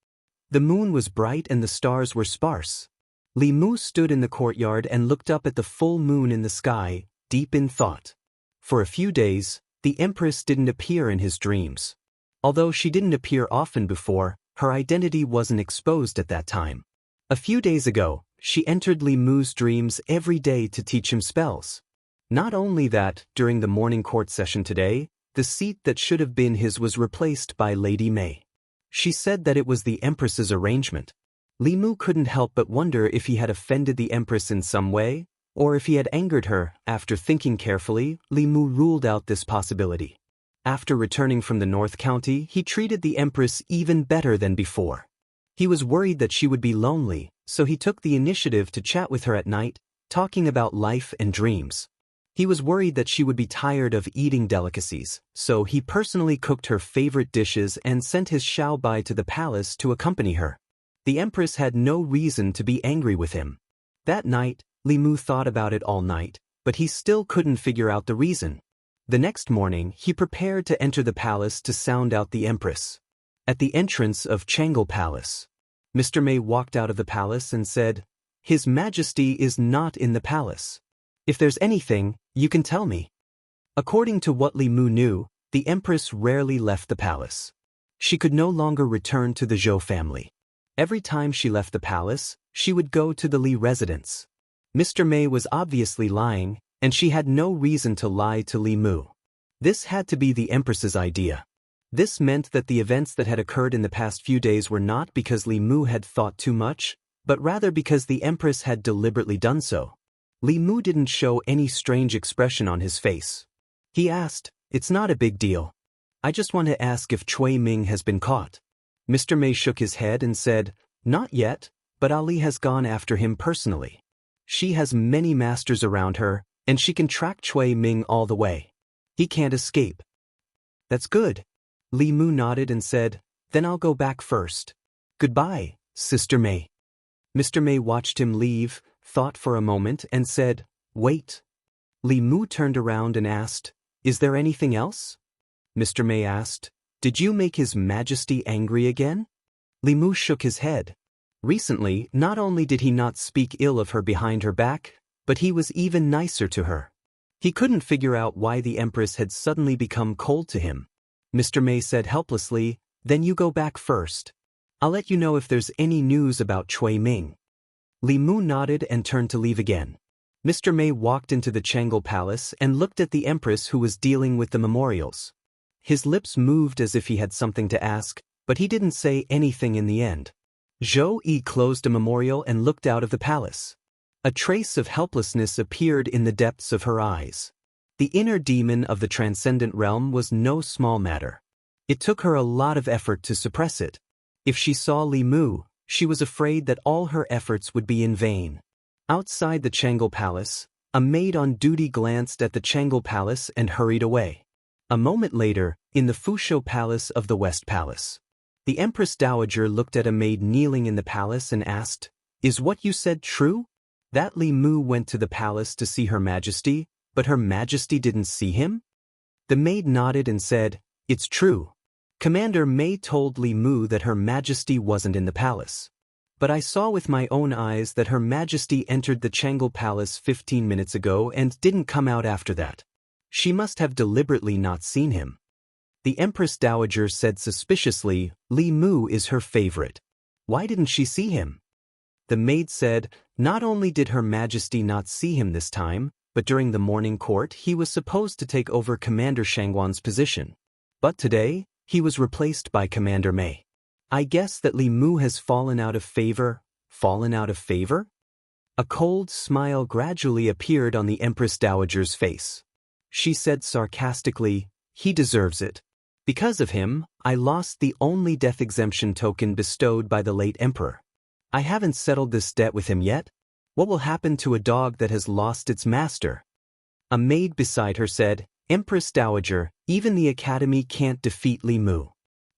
A: The moon was bright and the stars were sparse. Li Mu stood in the courtyard and looked up at the full moon in the sky, deep in thought. For a few days, the Empress didn't appear in his dreams. Although she didn't appear often before, her identity wasn't exposed at that time. A few days ago, she entered Li Mu's dreams every day to teach him spells. Not only that, during the morning court session today, the seat that should have been his was replaced by Lady Mei. She said that it was the Empress's arrangement. Li Mu couldn't help but wonder if he had offended the Empress in some way, or if he had angered her. After thinking carefully, Li Mu ruled out this possibility. After returning from the North County, he treated the Empress even better than before. He was worried that she would be lonely, so he took the initiative to chat with her at night, talking about life and dreams. He was worried that she would be tired of eating delicacies, so he personally cooked her favorite dishes and sent his Xiaobai to the palace to accompany her. The Empress had no reason to be angry with him. That night, Li Mu thought about it all night, but he still couldn't figure out the reason. The next morning, he prepared to enter the palace to sound out the Empress. At the entrance of Jianghu Palace, Mr. Mei walked out of the palace and said, "His Majesty is not in the palace. If there's anything, you can tell me." According to what Li Mu knew, the Empress rarely left the palace. She could no longer return to the Zhou family. Every time she left the palace, she would go to the Li residence. Mr. Mei was obviously lying, and she had no reason to lie to Li Mu. This had to be the Empress's idea. This meant that the events that had occurred in the past few days were not because Li Mu had thought too much, but rather because the Empress had deliberately done so. Li Mu didn't show any strange expression on his face. He asked, "It's not a big deal. I just want to ask if Cui Ming has been caught." Mr. Mei shook his head and said, "Not yet, but Ali has gone after him personally. She has many masters around her, and she can track Cui Ming all the way. He can't escape." "That's good." Li Mu nodded and said, "Then I'll go back first. Goodbye, Sister Mei." Mr. Mei watched him leave, thought for a moment, and said, "Wait." Li Mu turned around and asked, "Is there anything else?" Mr. Mei asked, "Did you make His Majesty angry again?" Li Mu shook his head. Recently, not only did he not speak ill of her behind her back, but he was even nicer to her. He couldn't figure out why the Empress had suddenly become cold to him. Mr. Mei said helplessly, "Then you go back first. I'll let you know if there's any news about Cui Ming." Li Mu nodded and turned to leave again. Mr. Mei walked into the Jianghu Palace and looked at the Empress who was dealing with the memorials. His lips moved as if he had something to ask, but he didn't say anything in the end. Zhou Yi closed a memorial and looked out of the palace. A trace of helplessness appeared in the depths of her eyes. The inner demon of the transcendent realm was no small matter. It took her a lot of effort to suppress it. If she saw Li Mu, she was afraid that all her efforts would be in vain. Outside the Jianghu Palace, a maid on duty glanced at the Jianghu Palace and hurried away. A moment later, in the Fusho Palace of the West Palace, the Empress Dowager looked at a maid kneeling in the palace and asked, "Is what you said true? That Li Mu went to the palace to see Her Majesty, but Her Majesty didn't see him?" The maid nodded and said, "It's true. Commander Mei told Li Mu that Her Majesty wasn't in the palace. But I saw with my own eyes that Her Majesty entered the Jianghu Palace 15 minutes ago and didn't come out after that. She must have deliberately not seen him." The Empress Dowager said suspiciously, "Li Mu is her favorite. Why didn't she see him?" The maid said, "Not only did Her Majesty not see him this time, but during the morning court he was supposed to take over Commander Shangwan's position. But today, he was replaced by Commander Mei. I guess that Li Mu has fallen out of favor." Fallen out of favor? A cold smile gradually appeared on the Empress Dowager's face. She said sarcastically, "He deserves it. Because of him, I lost the only death exemption token bestowed by the late emperor. I haven't settled this debt with him yet. What will happen to a dog that has lost its master? A maid beside her said, Empress Dowager, even the academy can't defeat Li Mu.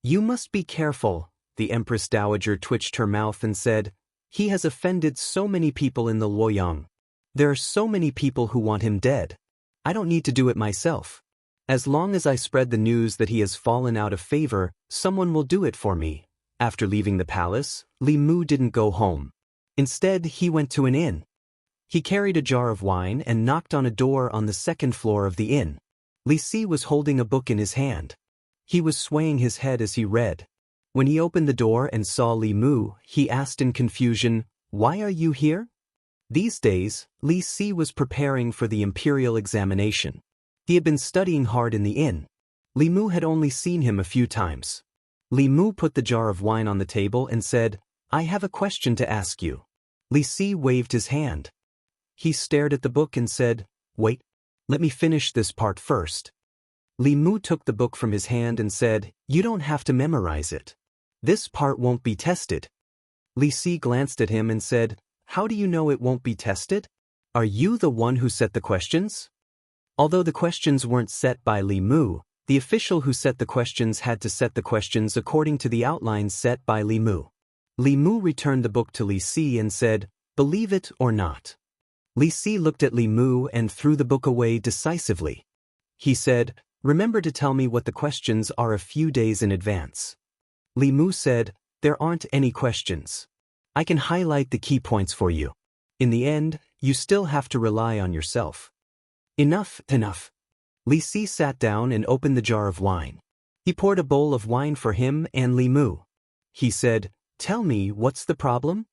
A: You must be careful. The Empress Dowager twitched her mouth and said, he has offended so many people in the Luoyang. There are so many people who want him dead. I don't need to do it myself. As long as I spread the news that he has fallen out of favor, someone will do it for me. After leaving the palace, Li Mu didn't go home. Instead, he went to an inn. He carried a jar of wine and knocked on a door on the second floor of the inn. Li Si was holding a book in his hand. He was swaying his head as he read. When he opened the door and saw Li Mu, he asked in confusion, "Why are you here?" These days, Li Si was preparing for the imperial examination. He had been studying hard in the inn. Li Mu had only seen him a few times. Li Mu put the jar of wine on the table and said, "I have a question to ask you." Li Si waved his hand. He stared at the book and said, "Wait, let me finish this part first." Li Mu took the book from his hand and said, "You don't have to memorize it. This part won't be tested." Li Si glanced at him and said, "How do you know it won't be tested? Are you the one who set the questions?" Although the questions weren't set by Li Mu, the official who set the questions had to set the questions according to the outlines set by Li Mu. Li Mu returned the book to Li Si and said, "Believe it or not." Li Si looked at Li Mu and threw the book away decisively. He said, "Remember to tell me what the questions are a few days in advance." Li Mu said, "There aren't any questions. I can highlight the key points for you. In the end, you still have to rely on yourself." Enough. Li Si sat down and opened the jar of wine. He poured a bowl of wine for him and Li Mu. He said, "Tell me, what's the problem?"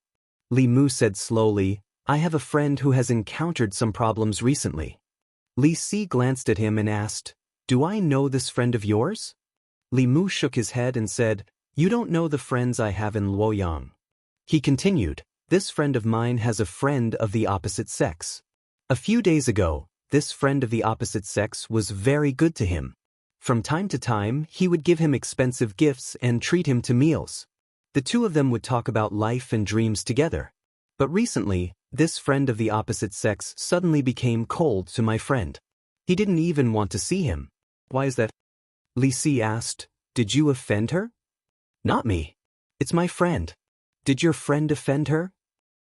A: Li Mu said slowly, "I have a friend who has encountered some problems recently." Li Si glanced at him and asked, "Do I know this friend of yours?" Li Mu shook his head and said, "You don't know the friends I have in Luoyang." He continued, "This friend of mine has a friend of the opposite sex. A few days ago, this friend of the opposite sex was very good to him. From time to time, he would give him expensive gifts and treat him to meals. The two of them would talk about life and dreams together. But recently, this friend of the opposite sex suddenly became cold to my friend. He didn't even want to see him." "Why is that?" Li Si asked. "Did you offend her?" "Not me. It's my friend." "Did your friend offend her?"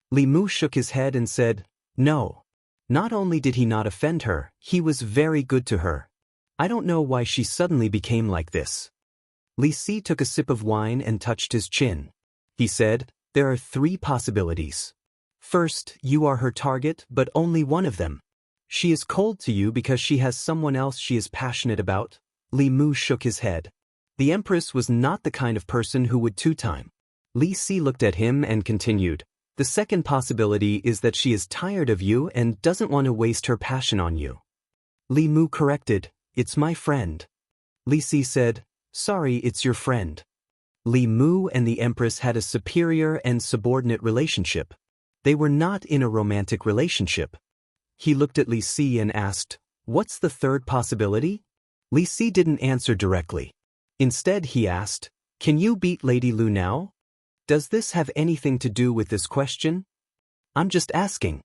A: Li Mu shook his head and said, "No. Not only did he not offend her, he was very good to her. I don't know why she suddenly became like this." Li Si took a sip of wine and touched his chin. He said, "There are 3 possibilities. First, you are her target, but only one of them. She is cold to you because she has someone else she is passionate about." Li Mu shook his head. The Empress was not the kind of person who would two-time. Li Si looked at him and continued, "The second possibility is that she is tired of you and doesn't want to waste her passion on you." Li Mu corrected, "It's my friend." Li Si said, "Sorry, it's your friend." Li Mu and the Empress had a superior and subordinate relationship. They were not in a romantic relationship. He looked at Li Si and asked, "What's the third possibility?" Li Si didn't answer directly. Instead, he asked, "Can you beat Lady Lu now? Does this have anything to do with this question?" "I'm just asking."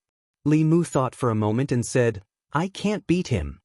A: Li Mu thought for a moment and said, "I can't beat him."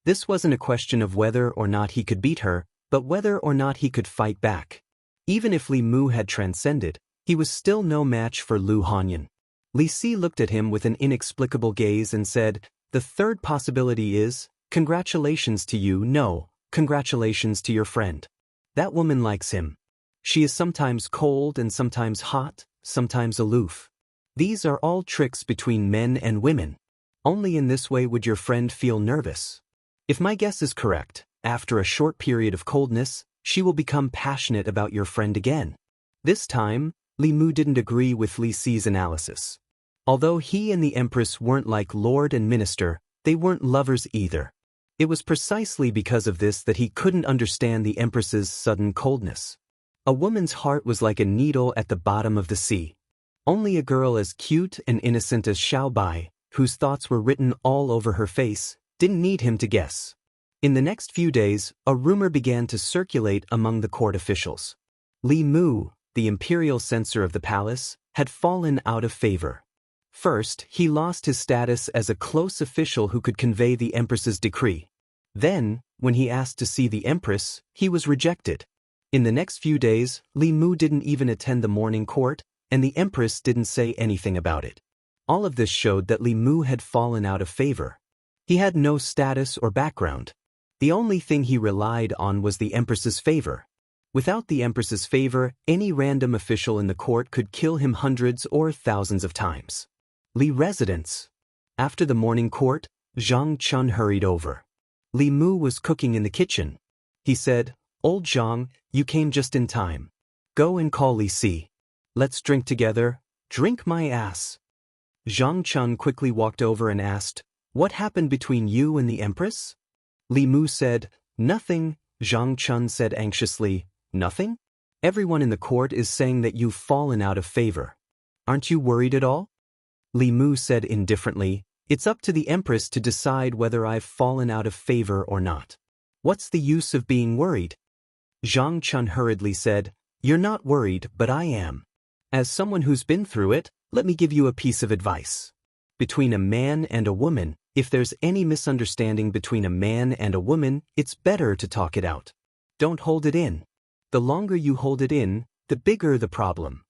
A: This wasn't a question of whether or not he could beat her, but whether or not he could fight back. Even if Li Mu had transcended, he was still no match for Lu Hanyan. Li Si looked at him with an inexplicable gaze and said, "The third possibility is, congratulations to you, no, congratulations to your friend. That woman likes him. She is sometimes cold and sometimes hot, sometimes aloof. These are all tricks between men and women. Only in this way would your friend feel nervous. If my guess is correct, after a short period of coldness, she will become passionate about your friend again." This time, Li Mu didn't agree with Li Si's analysis. Although he and the Empress weren't like lord and minister, they weren't lovers either. It was precisely because of this that he couldn't understand the Empress's sudden coldness. A woman's heart was like a needle at the bottom of the sea. Only a girl as cute and innocent as Xiao Bai, whose thoughts were written all over her face, didn't need him to guess. In the next few days, a rumor began to circulate among the court officials. Li Mu, the imperial censor of the palace, had fallen out of favor. First, he lost his status as a close official who could convey the empress's decree. Then, when he asked to see the empress, he was rejected. In the next few days, Li Mu didn't even attend the morning court, and the empress didn't say anything about it. All of this showed that Li Mu had fallen out of favor. He had no status or background. The only thing he relied on was the empress's favor. Without the empress's favor, any random official in the court could kill him hundreds or thousands of times. Li residence. After the morning court, Zhang Chun hurried over. Li Mu was cooking in the kitchen. He said, "Old Zhang, you came just in time. Go and call Li Si. Let's drink together." "Drink my ass." Zhang Chun quickly walked over and asked, "What happened between you and the empress?" Li Mu said, "Nothing." Zhang Chun said anxiously, "Nothing? Everyone in the court is saying that you've fallen out of favor. Aren't you worried at all?" Li Mu said indifferently, "It's up to the empress to decide whether I've fallen out of favor or not. What's the use of being worried?" Zhang Chun hurriedly said, "You're not worried, but I am. As someone who's been through it, let me give you a piece of advice. Between a man and a woman, if there's any misunderstanding between a man and a woman, it's better to talk it out. Don't hold it in. The longer you hold it in, the bigger the problem."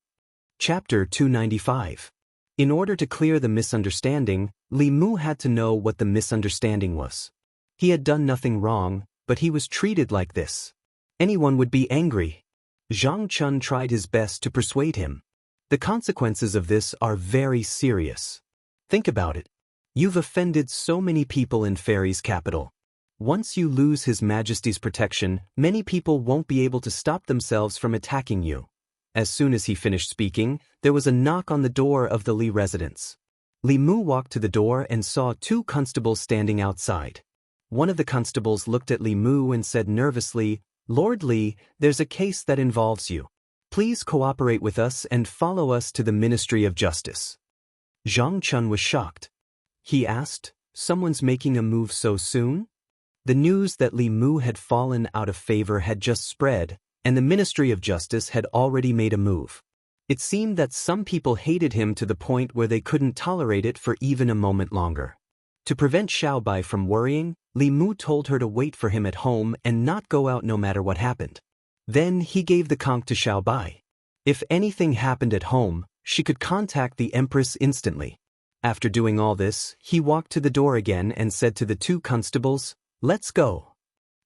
A: Chapter 295. In order to clear the misunderstanding, Li Mu had to know what the misunderstanding was. He had done nothing wrong, but he was treated like this. Anyone would be angry. Zhang Chun tried his best to persuade him. The consequences of this are very serious. Think about it. You've offended so many people in Fairy's capital. Once you lose His Majesty's protection, many people won't be able to stop themselves from attacking you. As soon as he finished speaking, there was a knock on the door of the Li residence. Li Mu walked to the door and saw two constables standing outside. One of the constables looked at Li Mu and said nervously, "Lord Li, there's a case that involves you. Please cooperate with us and follow us to the Ministry of Justice." Zhang Chun was shocked. He asked, "Someone's making a move so soon?" The news that Li Mu had fallen out of favor had just spread, and the Ministry of Justice had already made a move. It seemed that some people hated him to the point where they couldn't tolerate it for even a moment longer. To prevent Xiaobai from worrying, Li Mu told her to wait for him at home and not go out no matter what happened. Then he gave the conch to Xiaobai. If anything happened at home, she could contact the Empress instantly. After doing all this, he walked to the door again and said to the two constables, "Let's go."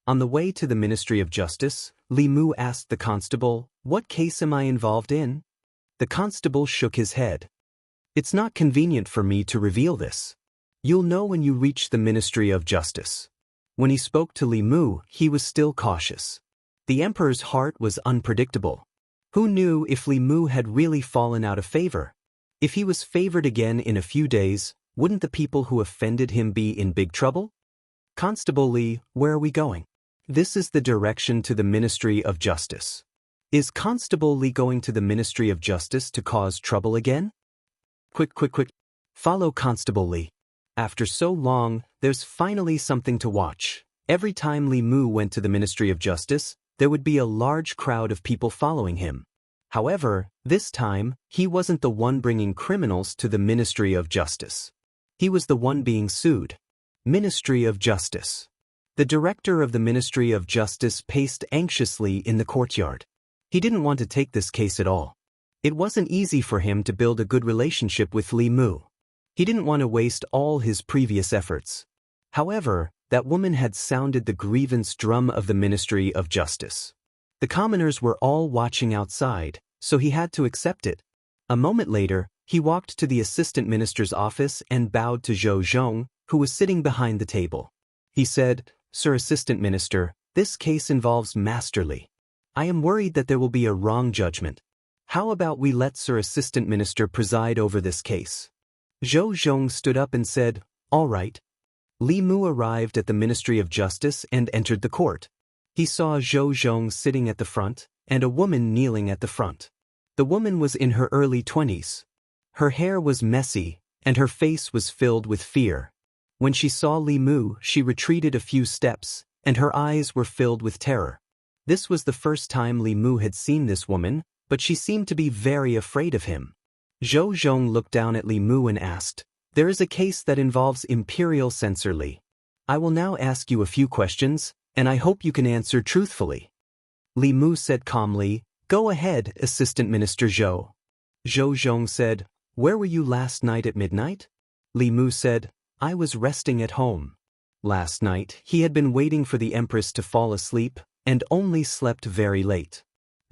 A: On the way to the Ministry of Justice, Li Mu asked the constable, "What case am I involved in?" The constable shook his head. "It's not convenient for me to reveal this. You'll know when you reach the Ministry of Justice." When he spoke to Li Mu, he was still cautious. The emperor's heart was unpredictable. Who knew if Li Mu had really fallen out of favor? If he was favored again in a few days, wouldn't the people who offended him be in big trouble? "Constable Li, where are we going?" "This is the direction to the Ministry of Justice." "Is Constable Li going to the Ministry of Justice to cause trouble again?" Quick. Follow Constable Li." After so long, there's finally something to watch. Every time Li Mu went to the Ministry of Justice, there would be a large crowd of people following him. However, this time, he wasn't the one bringing criminals to the Ministry of Justice. He was the one being sued. Ministry of Justice. The director of the Ministry of Justice paced anxiously in the courtyard. He didn't want to take this case at all. It wasn't easy for him to build a good relationship with Li Mu. He didn't want to waste all his previous efforts. However, that woman had sounded the grievance drum of the Ministry of Justice. The commoners were all watching outside, so he had to accept it. A moment later, he walked to the assistant minister's office and bowed to Zhou Zhong, who was sitting behind the table. He said, "Sir Assistant Minister, this case involves Master Li. I am worried that there will be a wrong judgment. How about we let Sir Assistant Minister preside over this case?" Zhou Zhong stood up and said, "All right." Li Mu arrived at the Ministry of Justice and entered the court. He saw Zhou Zhong sitting at the front, and a woman kneeling at the front. The woman was in her early 20s. Her hair was messy, and her face was filled with fear. When she saw Li Mu, she retreated a few steps, and her eyes were filled with terror. This was the first time Li Mu had seen this woman, but she seemed to be very afraid of him. Zhou Zhong looked down at Li Mu and asked, "There is a case that involves Imperial Censor Li. I will now ask you a few questions, and I hope you can answer truthfully." Li Mu said calmly, "Go ahead, Assistant Minister Zhou." Zhou Zhong said, "Where were you last night at midnight?" Li Mu said, "I was resting at home. Last night, he had been waiting for the Empress to fall asleep, and only slept very late."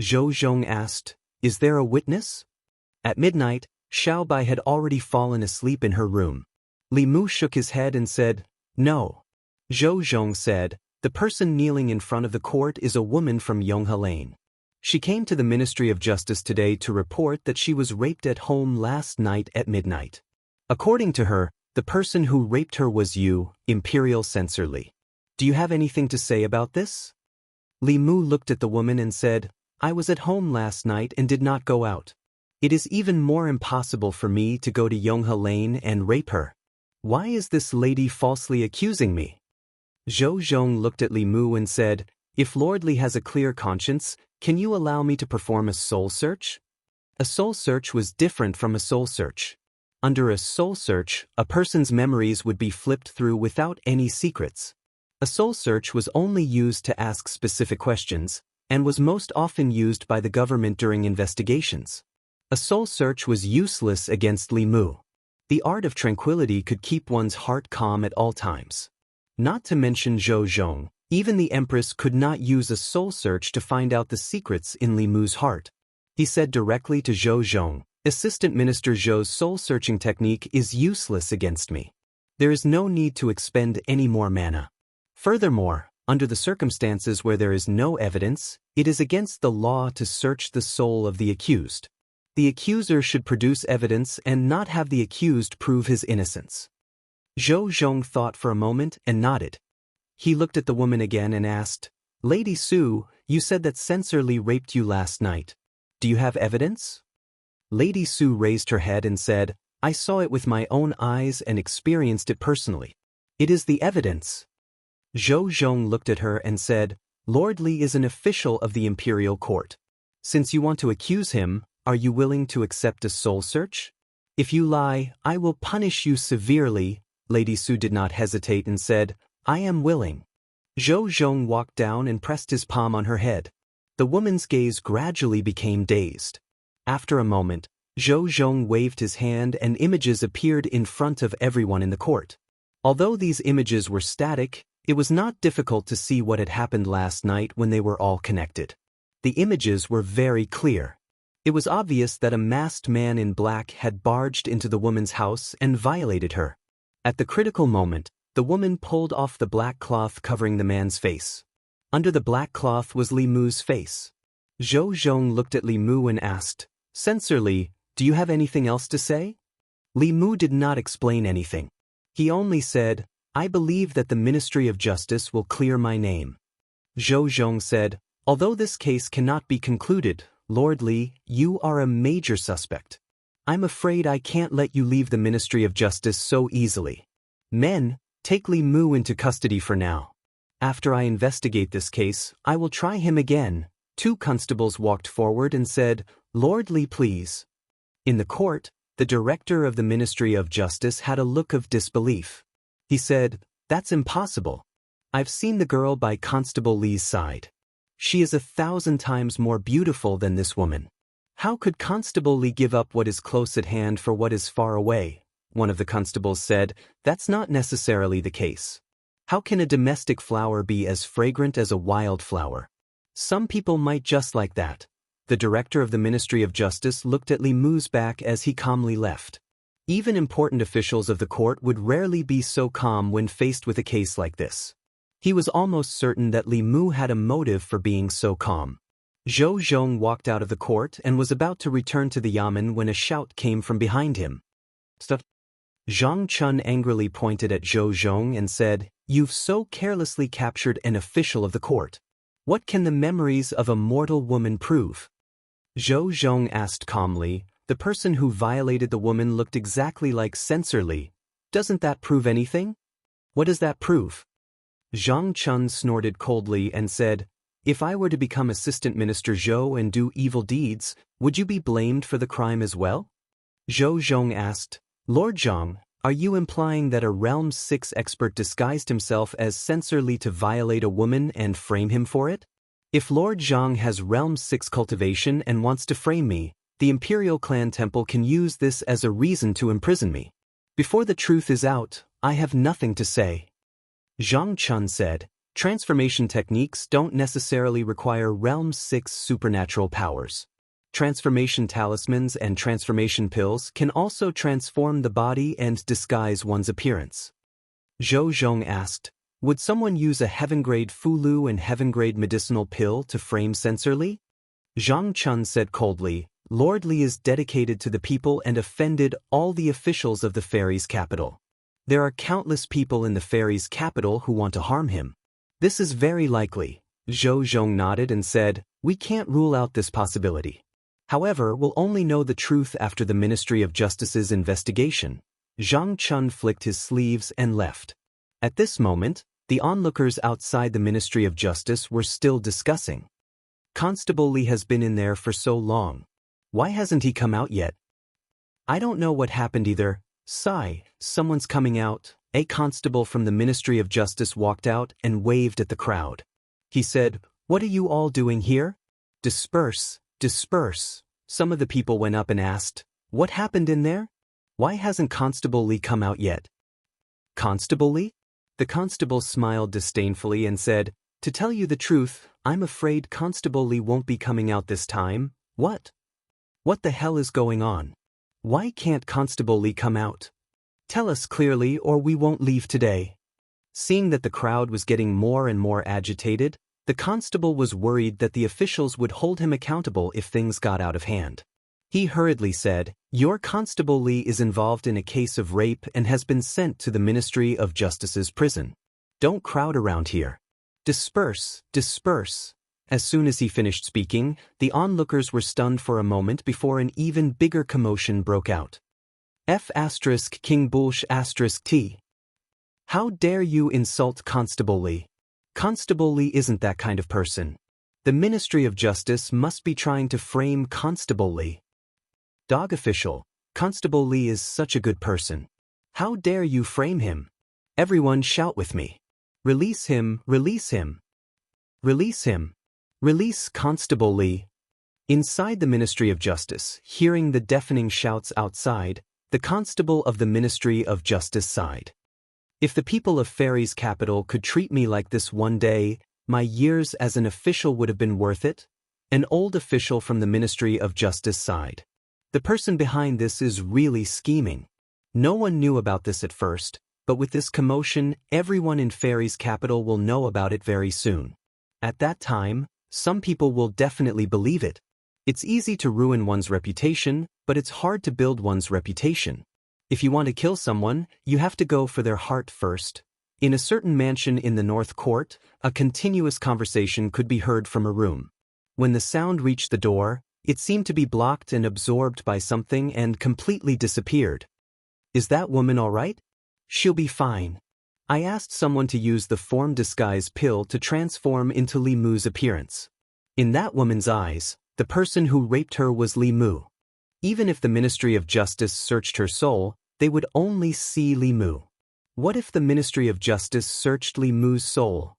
A: Zhou Zhong asked, "Is there a witness?" At midnight, Xiao Bai had already fallen asleep in her room. Li Mu shook his head and said, "No." Zhou Zhong said, "The person kneeling in front of the court is a woman from Yonghe Lane. She came to the Ministry of Justice today to report that she was raped at home last night at midnight. According to her, the person who raped her was you, Imperial Censor Li. Do you have anything to say about this?" Li Mu looked at the woman and said, "I was at home last night and did not go out. It is even more impossible for me to go to Yonghe Lane and rape her. Why is this lady falsely accusing me?" Zhou Zhong looked at Li Mu and said, "If Lord Li has a clear conscience, can you allow me to perform a soul search?" A soul search was different from a soul search. Under a soul search, a person's memories would be flipped through without any secrets. A soul search was only used to ask specific questions, and was most often used by the government during investigations. A soul search was useless against Li Mu. The art of tranquility could keep one's heart calm at all times. Not to mention Zhou Zhong, even the Empress could not use a soul search to find out the secrets in Li Mu's heart. He said directly to Zhou Zhong, "Assistant Minister Zhou's soul-searching technique is useless against me. There is no need to expend any more mana. Furthermore, under the circumstances where there is no evidence, it is against the law to search the soul of the accused. The accuser should produce evidence and not have the accused prove his innocence." Zhou Zhong thought for a moment and nodded. He looked at the woman again and asked, "Lady Su, you said that Censor Li raped you last night. Do you have evidence?" Lady Su raised her head and said, "I saw it with my own eyes and experienced it personally. It is the evidence." Zhou Zhong looked at her and said, "Lord Li is an official of the Imperial Court. Since you want to accuse him, are you willing to accept a soul search? If you lie, I will punish you severely." Lady Su did not hesitate and said, "I am willing." Zhou Zhong walked down and pressed his palm on her head. The woman's gaze gradually became dazed. After a moment, Zhou Zhong waved his hand and images appeared in front of everyone in the court. Although these images were static, it was not difficult to see what had happened last night when they were all connected. The images were very clear. It was obvious that a masked man in black had barged into the woman's house and violated her. At the critical moment, the woman pulled off the black cloth covering the man's face. Under the black cloth was Li Mu's face. Zhou Zhong looked at Li Mu and asked, "Censor Li, do you have anything else to say?" Li Mu did not explain anything. He only said, "I believe that the Ministry of Justice will clear my name." Zhou Zhong said, "Although this case cannot be concluded, Lord Li, you are a major suspect. I'm afraid I can't let you leave the Ministry of Justice so easily. Men, take Li Mu into custody for now. After I investigate this case, I will try him again." Two constables walked forward and said, "Lord Li, please." In the court, the director of the Ministry of Justice had a look of disbelief. He said, "That's impossible. I've seen the girl by Constable Li's side. She is 1,000 times more beautiful than this woman. How could Constable Li give up what is close at hand for what is far away?" One of the constables said, "That's not necessarily the case. How can a domestic flower be as fragrant as a wild flower? Some people might just like that." The director of the Ministry of Justice looked at Li Mu's back as he calmly left. Even important officials of the court would rarely be so calm when faced with a case like this. He was almost certain that Li Mu had a motive for being so calm. Zhou Zhong walked out of the court and was about to return to the yamen when a shout came from behind him. "Stop!" Zhang Chun angrily pointed at Zhou Zhong and said, "You've so carelessly captured an official of the court. What can the memories of a mortal woman prove?" Zhou Zhong asked calmly, "The person who violated the woman looked exactly like Censor Li. Doesn't that prove anything?" "What does that prove?" Zhang Chun snorted coldly and said, "If I were to become Assistant Minister Zhou and do evil deeds, would you be blamed for the crime as well?" Zhou Zhong asked, "Lord Zhang, are you implying that a Realm 6 expert disguised himself as Censor Li to violate a woman and frame him for it? If Lord Zhang has Realm 6 cultivation and wants to frame me, the Imperial Clan Temple can use this as a reason to imprison me. Before the truth is out, I have nothing to say." Zhang Chun said, "Transformation techniques don't necessarily require Realm 6 supernatural powers. Transformation talismans and transformation pills can also transform the body and disguise one's appearance." Zhou Zhong asked, "Would someone use a heaven-grade Fulu and heaven-grade medicinal pill to frame Censor Li?" Zhang Chun said coldly, "Lord Li is dedicated to the people and offended all the officials of the fairy's capital. There are countless people in the fairy's capital who want to harm him. This is very likely." Zhou Zhong nodded and said, "We can't rule out this possibility. However, we'll only know the truth after the Ministry of Justice's investigation." Zhang Chun flicked his sleeves and left. At this moment, the onlookers outside the Ministry of Justice were still discussing. "Constable Li has been in there for so long. Why hasn't he come out yet?" "I don't know what happened either. Sigh, someone's coming out." A constable from the Ministry of Justice walked out and waved at the crowd. He said, "What are you all doing here? Disperse, disperse." Some of the people went up and asked, "What happened in there? Why hasn't Constable Li come out yet?" "Constable Li?" The constable smiled disdainfully and said, "To tell you the truth, I'm afraid Constable Li won't be coming out this time." "What? What the hell is going on? Why can't Constable Li come out? Tell us clearly or we won't leave today." Seeing that the crowd was getting more and more agitated, the constable was worried that the officials would hold him accountable if things got out of hand. He hurriedly said, "Your Constable Li is involved in a case of rape and has been sent to the Ministry of Justice's prison. Don't crowd around here. Disperse, disperse." As soon as he finished speaking, the onlookers were stunned for a moment before an even bigger commotion broke out. King Bulsh T. How dare you insult Constable Li? Constable Li isn't that kind of person. The Ministry of Justice must be trying to frame Constable Li. Dog official, Constable Li is such a good person. How dare you frame him? Everyone shout with me. Release him, release him. Release him. Release Constable Li. Inside the Ministry of Justice, hearing the deafening shouts outside, the constable of the Ministry of Justice sighed. "If the people of Fairy's capital could treat me like this one day, my years as an official would have been worth it." An old official from the Ministry of Justice sighed. "The person behind this is really scheming. No one knew about this at first, but with this commotion, everyone in Fairy's capital will know about it very soon. At that time, some people will definitely believe it. It's easy to ruin one's reputation, but it's hard to build one's reputation. If you want to kill someone, you have to go for their heart first." In a certain mansion in the North Court, a continuous conversation could be heard from a room. When the sound reached the door, it seemed to be blocked and absorbed by something and completely disappeared. "Is that woman all right? She'll be fine. I asked someone to use the form disguise pill to transform into Li Mu's appearance. In that woman's eyes, the person who raped her was Li Mu. Even if the Ministry of Justice searched her soul, they would only see Li Mu. What if the Ministry of Justice searched Li Mu's soul?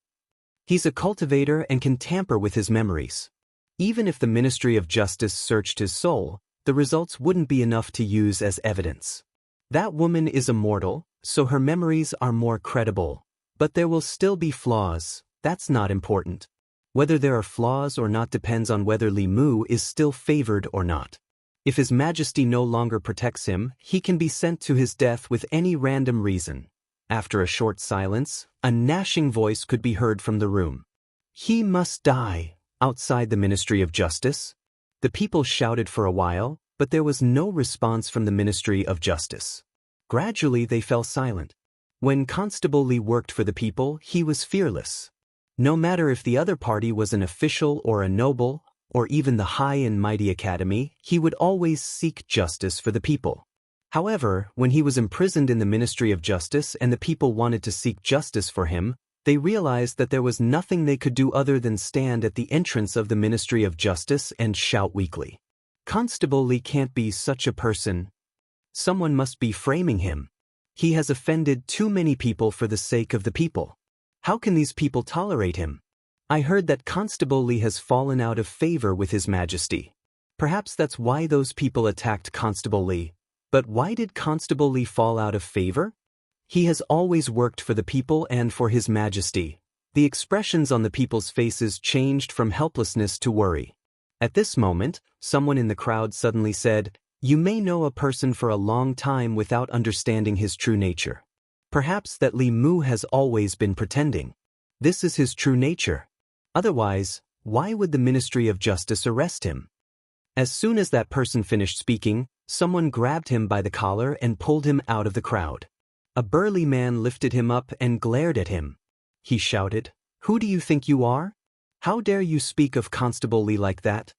A: He's a cultivator and can tamper with his memories. Even if the Ministry of Justice searched his soul, the results wouldn't be enough to use as evidence. That woman is immortal, so her memories are more credible. But there will still be flaws. That's not important. Whether there are flaws or not depends on whether Li Mu is still favored or not. If His Majesty no longer protects him, he can be sent to his death with any random reason." After a short silence, a gnashing voice could be heard from the room. "He must die." Outside the Ministry of Justice, the people shouted for a while, but there was no response from the Ministry of Justice. Gradually they fell silent. When Constable Li worked for the people, he was fearless. No matter if the other party was an official or a noble, or even the high and mighty academy, he would always seek justice for the people. However, when he was imprisoned in the Ministry of Justice and the people wanted to seek justice for him, They realized that there was nothing they could do other than stand at the entrance of the Ministry of Justice and shout weakly. Constable Li can't be such a person. Someone must be framing him. He has offended too many people for the sake of the people. How can these people tolerate him? I heard that Constable Li has fallen out of favor with His Majesty. Perhaps that's why those people attacked Constable Li. But why did Constable Li fall out of favor? He has always worked for the people and for His Majesty. The expressions on the people's faces changed from helplessness to worry. At this moment, someone in the crowd suddenly said, "You may know a person for a long time without understanding his true nature. Perhaps that Li Mu has always been pretending. This is his true nature. Otherwise, why would the Ministry of Justice arrest him?" As soon as that person finished speaking, someone grabbed him by the collar and pulled him out of the crowd. A burly man lifted him up and glared at him. He shouted, "Who do you think you are? How dare you speak of Constable Li like that?"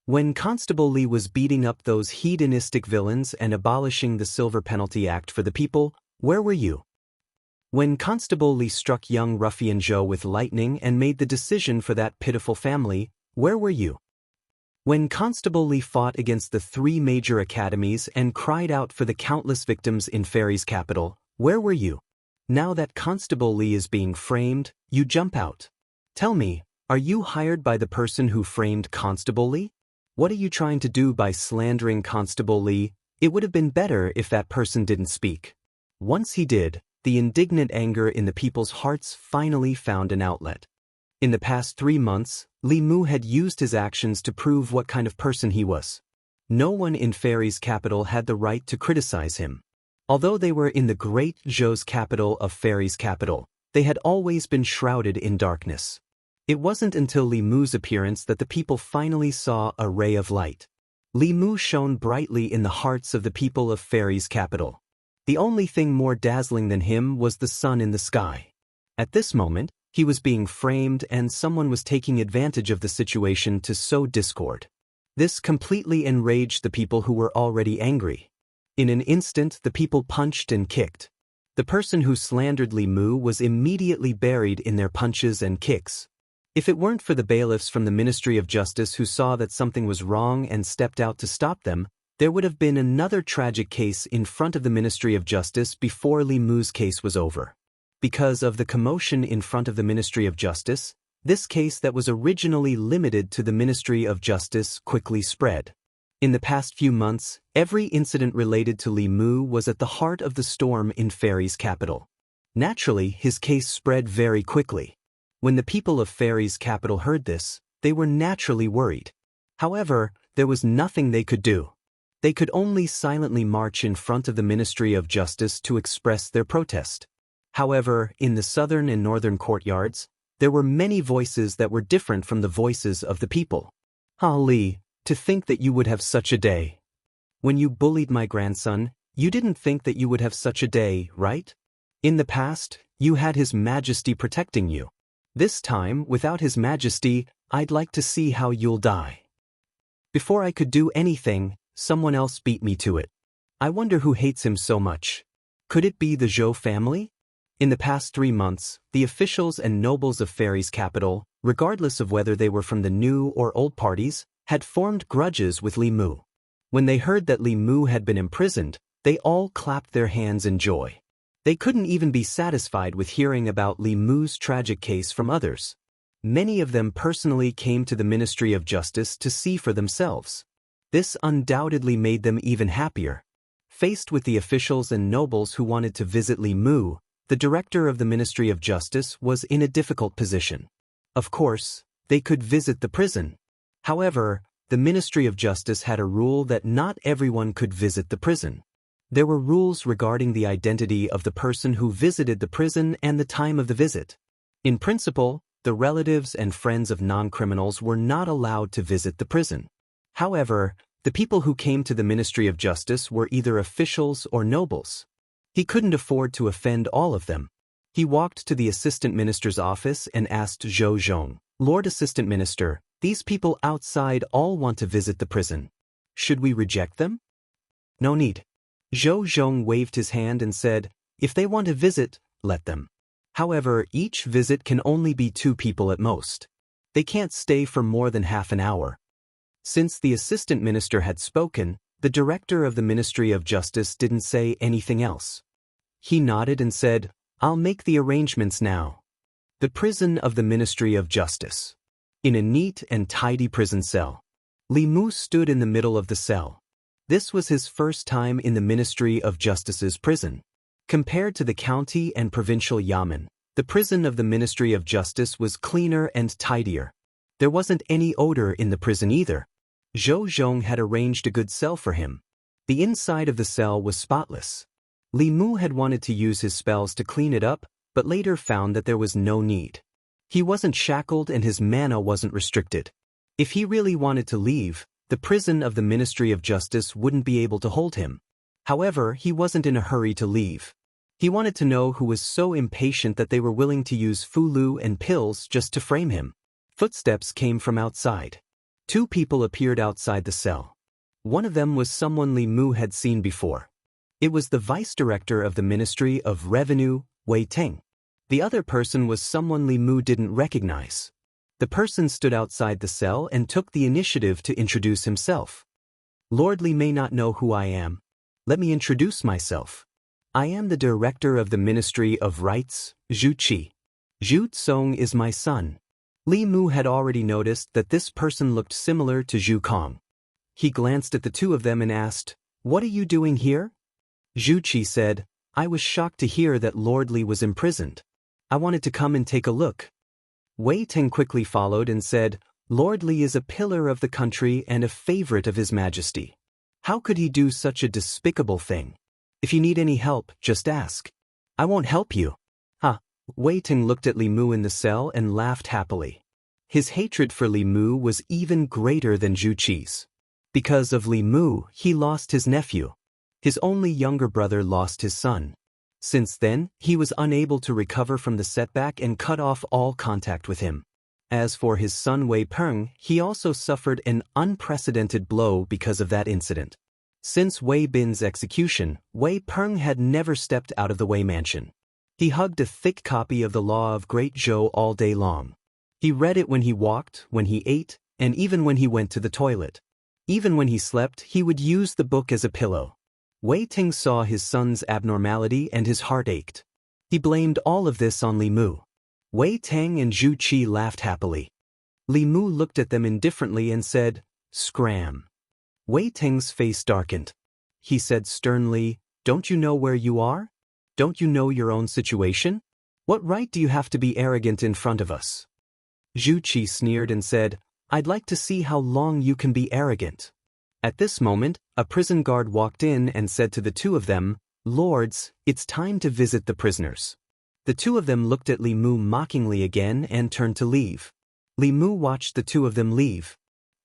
A: When Constable Li was beating up those hedonistic villains and abolishing the Silver Penalty Act for the people, where were you? When Constable Li struck young ruffian Zhou with lightning and made the decision for that pitiful family, where were you? When Constable Li fought against the 3 major academies and cried out for the countless victims in Fairy's capital, where were you? Now that Constable Li is being framed, you jump out. Tell me, are you hired by the person who framed Constable Li? What are you trying to do by slandering Constable Li? It would have been better if that person didn't speak. Once he did, the indignant anger in the people's hearts finally found an outlet. In the past 3 months, Li Mu had used his actions to prove what kind of person he was. No one in Fairy's capital had the right to criticize him. Although they were in the great Zhou's capital of Fairy's capital, they had always been shrouded in darkness. It wasn't until Li Mu's appearance that the people finally saw a ray of light. Li Mu shone brightly in the hearts of the people of Fairy's capital. The only thing more dazzling than him was the sun in the sky. At this moment, he was being framed and someone was taking advantage of the situation to sow discord. This completely enraged the people who were already angry. In an instant, the people punched and kicked. The person who slandered Li Mu was immediately buried in their punches and kicks. If it weren't for the bailiffs from the Ministry of Justice who saw that something was wrong and stepped out to stop them, there would have been another tragic case in front of the Ministry of Justice before Li Mu's case was over. Because of the commotion in front of the Ministry of Justice, this case that was originally limited to the Ministry of Justice quickly spread. In the past few months, every incident related to Li Mu was at the heart of the storm in Fairy's capital. Naturally, his case spread very quickly. When the people of Fairy's capital heard this, they were naturally worried. However, there was nothing they could do. They could only silently march in front of the Ministry of Justice to express their protest. However, in the southern and northern courtyards, there were many voices that were different from the voices of the people. "Ah, Li, to think that you would have such a day. When you bullied my grandson, you didn't think that you would have such a day, right? In the past, you had His Majesty protecting you. This time, without His Majesty, I'd like to see how you'll die. Before I could do anything, someone else beat me to it. I wonder who hates him so much. Could it be the Zhou family?" In the past 3 months, the officials and nobles of Fairy's capital, regardless of whether they were from the new or old parties, had formed grudges with Li Mu. When they heard that Li Mu had been imprisoned, they all clapped their hands in joy. They couldn't even be satisfied with hearing about Li Mu's tragic case from others. Many of them personally came to the Ministry of Justice to see for themselves. This undoubtedly made them even happier. Faced with the officials and nobles who wanted to visit Li Mu, the director of the Ministry of Justice was in a difficult position. Of course, they could visit the prison. However, the Ministry of Justice had a rule that not everyone could visit the prison. There were rules regarding the identity of the person who visited the prison and the time of the visit. In principle, the relatives and friends of non-criminals were not allowed to visit the prison. However, the people who came to the Ministry of Justice were either officials or nobles. He couldn't afford to offend all of them. He walked to the Assistant Minister's office and asked Zhou Zhong, "Lord Assistant Minister, these people outside all want to visit the prison. Should we reject them?" "No need." Zhou Zhong waved his hand and said, "If they want to visit, let them." However, each visit can only be 2 people at most. They can't stay for more than half an hour. Since the assistant minister had spoken, the director of the Ministry of Justice didn't say anything else. He nodded and said, "I'll make the arrangements now." The prison of the Ministry of Justice. In a neat and tidy prison cell. Li Mu stood in the middle of the cell. This was his first time in the Ministry of Justice's prison. Compared to the county and provincial yamen, the prison of the Ministry of Justice was cleaner and tidier. There wasn't any odor in the prison either. Zhou Zhong had arranged a good cell for him. The inside of the cell was spotless. Li Mu had wanted to use his spells to clean it up, but later found that there was no need. He wasn't shackled and his mana wasn't restricted. If he really wanted to leave, the prison of the Ministry of Justice wouldn't be able to hold him. However, he wasn't in a hurry to leave. He wanted to know who was so impatient that they were willing to use fulu and pills just to frame him. Footsteps came from outside. 2 people appeared outside the cell. One of them was someone Li Mu had seen before. It was the vice director of the Ministry of Revenue, Wei Teng. The other person was someone Li Mu didn't recognize. The person stood outside the cell and took the initiative to introduce himself. "Lord Li may not know who I am. Let me introduce myself. I am the director of the Ministry of Rights, Zhu Qi. Zhu Tsong is my son." Li Mu had already noticed that this person looked similar to Zhu Kong. He glanced at the 2 of them and asked, "What are you doing here?" Zhu Qi said, "I was shocked to hear that Lord Li was imprisoned. I wanted to come and take a look." Wei Teng quickly followed and said, "Lord Li is a pillar of the country and a favorite of His Majesty. How could he do such a despicable thing? If you need any help, just ask. I won't help you." Wei Teng looked at Li Mu in the cell and laughed happily. His hatred for Li Mu was even greater than Zhu Qi's. Because of Li Mu, he lost his nephew. His only younger brother lost his son. Since then, he was unable to recover from the setback and cut off all contact with him. As for his son Wei Peng, he also suffered an unprecedented blow because of that incident. Since Wei Bin's execution, Wei Peng had never stepped out of the Wei mansion. He hugged a thick copy of the Law of Great Zhou all day long. He read it when he walked, when he ate, and even when he went to the toilet. Even when he slept, he would use the book as a pillow. Wei Ting saw his son's abnormality and his heart ached. He blamed all of this on Li Mu. Wei Tang and Zhu Qi laughed happily. Li Mu looked at them indifferently and said, "Scram." Wei Tang's face darkened. He said sternly, "Don't you know where you are? Don't you know your own situation? What right do you have to be arrogant in front of us?" Zhu Qi sneered and said, "I'd like to see how long you can be arrogant." At this moment, a prison guard walked in and said to the 2 of them, "Lords, it's time to visit the prisoners." The 2 of them looked at Li Mu mockingly again and turned to leave. Li Mu watched the 2 of them leave.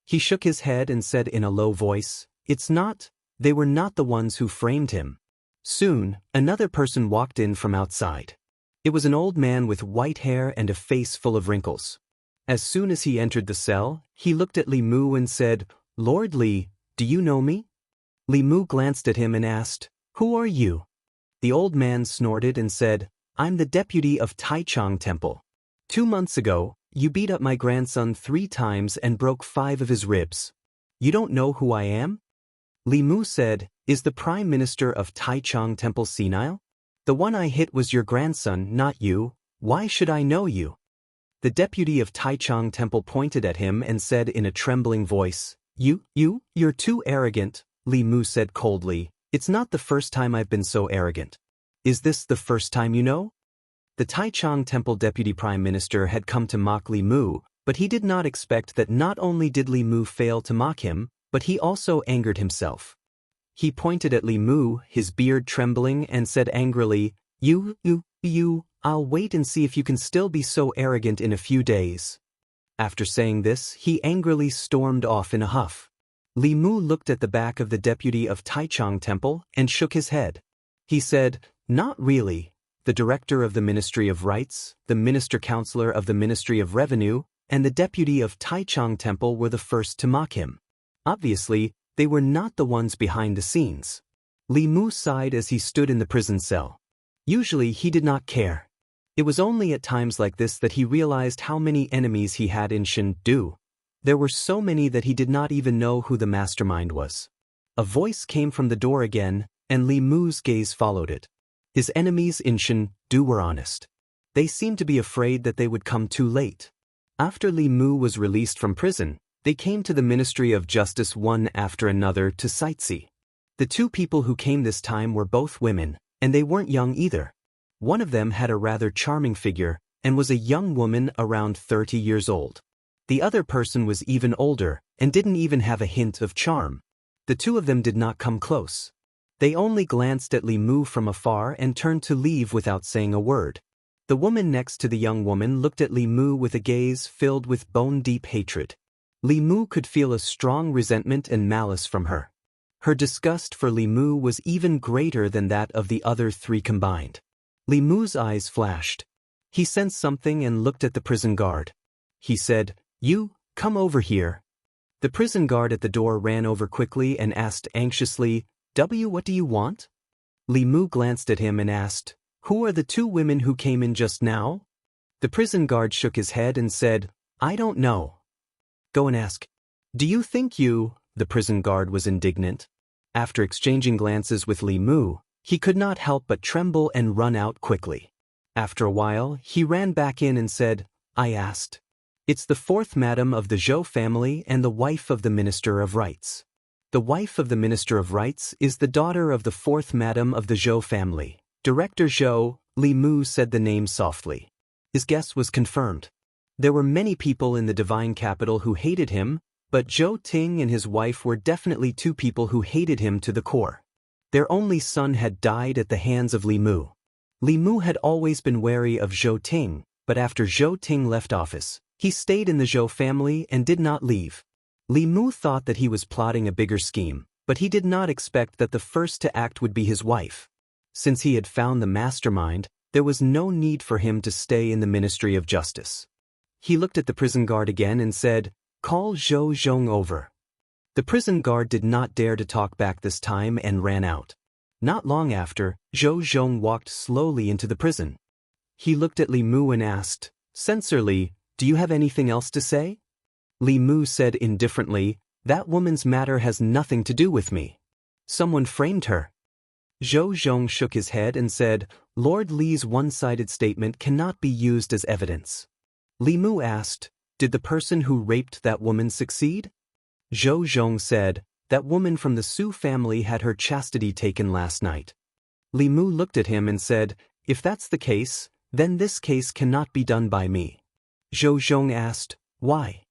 A: He shook his head and said in a low voice, They were not the ones who framed him." Soon, another person walked in from outside. It was an old man with white hair and a face full of wrinkles. As soon as he entered the cell, he looked at Li Mu and said, "Lord Li, do you know me?" Li Mu glanced at him and asked, "Who are you?" The old man snorted and said, "I'm the deputy of Taichung Temple. 2 months ago, you beat up my grandson 3 times and broke 5 of his ribs. You don't know who I am?" Li Mu said, "Is the Prime Minister of Taichung Temple senile? The one I hit was your grandson, not you. Why should I know you?" The deputy of Taichung Temple pointed at him and said in a trembling voice, You're too arrogant," Li Mu said coldly. "It's not the first time I've been so arrogant. Is this the first time you know?" The Taichung Temple deputy prime minister had come to mock Li Mu, but he did not expect that not only did Li Mu fail to mock him, but he also angered himself. He pointed at Li Mu, his beard trembling, and said angrily, I'll wait and see if you can still be so arrogant in a few days." After saying this, he angrily stormed off in a huff. Li Mu looked at the back of the deputy of Taichung Temple and shook his head. He said, "Not really. The director of the Ministry of Rights, the minister-counselor of the Ministry of Revenue, and the deputy of Taichung Temple were the first to mock him. Obviously, they were not the ones behind the scenes." Li Mu sighed as he stood in the prison cell. Usually he did not care. It was only at times like this that he realized how many enemies he had in Chengdu. There were so many that he did not even know who the mastermind was. A voice came from the door again, and Li Mu's gaze followed it. His enemies in Chengdu were honest. They seemed to be afraid that they would come too late. After Li Mu was released from prison, they came to the Ministry of Justice one after another to sightsee. The two people who came this time were both women, and they weren't young either. One of them had a rather charming figure, and was a young woman around 30 years old. The other person was even older, and didn't even have a hint of charm. The two of them did not come close. They only glanced at Li Mu from afar and turned to leave without saying a word. The woman next to the young woman looked at Li Mu with a gaze filled with bone-deep hatred. Li Mu could feel a strong resentment and malice from her. Her disgust for Li Mu was even greater than that of the other three combined. Li Mu's eyes flashed. He sensed something and looked at the prison guard. He said, "You, come over here." The prison guard at the door ran over quickly and asked anxiously, What do you want?" Li Mu glanced at him and asked, "Who are the two women who came in just now?" The prison guard shook his head and said, "I don't know." "Go and ask." "Do you think you—" The prison guard was indignant. After exchanging glances with Li Mu, he could not help but tremble and run out quickly. After a while, he ran back in and said, "I asked. It's the fourth madam of the Zhou family and the wife of the Minister of Rights." The wife of the Minister of Rights is the daughter of the fourth madam of the Zhou family. Director Zhou, Li Mu said the name softly. His guess was confirmed. There were many people in the divine capital who hated him, but Zhou Ting and his wife were definitely two people who hated him to the core. Their only son had died at the hands of Li Mu. Li Mu had always been wary of Zhou Ting, but after Zhou Ting left office, he stayed in the Zhou family and did not leave. Li Mu thought that he was plotting a bigger scheme, but he did not expect that the first to act would be his wife. Since he had found the mastermind, there was no need for him to stay in the Ministry of Justice. He looked at the prison guard again and said, "Call Zhou Zhong over." The prison guard did not dare to talk back this time and ran out. Not long after, Zhou Zhong walked slowly into the prison. He looked at Li Mu and asked, "Censor Li, do you have anything else to say?" Li Mu said indifferently, "That woman's matter has nothing to do with me. Someone framed her." Zhou Zhong shook his head and said, "Lord Li's one-sided statement cannot be used as evidence." Li Mu asked, "Did the person who raped that woman succeed?" Zhou Zhong said, "That woman from the Su family had her chastity taken last night." Li Mu looked at him and said, "If that's the case, then this case cannot be done by me." Zhou Zhong asked, "Why?"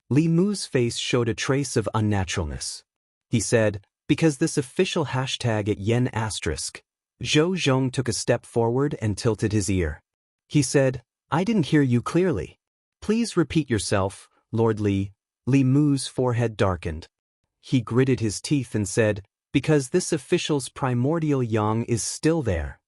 A: Li Mu's face showed a trace of unnaturalness. He said, "Because this official hashtag at yen asterisk." Zhou Zhong took a step forward and tilted his ear. He said, "I didn't hear you clearly. Please repeat yourself, Lord Li." Li Mu's forehead darkened. He gritted his teeth and said, "Because this official's primordial yang is still there."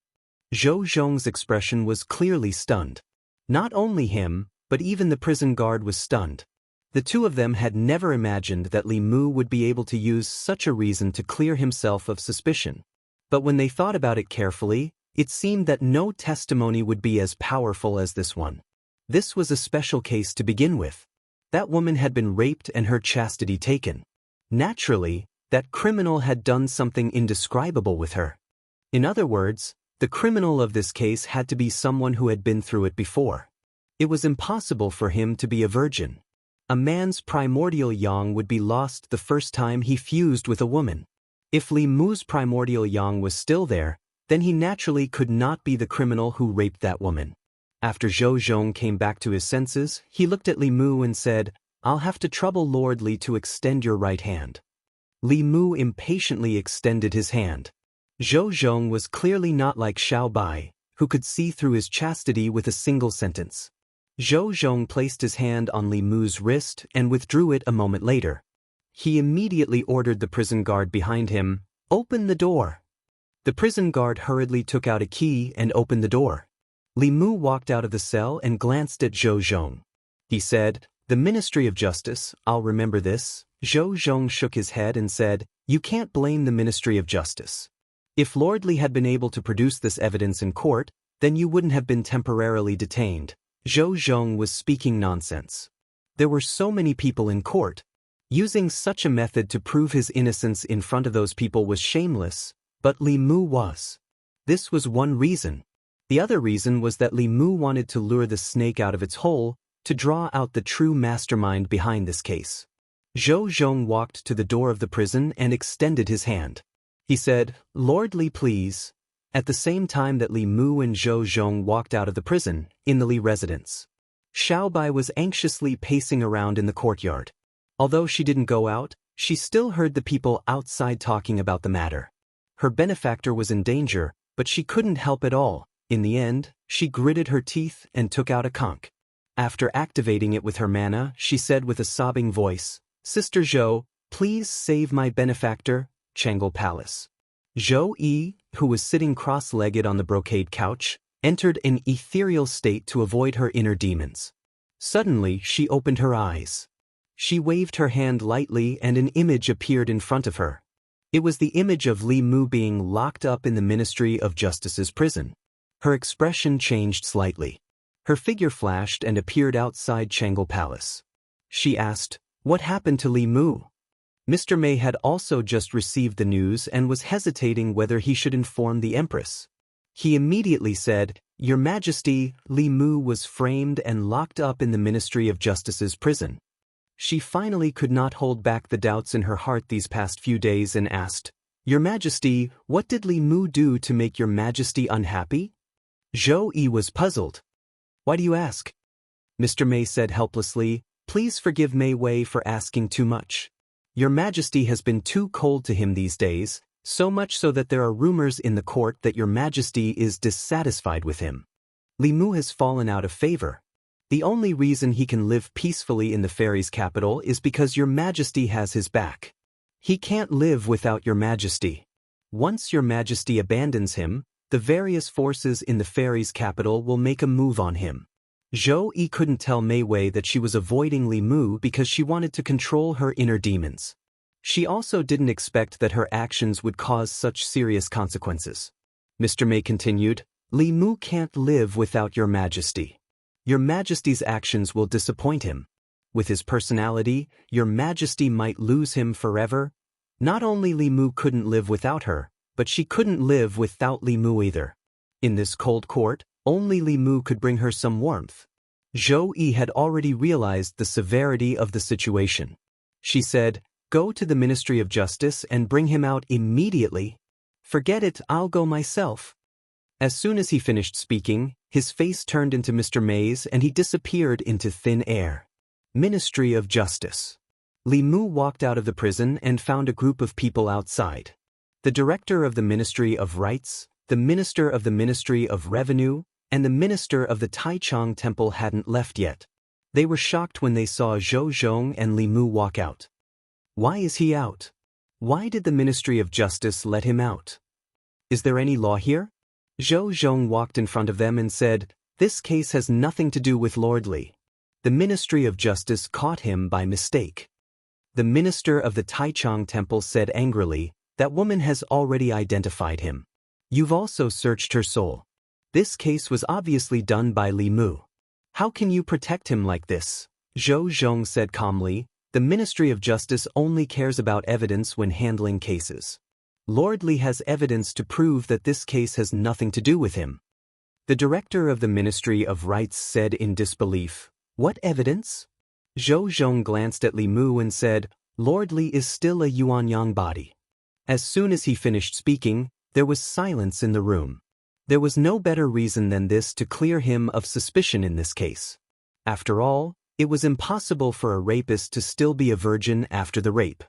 A: Zhou Zhong's expression was clearly stunned. Not only him, but even the prison guard was stunned. The two of them had never imagined that Li Mu would be able to use such a reason to clear himself of suspicion. But when they thought about it carefully, it seemed that no testimony would be as powerful as this one. This was a special case to begin with. That woman had been raped and her chastity taken. Naturally, that criminal had done something indescribable with her. In other words, the criminal of this case had to be someone who had been through it before. It was impossible for him to be a virgin. A man's primordial yang would be lost the first time he fused with a woman. If Li Mu's primordial yang was still there, then he naturally could not be the criminal who raped that woman. After Zhou Zhong came back to his senses, he looked at Li Mu and said, "I'll have to trouble Lord Li to extend your right hand." Li Mu impatiently extended his hand. Zhou Zhong was clearly not like Xiao Bai, who could see through his chastity with a single sentence. Zhou Zhong placed his hand on Li Mu's wrist and withdrew it a moment later. He immediately ordered the prison guard behind him, "Open the door." The prison guard hurriedly took out a key and opened the door. Li Mu walked out of the cell and glanced at Zhou Zhong. He said, "The Ministry of Justice, I'll remember this." Zhou Zhong shook his head and said, "You can't blame the Ministry of Justice. If Lord Li had been able to produce this evidence in court, Then you wouldn't have been temporarily detained. Zhou Zhong was speaking nonsense. There were so many people in court. Using such a method to prove his innocence in front of those people was shameless, but Li Mu was. This was one reason. The other reason was that Li Mu wanted to lure the snake out of its hole, to draw out the true mastermind behind this case. Zhou Zhong walked to the door of the prison and extended his hand. He said, "Lord Li, please," at the same time that Li Mu and Zhou Zhong walked out of the prison, in the Li residence. Xiaobai was anxiously pacing around in the courtyard. Although she didn't go out, she still heard the people outside talking about the matter. Her benefactor was in danger, but she couldn't help at all. In the end, she gritted her teeth and took out a conch. After activating it with her mana, she said with a sobbing voice, "Sister Zhou, please save my benefactor, Chang'e Palace." Zhou Yi, who was sitting cross-legged on the brocade couch, entered an ethereal state to avoid her inner demons. Suddenly, she opened her eyes. She waved her hand lightly and an image appeared in front of her. It was the image of Li Mu being locked up in the Ministry of Justice's prison. Her expression changed slightly. Her figure flashed and appeared outside Chang'e Palace. She asked, "What happened to Li Mu?" Mr. Mei had also just received the news and was hesitating whether he should inform the Empress. He immediately said, "Your Majesty, Li Mu was framed and locked up in the Ministry of Justice's prison." She finally could not hold back the doubts in her heart these past few days and asked, "Your Majesty, what did Li Mu do to make Your Majesty unhappy?" Zhou Yi was puzzled. "Why do you ask?" Mr. Mei said helplessly, "Please forgive Mei Wei for asking too much. Your Majesty has been too cold to him these days, so much so that there are rumors in the court that Your Majesty is dissatisfied with him. Li Mu has fallen out of favor. The only reason he can live peacefully in the fairies' capital is because Your Majesty has his back. He can't live without Your Majesty. Once Your Majesty abandons him, the various forces in the fairies' capital will make a move on him." Zhou Yi couldn't tell Mei Wei that she was avoiding Li Mu because she wanted to control her inner demons. She also didn't expect that her actions would cause such serious consequences. Mr. Mei continued, "Li Mu can't live without Your Majesty. Your Majesty's actions will disappoint him. With his personality, Your Majesty might lose him forever." Not only Li Mu couldn't live without her, but she couldn't live without Li Mu either. In this cold court, only Li Mu could bring her some warmth. Zhou Yi had already realized the severity of the situation. She said, "Go to the Ministry of Justice and bring him out immediately." "Forget it, I'll go myself." As soon as he finished speaking, his face turned into Mr. Mei's and he disappeared into thin air. Ministry of Justice. Li Mu walked out of the prison and found a group of people outside. The director of the Ministry of Rights, the minister of the Ministry of Revenue, and the minister of the Taichung Temple hadn't left yet. They were shocked when they saw Zhou Zhong and Li Mu walk out. Why is he out? Why did the Ministry of Justice let him out? Is there any law here? Zhou Zhong walked in front of them and said, "This case has nothing to do with Lord Li. The Ministry of Justice caught him by mistake." The minister of the Taichung Temple said angrily, "That woman has already identified him. You've also searched her soul. This case was obviously done by Li Mu. How can you protect him like this?" Zhou Zhong said calmly, "The Ministry of Justice only cares about evidence when handling cases. Lord Li has evidence to prove that this case has nothing to do with him." The director of the Ministry of Rights said in disbelief, "What evidence?" Zhou Zhong glanced at Li Mu and said, "Lord Li is still a Yuanyang body." As soon as he finished speaking, there was silence in the room. There was no better reason than this to clear him of suspicion in this case. After all, it was impossible for a rapist to still be a virgin after the rape.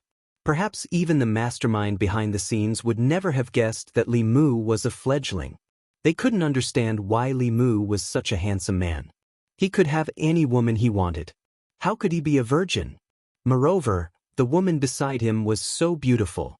A: Perhaps even the mastermind behind the scenes would never have guessed that Li Mu was a fledgling. They couldn't understand why Li Mu was such a handsome man. He could have any woman he wanted. How could he be a virgin? Moreover, the woman beside him was so beautiful.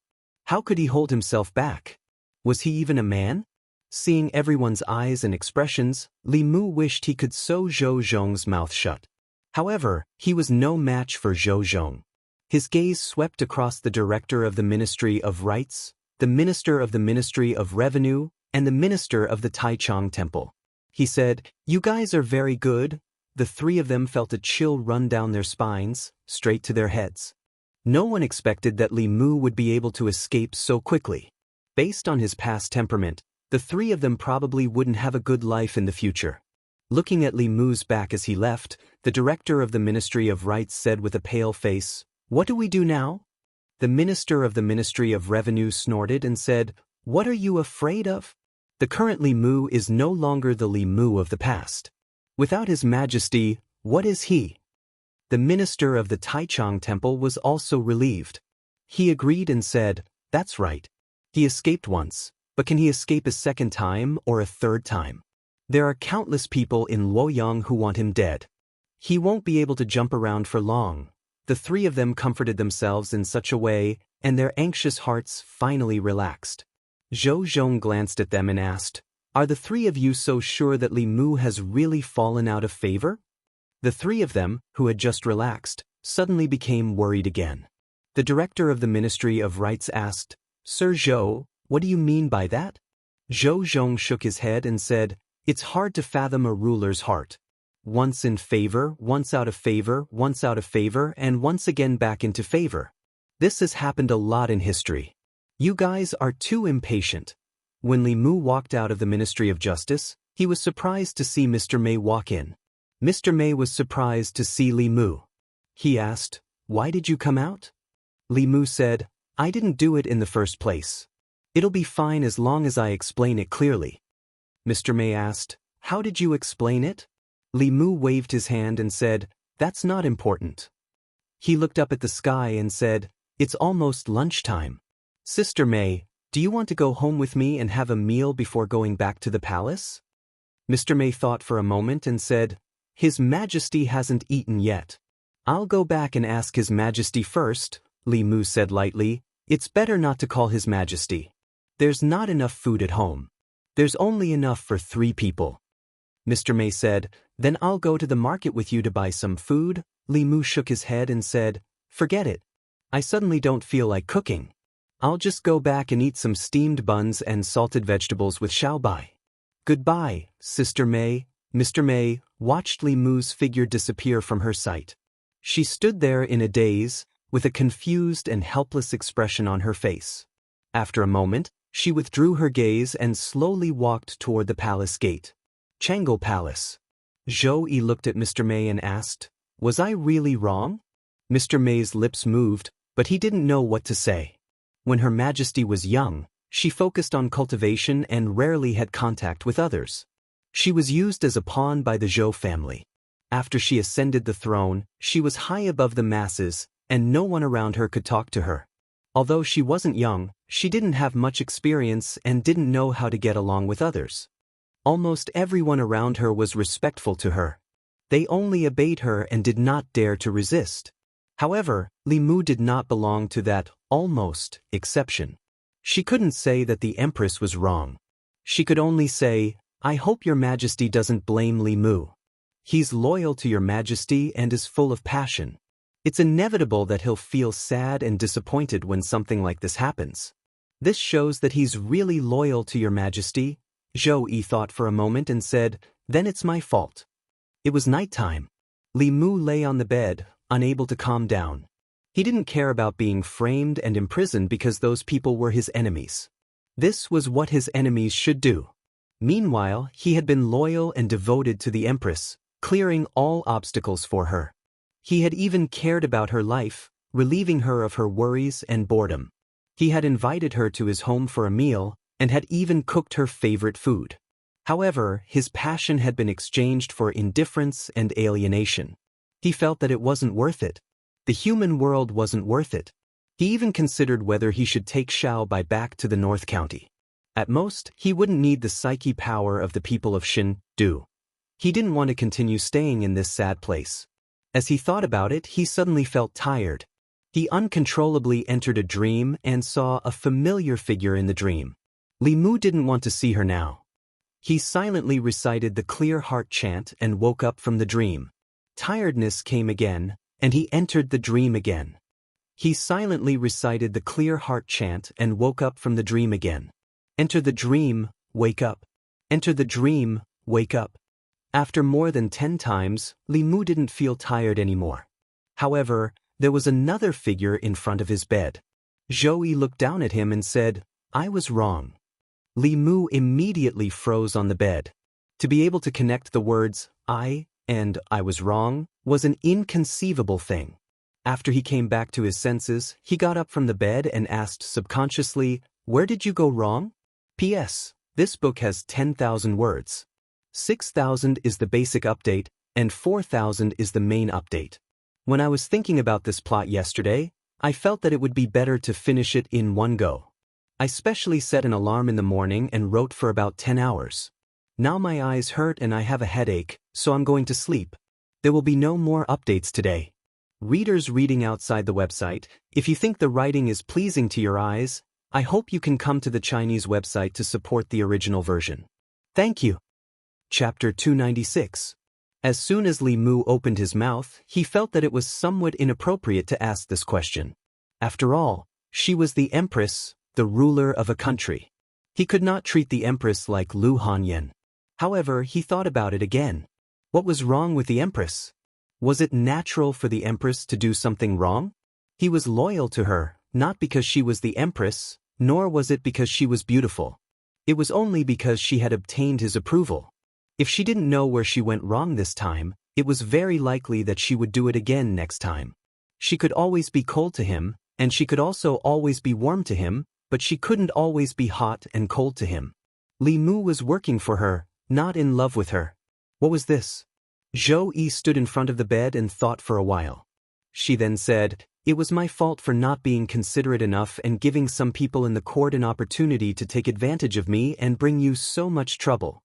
A: How could he hold himself back? Was he even a man? Seeing everyone's eyes and expressions, Li Mu wished he could sew Zhou Zhong's mouth shut. However, he was no match for Zhou Zhong. His gaze swept across the director of the Ministry of Rights, the minister of the Ministry of Revenue, and the minister of the Taichung Temple. he said, "You guys are very good." The three of them felt a chill run down their spines, straight to their heads. No one expected that Li Mu would be able to escape so quickly. Based on his past temperament, the three of them probably wouldn't have a good life in the future. Looking at Li Mu's back as he left, the director of the Ministry of Rights said with a pale face, "What do we do now?" The minister of the Ministry of Revenue snorted and said, "What are you afraid of? The current Li Mu is no longer the Li Mu of the past. Without His Majesty, what is he?" The minister of the Taichung Temple was also relieved. He agreed and said, "That's right. He escaped once, but can he escape a second time or a third time? There are countless people in Luoyang who want him dead. He won't be able to jump around for long." The three of them comforted themselves in such a way, and their anxious hearts finally relaxed. Zhou Zhong glanced at them and asked, "Are the three of you so sure that Li Mu has really fallen out of favor?" The three of them, who had just relaxed, suddenly became worried again. The director of the Ministry of Rights asked, "Sir Zhou, what do you mean by that?" Zhou Zhong shook his head and said, "It's hard to fathom a ruler's heart. Once in favor, once out of favor, once out of favor, and once again back into favor. This has happened a lot in history. You guys are too impatient." When Li Mu walked out of the Ministry of Justice, he was surprised to see Mr. Mei walk in. Mr. Mei was surprised to see Li Mu. He asked, "Why did you come out?" Li Mu said, "I didn't do it in the first place. It'll be fine as long as I explain it clearly." Mr. Mei asked, "How did you explain it?" Li Mu waved his hand and said, "That's not important." He looked up at the sky and said, "It's almost lunchtime. Sister Mei, do you want to go home with me and have a meal before going back to the palace?" Mr. Mei thought for a moment and said, "His Majesty hasn't eaten yet." "I'll go back and ask His Majesty first," Li Mu said lightly. "It's better not to call His Majesty. There's not enough food at home. There's only enough for 3 people. Mr. Mei said, "Then I'll go to the market with you to buy some food." Li Mu shook his head and said, "Forget it. I suddenly don't feel like cooking. I'll just go back and eat some steamed buns and salted vegetables with Xiaobai." "Goodbye, Sister Mei." Mr. Mei watched Li Mu's figure disappear from her sight. She stood there in a daze, with a confused and helpless expression on her face. After a moment, she withdrew her gaze and slowly walked toward the palace gate. Chang'e Palace. Zhou Yi looked at Mr. Mei and asked, "Was I really wrong?" Mr. Mei's lips moved, but he didn't know what to say. When Her Majesty was young, she focused on cultivation and rarely had contact with others. She was used as a pawn by the Zhou family. After she ascended the throne, she was high above the masses, and no one around her could talk to her. Although she wasn't young, she didn't have much experience and didn't know how to get along with others. Almost everyone around her was respectful to her. They only obeyed her and did not dare to resist. However, Li Mu did not belong to that almost exception. She couldn't say that the Empress was wrong. She could only say, "I hope Your Majesty doesn't blame Li Mu. He's loyal to Your Majesty and is full of passion. It's inevitable that he'll feel sad and disappointed when something like this happens. This shows that he's really loyal to Your Majesty." Zhou Yi thought for a moment and said, "Then it's my fault." It was nighttime. Li Mu lay on the bed, unable to calm down. He didn't care about being framed and imprisoned because those people were his enemies. This was what his enemies should do. Meanwhile, he had been loyal and devoted to the Empress, clearing all obstacles for her. He had even cared about her life, relieving her of her worries and boredom. He had invited her to his home for a meal, and had even cooked her favorite food. However, his passion had been exchanged for indifference and alienation. He felt that it wasn't worth it. The human world wasn't worth it. He even considered whether he should take Xiaobai back to the North County. At most, he wouldn't need the psyche power of the people of Shin-Du. He didn't want to continue staying in this sad place. As he thought about it, he suddenly felt tired. He uncontrollably entered a dream and saw a familiar figure in the dream. Li Mu didn't want to see her now. He silently recited the clear heart chant and woke up from the dream. Tiredness came again, and he entered the dream again. He silently recited the clear heart chant and woke up from the dream again. Enter the dream, wake up. Enter the dream, wake up. After more than 10 times, Li Mu didn't feel tired anymore. However, there was another figure in front of his bed. Zhou Yi looked down at him and said, "I was wrong." Li Mu immediately froze on the bed. To be able to connect the words, "I" and "I was wrong," was an inconceivable thing. After he came back to his senses, he got up from the bed and asked subconsciously, "Where did you go wrong?" P.S. This book has 10,000 words. 6,000 is the basic update, and 4,000 is the main update. When I was thinking about this plot yesterday, I felt that it would be better to finish it in one go. I specially set an alarm in the morning and wrote for about 10 hours. Now my eyes hurt and I have a headache, so I'm going to sleep. There will be no more updates today. Readers reading outside the website, if you think the writing is pleasing to your eyes, I hope you can come to the Chinese website to support the original version. Thank you. Chapter 296. As soon as Li Mu opened his mouth, he felt that it was somewhat inappropriate to ask this question. After all, she was the empress, the ruler of a country. He could not treat the empress like Lu Hanyan. However, he thought about it again. What was wrong with the empress? Was it natural for the empress to do something wrong? He was loyal to her, not because she was the empress, nor was it because she was beautiful. It was only because she had obtained his approval. If she didn't know where she went wrong this time, it was very likely that she would do it again next time. She could always be cold to him, and she could also always be warm to him, but she couldn't always be hot and cold to him. Li Mu was working for her, not in love with her. What was this? Zhou Yi stood in front of the bed and thought for a while. She then said, "It was my fault for not being considerate enough and giving some people in the court an opportunity to take advantage of me and bring you so much trouble."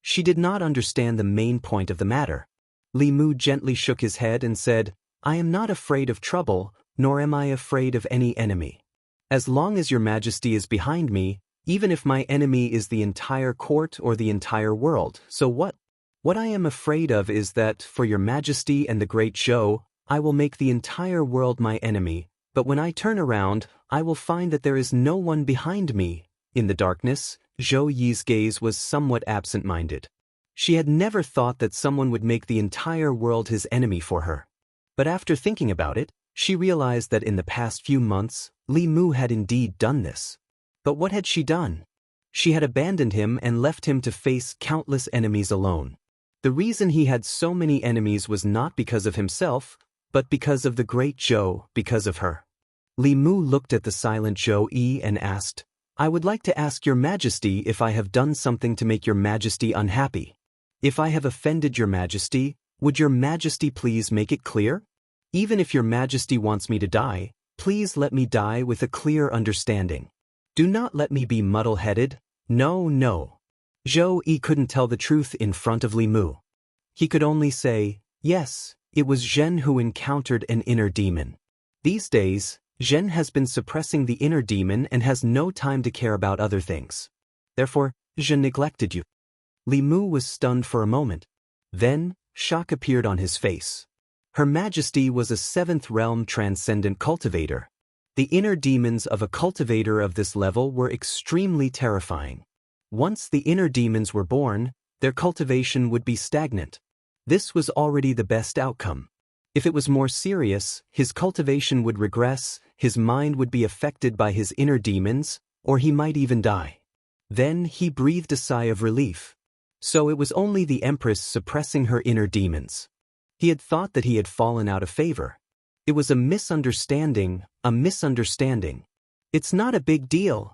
A: She did not understand the main point of the matter. Li Mu gently shook his head and said, "I am not afraid of trouble, nor am I afraid of any enemy. As long as your majesty is behind me, even if my enemy is the entire court or the entire world, so what? What I am afraid of is that, for your majesty and the great Zhou, I will make the entire world my enemy, but when I turn around, I will find that there is no one behind me." In the darkness, Zhou Yi's gaze was somewhat absent-minded. She had never thought that someone would make the entire world his enemy for her. But after thinking about it, she realized that in the past few months, Li Mu had indeed done this. But what had she done? She had abandoned him and left him to face countless enemies alone. The reason he had so many enemies was not because of himself, but because of the great Zhou, because of her. Li Mu looked at the silent Zhou Yi and asked, "I would like to ask your majesty if I have done something to make your majesty unhappy. If I have offended your majesty, would your majesty please make it clear? Even if your majesty wants me to die, please let me die with a clear understanding. Do not let me be muddle-headed. No, no." Zhou Yi couldn't tell the truth in front of Li Mu. He could only say, "Yes, it was Zhen who encountered an inner demon. These days, Zhen has been suppressing the inner demon and has no time to care about other things. Therefore, Zhen neglected you." Li Mu was stunned for a moment. Then, shock appeared on his face. Her Majesty was a seventh realm transcendent cultivator. The inner demons of a cultivator of this level were extremely terrifying. Once the inner demons were born, their cultivation would be stagnant. This was already the best outcome. If it was more serious, his cultivation would regress, his mind would be affected by his inner demons, or he might even die. Then he breathed a sigh of relief. So it was only the Empress suppressing her inner demons. He had thought that he had fallen out of favor. It was a misunderstanding, a misunderstanding. It's not a big deal.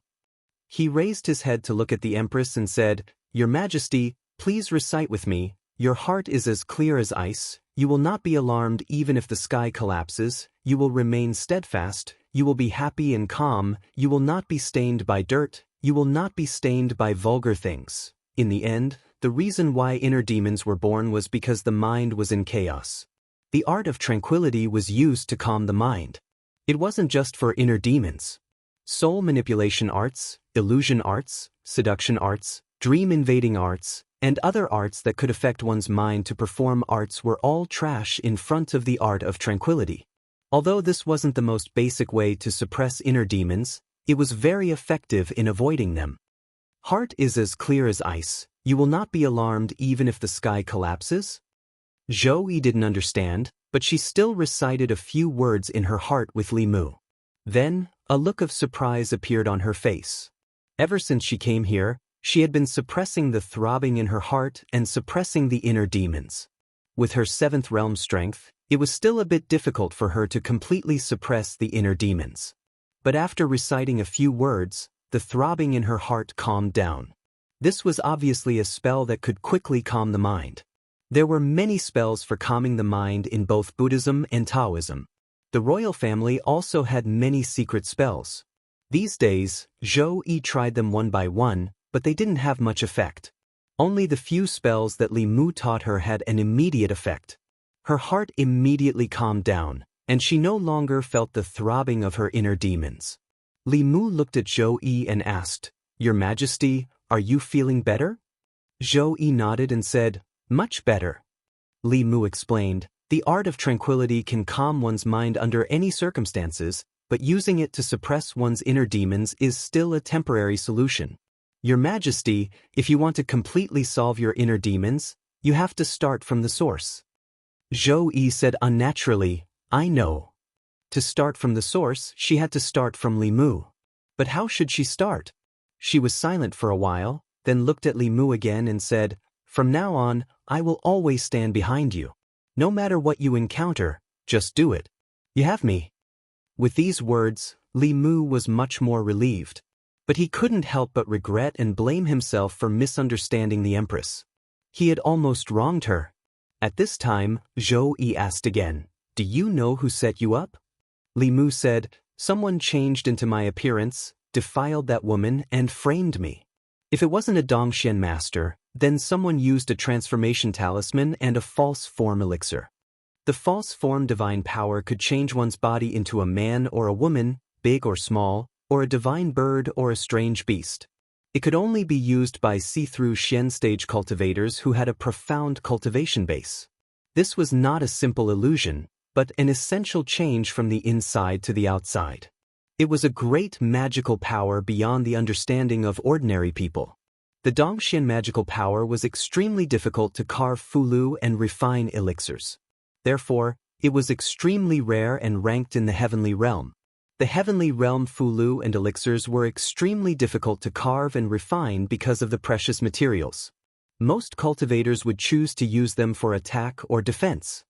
A: He raised his head to look at the Empress and said, "Your Majesty, please recite with me. Your heart is as clear as ice. You will not be alarmed even if the sky collapses. You will remain steadfast. You will be happy and calm. You will not be stained by dirt. You will not be stained by vulgar things." In the end, the reason why inner demons were born was because the mind was in chaos. The art of tranquility was used to calm the mind. It wasn't just for inner demons. Soul manipulation arts, illusion arts, seduction arts, dream invading arts, and other arts that could affect one's mind to perform arts were all trash in front of the art of tranquility. Although this wasn't the most basic way to suppress inner demons, it was very effective in avoiding them. Heart is as clear as ice, you will not be alarmed even if the sky collapses? Zhou Yi didn't understand, but she still recited a few words in her heart with Li Mu. Then, a look of surprise appeared on her face. Ever since she came here, she had been suppressing the throbbing in her heart and suppressing the inner demons. With her 7th realm strength, it was still a bit difficult for her to completely suppress the inner demons. But after reciting a few words, the throbbing in her heart calmed down. This was obviously a spell that could quickly calm the mind. There were many spells for calming the mind in both Buddhism and Taoism. The royal family also had many secret spells. These days, Zhou Yi tried them one by one, but they didn't have much effect. Only the few spells that Li Mu taught her had an immediate effect. Her heart immediately calmed down, and she no longer felt the throbbing of her inner demons. Li Mu looked at Zhou Yi and asked, "Your Majesty, are you feeling better?" Zhou Yi nodded and said, "Much better." Li Mu explained, "The art of tranquility can calm one's mind under any circumstances, but using it to suppress one's inner demons is still a temporary solution. Your Majesty, if you want to completely solve your inner demons, you have to start from the source." Zhou Yi said unnaturally, "I know." To start from the source, she had to start from Li Mu. But how should she start? She was silent for a while, then looked at Li Mu again and said, "From now on, I will always stand behind you. No matter what you encounter, just do it. You have me." With these words, Li Mu was much more relieved. But he couldn't help but regret and blame himself for misunderstanding the Empress. He had almost wronged her. At this time, Zhou Yi asked again, "Do you know who set you up?" Li Mu said, "Someone changed into my appearance, defiled that woman, and framed me. If it wasn't a Dongxian master, then someone used a transformation talisman and a false form elixir. The false form divine power could change one's body into a man or a woman, big or small, or a divine bird or a strange beast. It could only be used by see-through Xian stage cultivators who had a profound cultivation base. This was not a simple illusion, but an essential change from the inside to the outside. It was a great magical power beyond the understanding of ordinary people. The Dongxian magical power was extremely difficult to carve fulu and refine elixirs. Therefore, it was extremely rare and ranked in the heavenly realm. The heavenly realm fulu and elixirs were extremely difficult to carve and refine because of the precious materials. Most cultivators would choose to use them for attack or defense.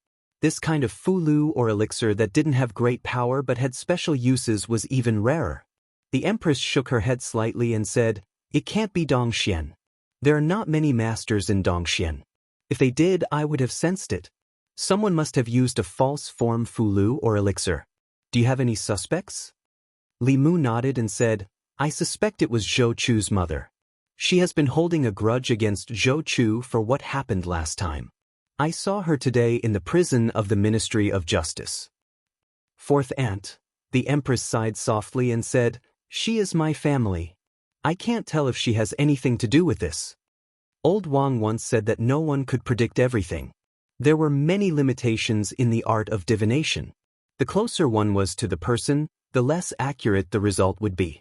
A: This kind of fulu or elixir that didn't have great power but had special uses was even rarer. The Empress shook her head slightly and said, "It can't be Dongxian. There are not many masters in Dongxian. If they did, I would have sensed it. Someone must have used a false form fulu or elixir. Do you have any suspects?" Li Mu nodded and said, "I suspect it was Zhou Chu's mother. She has been holding a grudge against Zhou Chu for what happened last time. I saw her today in the prison of the Ministry of Justice." Fourth aunt, the Empress sighed softly and said, "She is my family. I can't tell if she has anything to do with this. Old Wang once said that no one could predict everything. There were many limitations in the art of divination. The closer one was to the person, the less accurate the result would be.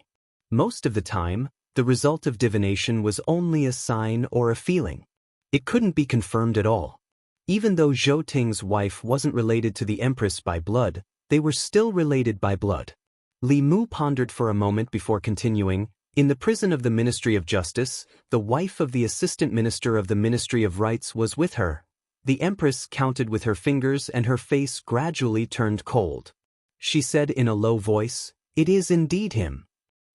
A: Most of the time, the result of divination was only a sign or a feeling. It couldn't be confirmed at all. Even though Zhou Ting's wife wasn't related to the Empress by blood, they were still related by blood." Li Mu pondered for a moment before continuing, "In the prison of the Ministry of Justice, the wife of the Assistant Minister of the Ministry of Rights was with her." The Empress counted with her fingers and her face gradually turned cold. She said in a low voice, "It is indeed him."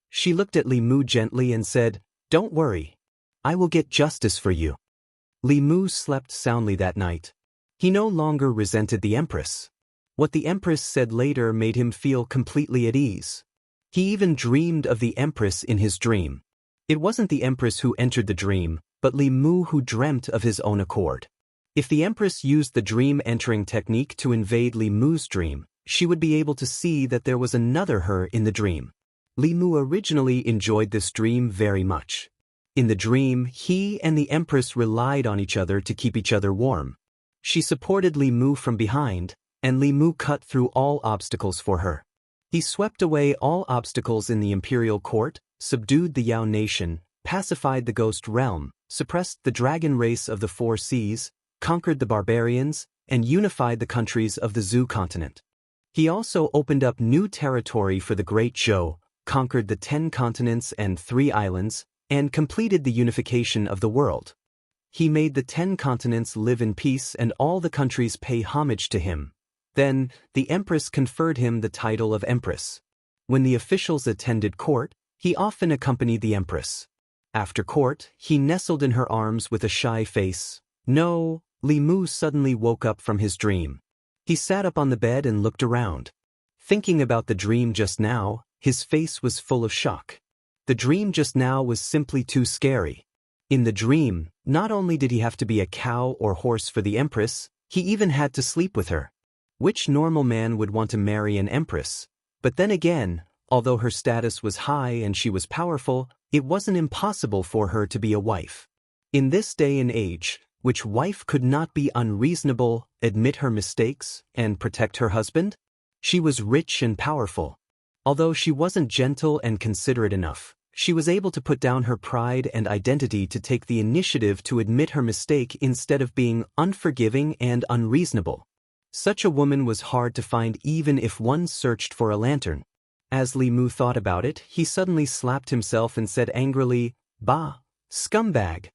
A: She looked at Li Mu gently and said, "Don't worry. I will get justice for you." Li Mu slept soundly that night. He no longer resented the Empress. What the Empress said later made him feel completely at ease. He even dreamed of the Empress in his dream. It wasn't the Empress who entered the dream, but Li Mu who dreamt of his own accord. If the Empress used the dream-entering technique to invade Li Mu's dream, she would be able to see that there was another her in the dream. Li Mu originally enjoyed this dream very much. In the dream, he and the Empress relied on each other to keep each other warm. She supported Li Mu from behind, and Li Mu cut through all obstacles for her. He swept away all obstacles in the imperial court, subdued the Yao nation, pacified the ghost realm, suppressed the dragon race of the Four Seas, conquered the barbarians, and unified the countries of the Zhou continent. He also opened up new territory for the Great Zhou, conquered the 10 continents and 3 islands, and completed the unification of the world. He made the 10 continents live in peace and all the countries pay homage to him. Then, the Empress conferred him the title of Empress. When the officials attended court, he often accompanied the Empress. After court, he nestled in her arms with a shy face. No, Li Mu suddenly woke up from his dream. He sat up on the bed and looked around. Thinking about the dream just now, his face was full of shock. The dream just now was simply too scary. In the dream, not only did he have to be a cow or horse for the Empress, he even had to sleep with her. Which normal man would want to marry an Empress? But then again, although her status was high and she was powerful, it wasn't impossible for her to be a wife. In this day and age, which wife could not be unreasonable, admit her mistakes, and protect her husband? She was rich and powerful. Although she wasn't gentle and considerate enough, she was able to put down her pride and identity to take the initiative to admit her mistake instead of being unforgiving and unreasonable. Such a woman was hard to find even if one searched for a lantern. As Li Mu thought about it, he suddenly slapped himself and said angrily, "Bah, scumbag."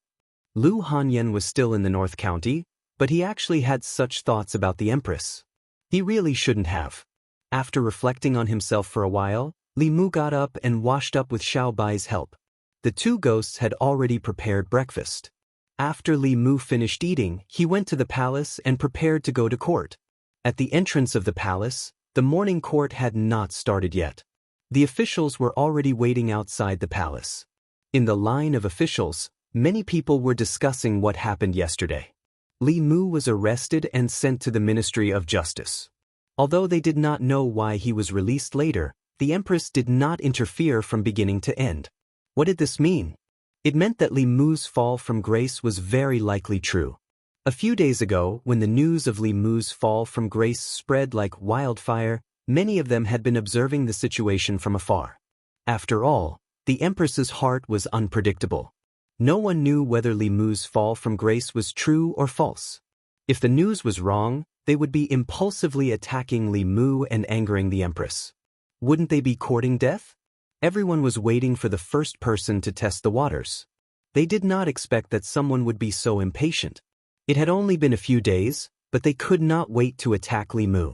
A: Lu Hanyan was still in the North County, but he actually had such thoughts about the Empress. He really shouldn't have. After reflecting on himself for a while, Li Mu got up and washed up with Xiao Bai's help. The 2 ghosts had already prepared breakfast. After Li Mu finished eating, he went to the palace and prepared to go to court. At the entrance of the palace, the morning court had not started yet. The officials were already waiting outside the palace. In the line of officials, many people were discussing what happened yesterday. Li Mu was arrested and sent to the Ministry of Justice. Although they did not know why he was released later, the Empress did not interfere from beginning to end. What did this mean? It meant that Li Mu's fall from grace was very likely true. A few days ago, when the news of Li Mu's fall from grace spread like wildfire, many of them had been observing the situation from afar. After all, the Empress's heart was unpredictable. No one knew whether Li Mu's fall from grace was true or false. If the news was wrong, they would be impulsively attacking Li Mu and angering the Empress. Wouldn't they be courting death? Everyone was waiting for the first person to test the waters. They did not expect that someone would be so impatient. It had only been a few days, but they could not wait to attack Li Mu.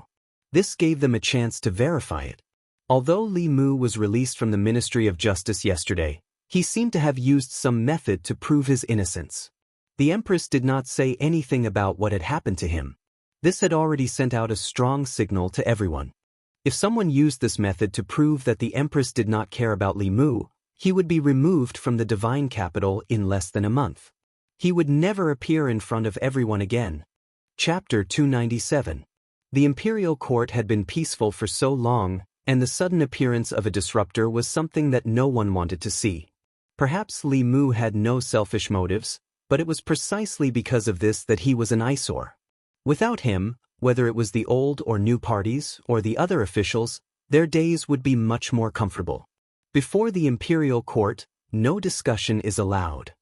A: This gave them a chance to verify it. Although Li Mu was released from the Ministry of Justice yesterday, he seemed to have used some method to prove his innocence. The Empress did not say anything about what had happened to him. This had already sent out a strong signal to everyone. If someone used this method to prove that the Empress did not care about Li Mu, he would be removed from the divine capital in less than a month. He would never appear in front of everyone again. Chapter 297. The imperial court had been peaceful for so long, and the sudden appearance of a disruptor was something that no one wanted to see. Perhaps Li Mu had no selfish motives, but it was precisely because of this that he was an eyesore. Without him, whether it was the old or new parties or the other officials, their days would be much more comfortable. Before the imperial court, no discussion is allowed.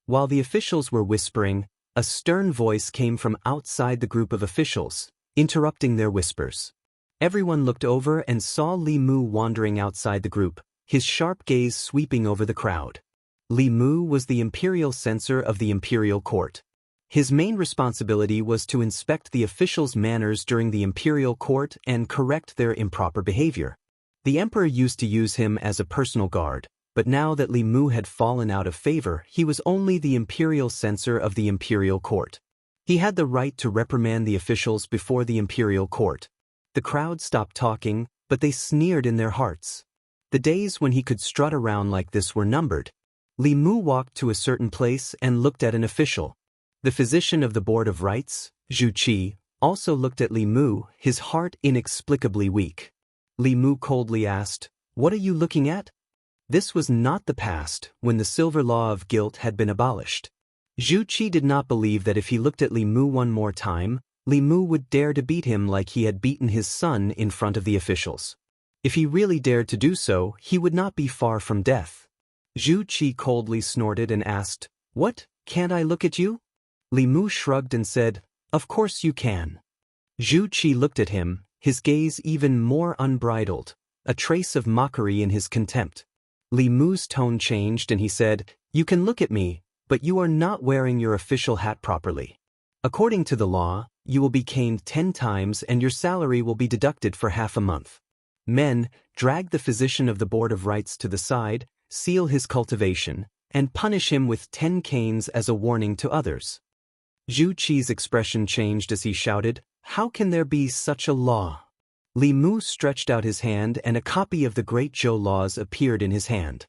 A: While the officials were whispering, a stern voice came from outside the group of officials, interrupting their whispers. Everyone looked over and saw Li Mu wandering outside the group, his sharp gaze sweeping over the crowd. Li Mu was the imperial censor of the imperial court. His main responsibility was to inspect the officials' manners during the imperial court and correct their improper behavior. The emperor used to use him as a personal guard, but now that Li Mu had fallen out of favor, he was only the imperial censor of the imperial court. He had the right to reprimand the officials before the imperial court. The crowd stopped talking, but they sneered in their hearts. The days when he could strut around like this were numbered. Li Mu walked to a certain place and looked at an official. The physician of the Board of Rights, Zhu Qi, also looked at Li Mu, his heart inexplicably weak. Li Mu coldly asked, "What are you looking at?" This was not the past, when the silver law of guilt had been abolished. Zhu Qi did not believe that if he looked at Li Mu one more time, Li Mu would dare to beat him like he had beaten his son in front of the officials. If he really dared to do so, he would not be far from death. Zhu Qi coldly snorted and asked, "What, can't I look at you?" Li Mu shrugged and said, "Of course you can." Zhu Qi looked at him, his gaze even more unbridled, a trace of mockery in his contempt. Li Mu's tone changed and he said, "You can look at me, but you are not wearing your official hat properly. According to the law, you will be caned 10 times and your salary will be deducted for half a month. Men, drag the physician of the Board of Rights to the side, seal his cultivation, and punish him with 10 canes as a warning to others." Zhu Qi's expression changed as he shouted, "How can there be such a law?" Li Mu stretched out his hand and a copy of the Great Zhou laws appeared in his hand.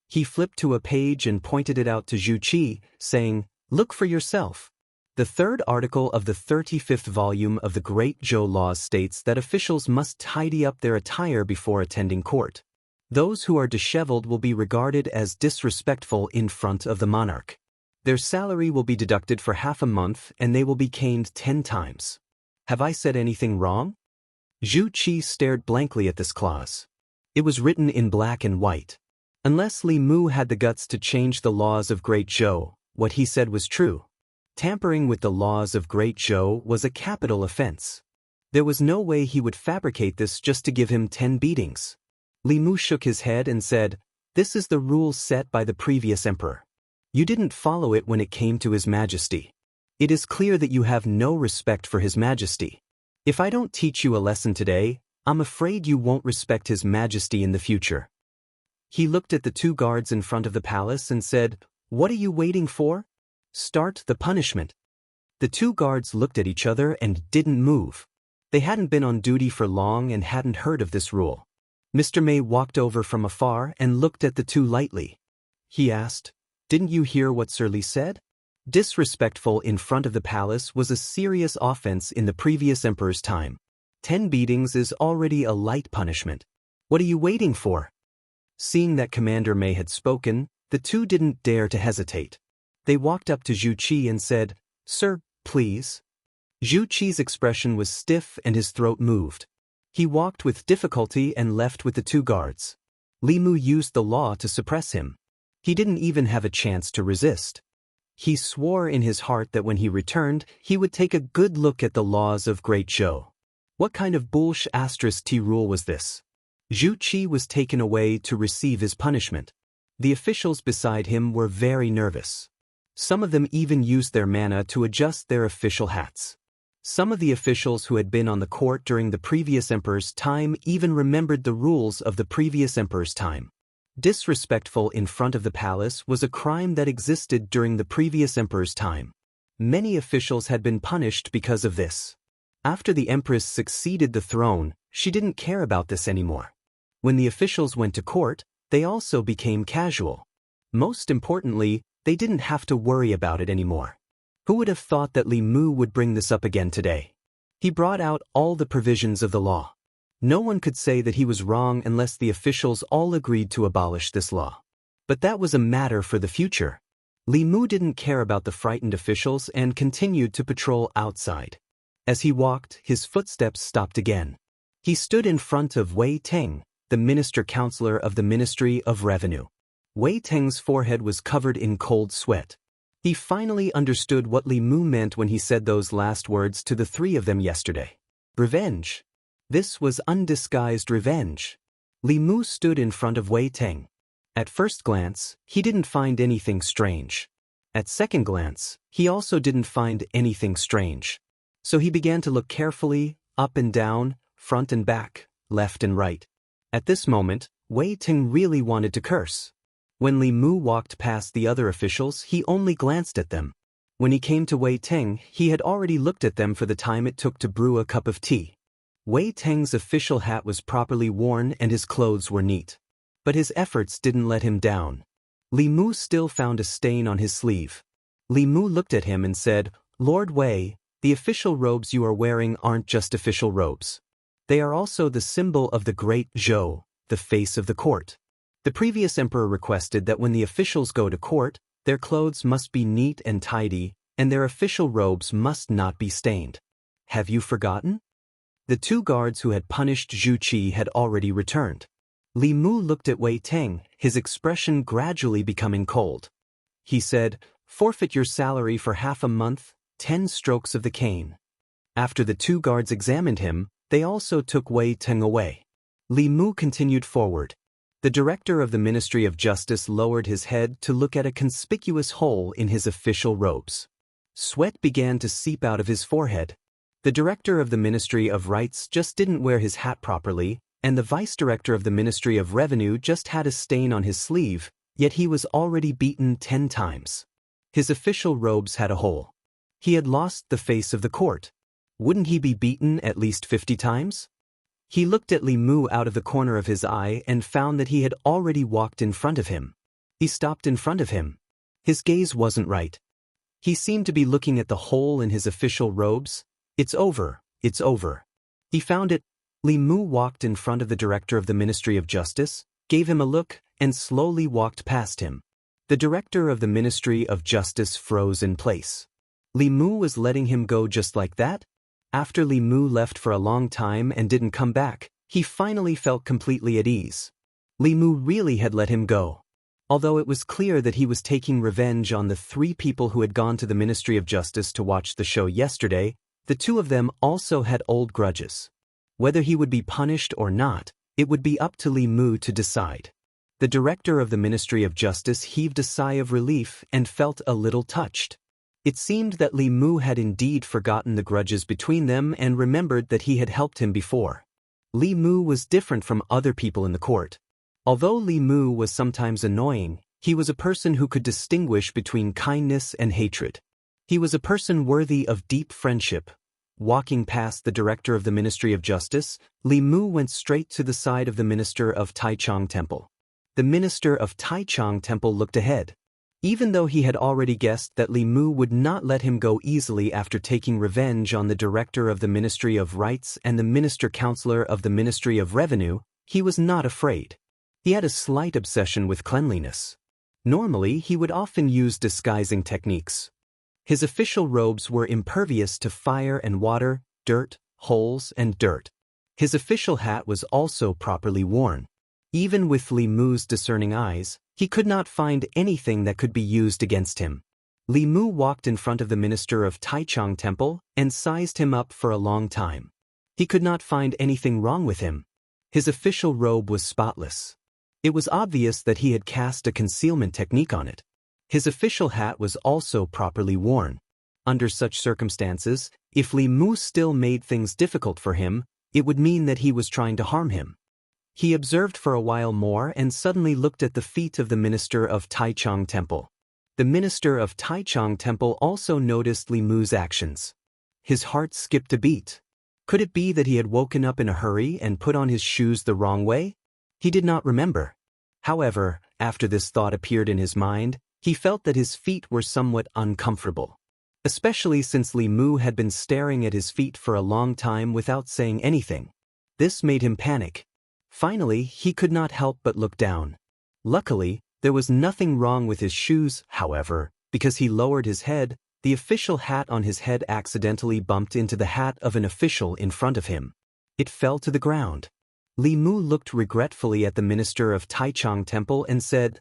A: He flipped to a page and pointed it out to Zhu Qi, saying, "Look for yourself." The third article of the 35th volume of the Great Zhou laws states that officials must tidy up their attire before attending court. Those who are disheveled will be regarded as disrespectful in front of the monarch. Their salary will be deducted for half a month and they will be caned 10 times. Have I said anything wrong? Zhu Qi stared blankly at this clause. It was written in black and white. Unless Li Mu had the guts to change the laws of Great Zhou, what he said was true. Tampering with the laws of Great Zhou was a capital offense. There was no way he would fabricate this just to give him 10 beatings. Li Mu shook his head and said, "This is the rule set by the previous emperor. You didn't follow it when it came to His Majesty. It is clear that you have no respect for His Majesty. If I don't teach you a lesson today, I'm afraid you won't respect His Majesty in the future." He looked at the 2 guards in front of the palace and said, "What are you waiting for? Start the punishment." The 2 guards looked at each other and didn't move. They hadn't been on duty for long and hadn't heard of this rule. Mr. May walked over from afar and looked at the 2 lightly. He asked, "Didn't you hear what Sir Li said? Disrespectful in front of the palace was a serious offense in the previous emperor's time. 10 beatings is already a light punishment. What are you waiting for?" Seeing that Commander May had spoken, the 2 didn't dare to hesitate. They walked up to Zhu Qi and said, "Sir, please." Zhu Qi's expression was stiff and his throat moved. He walked with difficulty and left with the 2 guards. Li Mu used the law to suppress him. He didn't even have a chance to resist. He swore in his heart that when he returned, he would take a good look at the laws of Great Zhou. What kind of bullsh*t rule was this? Zhu Qi was taken away to receive his punishment. The officials beside him were very nervous. Some of them even used their mana to adjust their official hats. Some of the officials who had been on the court during the previous emperor's time even remembered the rules of the previous emperor's time. Disrespectful in front of the palace was a crime that existed during the previous emperor's time. Many officials had been punished because of this. After the empress succeeded the throne, she didn't care about this anymore. When the officials went to court, they also became casual. Most importantly, they didn't have to worry about it anymore. Who would have thought that Li Mu would bring this up again today? He brought out all the provisions of the law. No one could say that he was wrong unless the officials all agreed to abolish this law. But that was a matter for the future. Li Mu didn't care about the frightened officials and continued to patrol outside. As he walked, his footsteps stopped again. He stood in front of Wei Teng, the minister-counselor of the Ministry of Revenue. Wei Teng's forehead was covered in cold sweat. He finally understood what Li Mu meant when he said those last words to the 3 of them yesterday. Revenge. This was undisguised revenge. Li Mu stood in front of Wei Teng. At first glance, he didn't find anything strange. At second glance, he also didn't find anything strange. So he began to look carefully, up and down, front and back, left and right. At this moment, Wei Teng really wanted to curse. When Li Mu walked past the other officials, he only glanced at them. When he came to Wei Teng, he had already looked at them for the time it took to brew a cup of tea. Wei Teng's official hat was properly worn and his clothes were neat. But his efforts didn't let him down. Li Mu still found a stain on his sleeve. Li Mu looked at him and said, "Lord Wei, the official robes you are wearing aren't just official robes. They are also the symbol of the Great Zhou, the face of the court. The previous emperor requested that when the officials go to court, their clothes must be neat and tidy, and their official robes must not be stained. Have you forgotten?" The 2 guards who had punished Zhu Qi had already returned. Li Mu looked at Wei Teng, his expression gradually becoming cold. He said, "Forfeit your salary for half a month, 10 strokes of the cane." After the 2 guards examined him, they also took Wei Teng away. Li Mu continued forward. The director of the Ministry of Justice lowered his head to look at a conspicuous hole in his official robes. Sweat began to seep out of his forehead. The director of the Ministry of Rights just didn't wear his hat properly, and the vice director of the Ministry of Revenue just had a stain on his sleeve, yet he was already beaten 10 times. His official robes had a hole. He had lost the face of the court. Wouldn't he be beaten at least 50 times? He looked at Li Mu out of the corner of his eye and found that he had already walked in front of him. He stopped in front of him. His gaze wasn't right. He seemed to be looking at the hole in his official robes. "It's over, it's over." He found it. Li Mu walked in front of the director of the Ministry of Justice, gave him a look, and slowly walked past him. The director of the Ministry of Justice froze in place. Li Mu was letting him go just like that? After Li Mu left for a long time and didn't come back, he finally felt completely at ease. Li Mu really had let him go. Although it was clear that he was taking revenge on the 3 people who had gone to the Ministry of Justice to watch the show yesterday, the 2 of them also had old grudges. Whether he would be punished or not, it would be up to Li Mu to decide. The director of the Ministry of Justice heaved a sigh of relief and felt a little touched. It seemed that Li Mu had indeed forgotten the grudges between them and remembered that he had helped him before. Li Mu was different from other people in the court. Although Li Mu was sometimes annoying, he was a person who could distinguish between kindness and hatred. He was a person worthy of deep friendship. Walking past the director of the Ministry of Justice, Li Mu went straight to the side of the minister of Taichung Temple. The minister of Taichung Temple looked ahead. Even though he had already guessed that Li Mu would not let him go easily after taking revenge on the director of the Ministry of Rights and the minister-counselor of the Ministry of Revenue, he was not afraid. He had a slight obsession with cleanliness. Normally, he would often use disguising techniques. His official robes were impervious to fire and water, dirt, holes, and dirt. His official hat was also properly worn. Even with Li Mu's discerning eyes, he could not find anything that could be used against him. Li Mu walked in front of the minister of Taichung Temple and sized him up for a long time. He could not find anything wrong with him. His official robe was spotless. It was obvious that he had cast a concealment technique on it. His official hat was also properly worn. Under such circumstances, if Li Mu still made things difficult for him, it would mean that he was trying to harm him. He observed for a while more and suddenly looked at the feet of the minister of Taichung Temple. The minister of Taichung Temple also noticed Li Mu's actions. His heart skipped a beat. Could it be that he had woken up in a hurry and put on his shoes the wrong way? He did not remember. However, after this thought appeared in his mind, he felt that his feet were somewhat uncomfortable. Especially since Li Mu had been staring at his feet for a long time without saying anything. This made him panic. Finally, he could not help but look down. Luckily, there was nothing wrong with his shoes, however, because he lowered his head, the official hat on his head accidentally bumped into the hat of an official in front of him. It fell to the ground. Li Mu looked regretfully at the minister of Taichung Temple and said,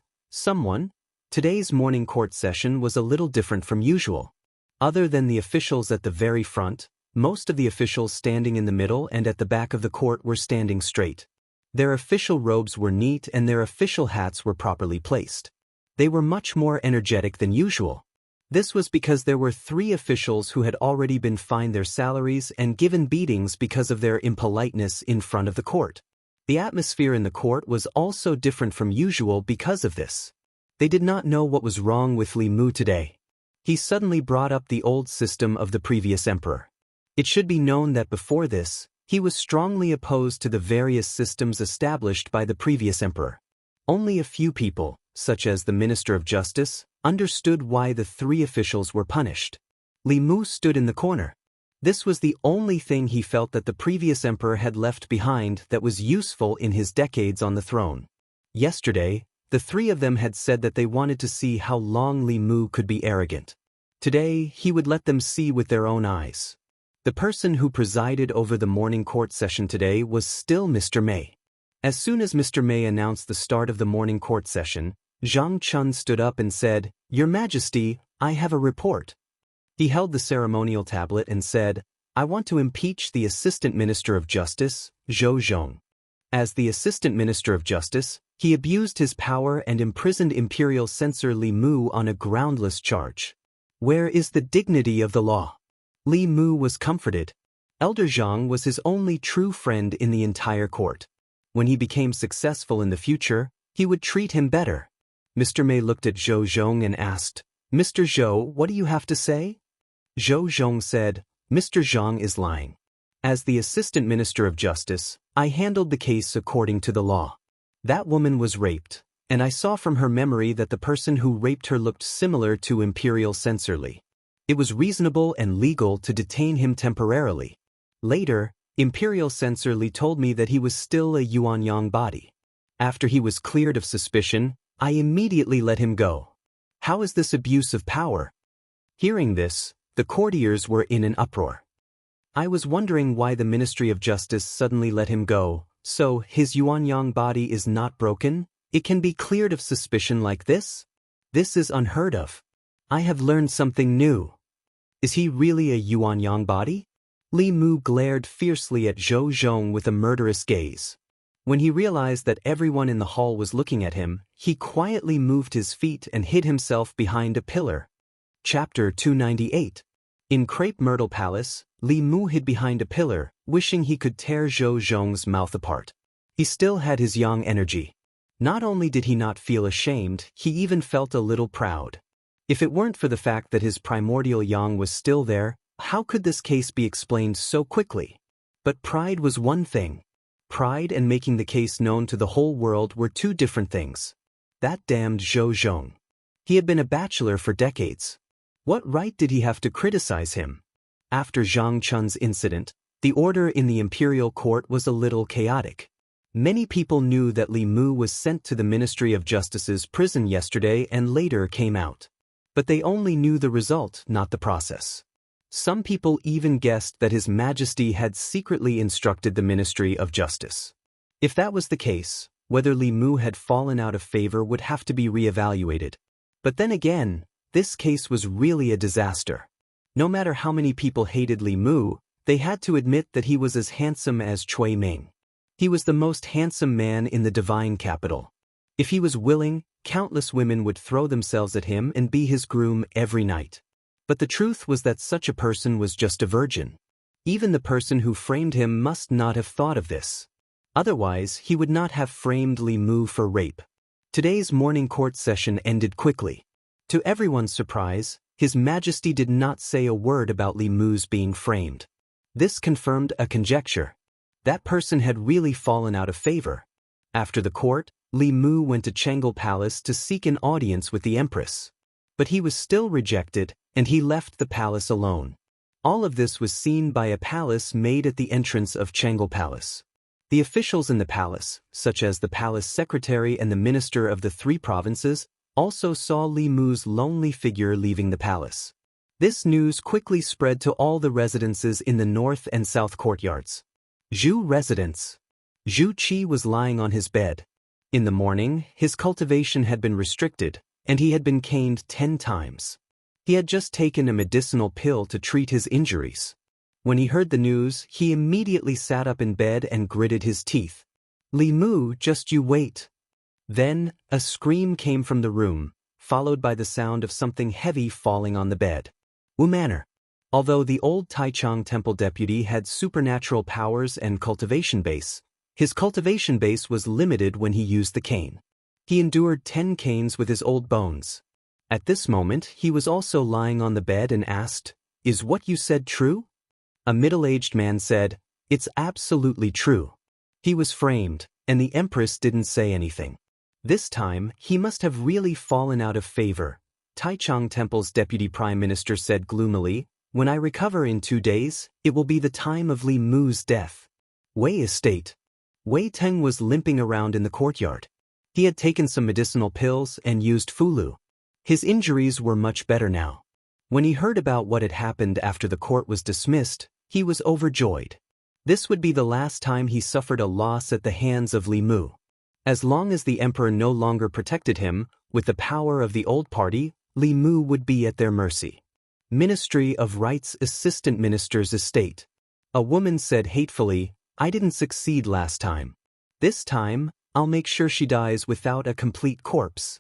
A: "Today's morning court session was a little different from usual. Other than the officials at the very front, most of the officials standing in the middle and at the back of the court were standing straight. Their official robes were neat and their official hats were properly placed. They were much more energetic than usual. This was because there were 3 officials who had already been fined their salaries and given beatings because of their impoliteness in front of the court. The atmosphere in the court was also different from usual because of this. They did not know what was wrong with Li Mu today. He suddenly brought up the old system of the previous emperor. It should be known that before this, he was strongly opposed to the various systems established by the previous emperor. Only a few people, such as the Minister of Justice, understood why the 3 officials were punished. Li Mu stood in the corner. This was the only thing he felt that the previous emperor had left behind that was useful in his decades on the throne. Yesterday, the 3 of them had said that they wanted to see how long Li Mu could be arrogant. Today, he would let them see with their own eyes. The person who presided over the morning court session today was still Mr. Mei. As soon as Mr. May announced the start of the morning court session, Zhang Chun stood up and said, "Your Majesty, I have a report." He held the ceremonial tablet and said, "I want to impeach the Assistant Minister of Justice, Zhou Zhong. As the Assistant Minister of Justice, he abused his power and imprisoned Imperial Censor Li Mu on a groundless charge. Where is the dignity of the law?" Li Mu was comforted. Elder Zhang was his only true friend in the entire court. When he became successful in the future, he would treat him better. Mr. May looked at Zhou Zhong and asked, "Mr. Zhou, what do you have to say?" Zhou Zhong said, "Mr. Zhang is lying. As the Assistant Minister of Justice, I handled the case according to the law. That woman was raped, and I saw from her memory that the person who raped her looked similar to Imperial Censor Li. It was reasonable and legal to detain him temporarily. Later, Imperial Censor Li told me that he was still a Yuanyang body. After he was cleared of suspicion, I immediately let him go. How is this abuse of power?" Hearing this, the courtiers were in an uproar. I was wondering why the Ministry of Justice suddenly let him go. So, his Yuanyang body is not broken? It can be cleared of suspicion like this? This is unheard of. I have learned something new. Is he really a Yuanyang body? Li Mu glared fiercely at Zhou Zhong with a murderous gaze. When he realized that everyone in the hall was looking at him, he quietly moved his feet and hid himself behind a pillar. Chapter 298. In Crepe Myrtle Palace, Li Mu hid behind a pillar, wishing he could tear Zhou Zhong's mouth apart. He still had his yang energy. Not only did he not feel ashamed, he even felt a little proud. If it weren't for the fact that his primordial yang was still there, how could this case be explained so quickly? But pride was one thing. Pride and making the case known to the whole world were two different things. That damned Zhou Zhong. He had been a bachelor for decades. What right did he have to criticize him? After Zhang Chun's incident, the order in the imperial court was a little chaotic. Many people knew that Li Mu was sent to the Ministry of Justice's prison yesterday and later came out. But they only knew the result, not the process. Some people even guessed that His Majesty had secretly instructed the Ministry of Justice. If that was the case, whether Li Mu had fallen out of favor would have to be re-evaluated. But then again, this case was really a disaster. No matter how many people hated Li Mu, they had to admit that he was as handsome as Cui Ming. He was the most handsome man in the divine capital. If he was willing, countless women would throw themselves at him and be his groom every night. But the truth was that such a person was just a virgin. Even the person who framed him must not have thought of this. Otherwise, he would not have framed Li Mu for rape. Today's morning court session ended quickly. To everyone's surprise, His Majesty did not say a word about Li Mu's being framed. This confirmed a conjecture. That person had really fallen out of favor. After the court, Li Mu went to Chang'e Palace to seek an audience with the Empress. But he was still rejected, and he left the palace alone. All of this was seen by a palace made at the entrance of Chang'e Palace. The officials in the palace, such as the palace secretary and the minister of the 3 provinces, also saw Li Mu's lonely figure leaving the palace. This news quickly spread to all the residences in the north and south courtyards. Zhu residence. Zhu Qi was lying on his bed. In the morning, his cultivation had been restricted, and he had been caned 10 times. He had just taken a medicinal pill to treat his injuries. When he heard the news, he immediately sat up in bed and gritted his teeth. "Li Mu, just you wait." Then, a scream came from the room, followed by the sound of something heavy falling on the bed. Wu Manor. Although the old Taichung Temple deputy had supernatural powers and cultivation base, his cultivation base was limited when he used the cane. He endured 10 canes with his old bones. At this moment, he was also lying on the bed and asked, "Is what you said true?" A middle-aged man said, "It's absolutely true." He was framed, and the Empress didn't say anything. This time, he must have really fallen out of favor. Taichung Temple's deputy prime minister said gloomily, "When I recover in 2 days, it will be the time of Li Mu's death." Wei Estate. Wei Teng was limping around in the courtyard. He had taken some medicinal pills and used fulu. His injuries were much better now. When he heard about what had happened after the court was dismissed, he was overjoyed. This would be the last time he suffered a loss at the hands of Li Mu. As long as the emperor no longer protected him, with the power of the old party, Li Mu would be at their mercy. Ministry of Rights Assistant Minister's estate. A woman said hatefully, "I didn't succeed last time. This time, I'll make sure she dies without a complete corpse."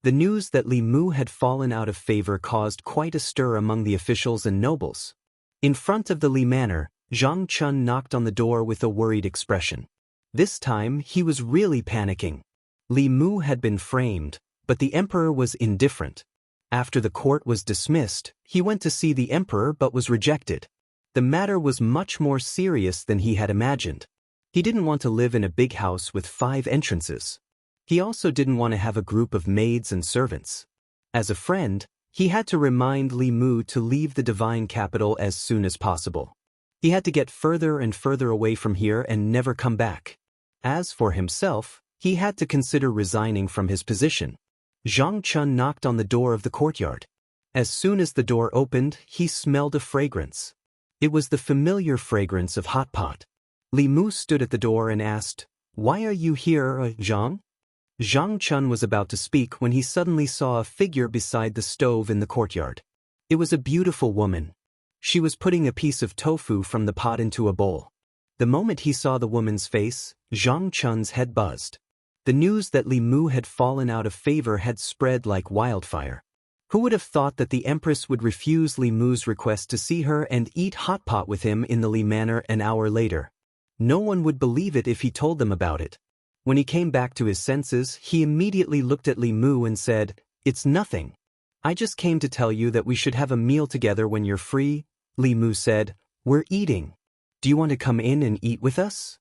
A: The news that Li Mu had fallen out of favor caused quite a stir among the officials and nobles. In front of the Li Manor, Zhang Chun knocked on the door with a worried expression. This time, he was really panicking. Li Mu had been framed, but the emperor was indifferent. After the court was dismissed, he went to see the emperor but was rejected. The matter was much more serious than he had imagined. He didn't want to live in a big house with 5 entrances. He also didn't want to have a group of maids and servants. As a friend, he had to remind Li Mu to leave the divine capital as soon as possible. He had to get further and further away from here and never come back. As for himself, he had to consider resigning from his position. Zhang Chun knocked on the door of the courtyard. As soon as the door opened, he smelled a fragrance. It was the familiar fragrance of hot pot. Li Mu stood at the door and asked, "Why are you here, Zhang?" Zhang Chun was about to speak when he suddenly saw a figure beside the stove in the courtyard. It was a beautiful woman. She was putting a piece of tofu from the pot into a bowl. The moment he saw the woman's face, Zhang Chun's head buzzed. The news that Li Mu had fallen out of favor had spread like wildfire. Who would have thought that the empress would refuse Li Mu's request to see her and eat hot pot with him in the Li Manor an hour later? No one would believe it if he told them about it. When he came back to his senses, he immediately looked at Li Mu and said, "It's nothing. I just came to tell you that we should have a meal together when you're free." Li Mu said, "We're eating. Do you want to come in and eat with us?"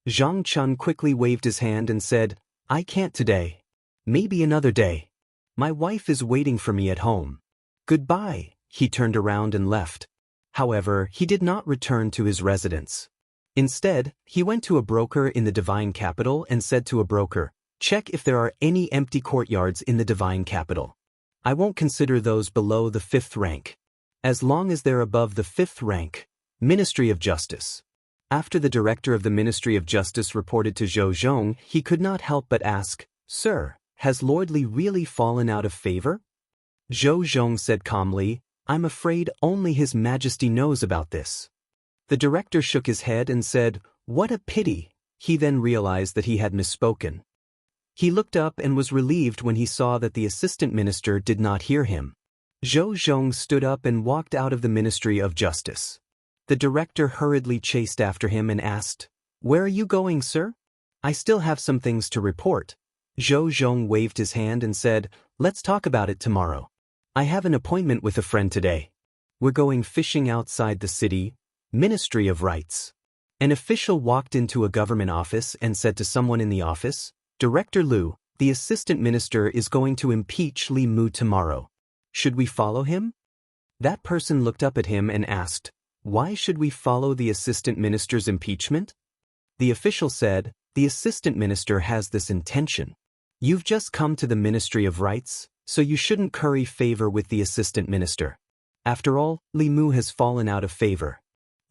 A: Zhang Chun quickly waved his hand and said, "I can't today. Maybe another day. My wife is waiting for me at home. Goodbye." He turned around and left. However, he did not return to his residence. Instead, he went to a broker in the divine capital and said to a broker, "Check if there are any empty courtyards in the divine capital. I won't consider those below the 5th rank. As long as they're above the 5th rank, Ministry of Justice." After the director of the Ministry of Justice reported to Zhou Zhong, he could not help but ask, "Sir, has Lord Li really fallen out of favor?" Zhou Zhong said calmly, "I'm afraid only His Majesty knows about this." The director shook his head and said, "What a pity." He then realized that he had misspoken. He looked up and was relieved when he saw that the assistant minister did not hear him. Zhou Zhong stood up and walked out of the Ministry of Justice. The director hurriedly chased after him and asked, "Where are you going, sir?" "I still have some things to report." Zhou Zhong waved his hand and said, "Let's talk about it tomorrow. I have an appointment with a friend today. We're going fishing outside the city." Ministry of Rights. An official walked into a government office and said to someone in the office, "Director Liu, the assistant minister is going to impeach Li Mu tomorrow. Should we follow him?" That person looked up at him and asked, "Why should we follow the assistant minister's impeachment?" The official said, "The assistant minister has this intention. You've just come to the Ministry of Rights, so you shouldn't curry favor with the assistant minister. After all, Li Mu has fallen out of favor.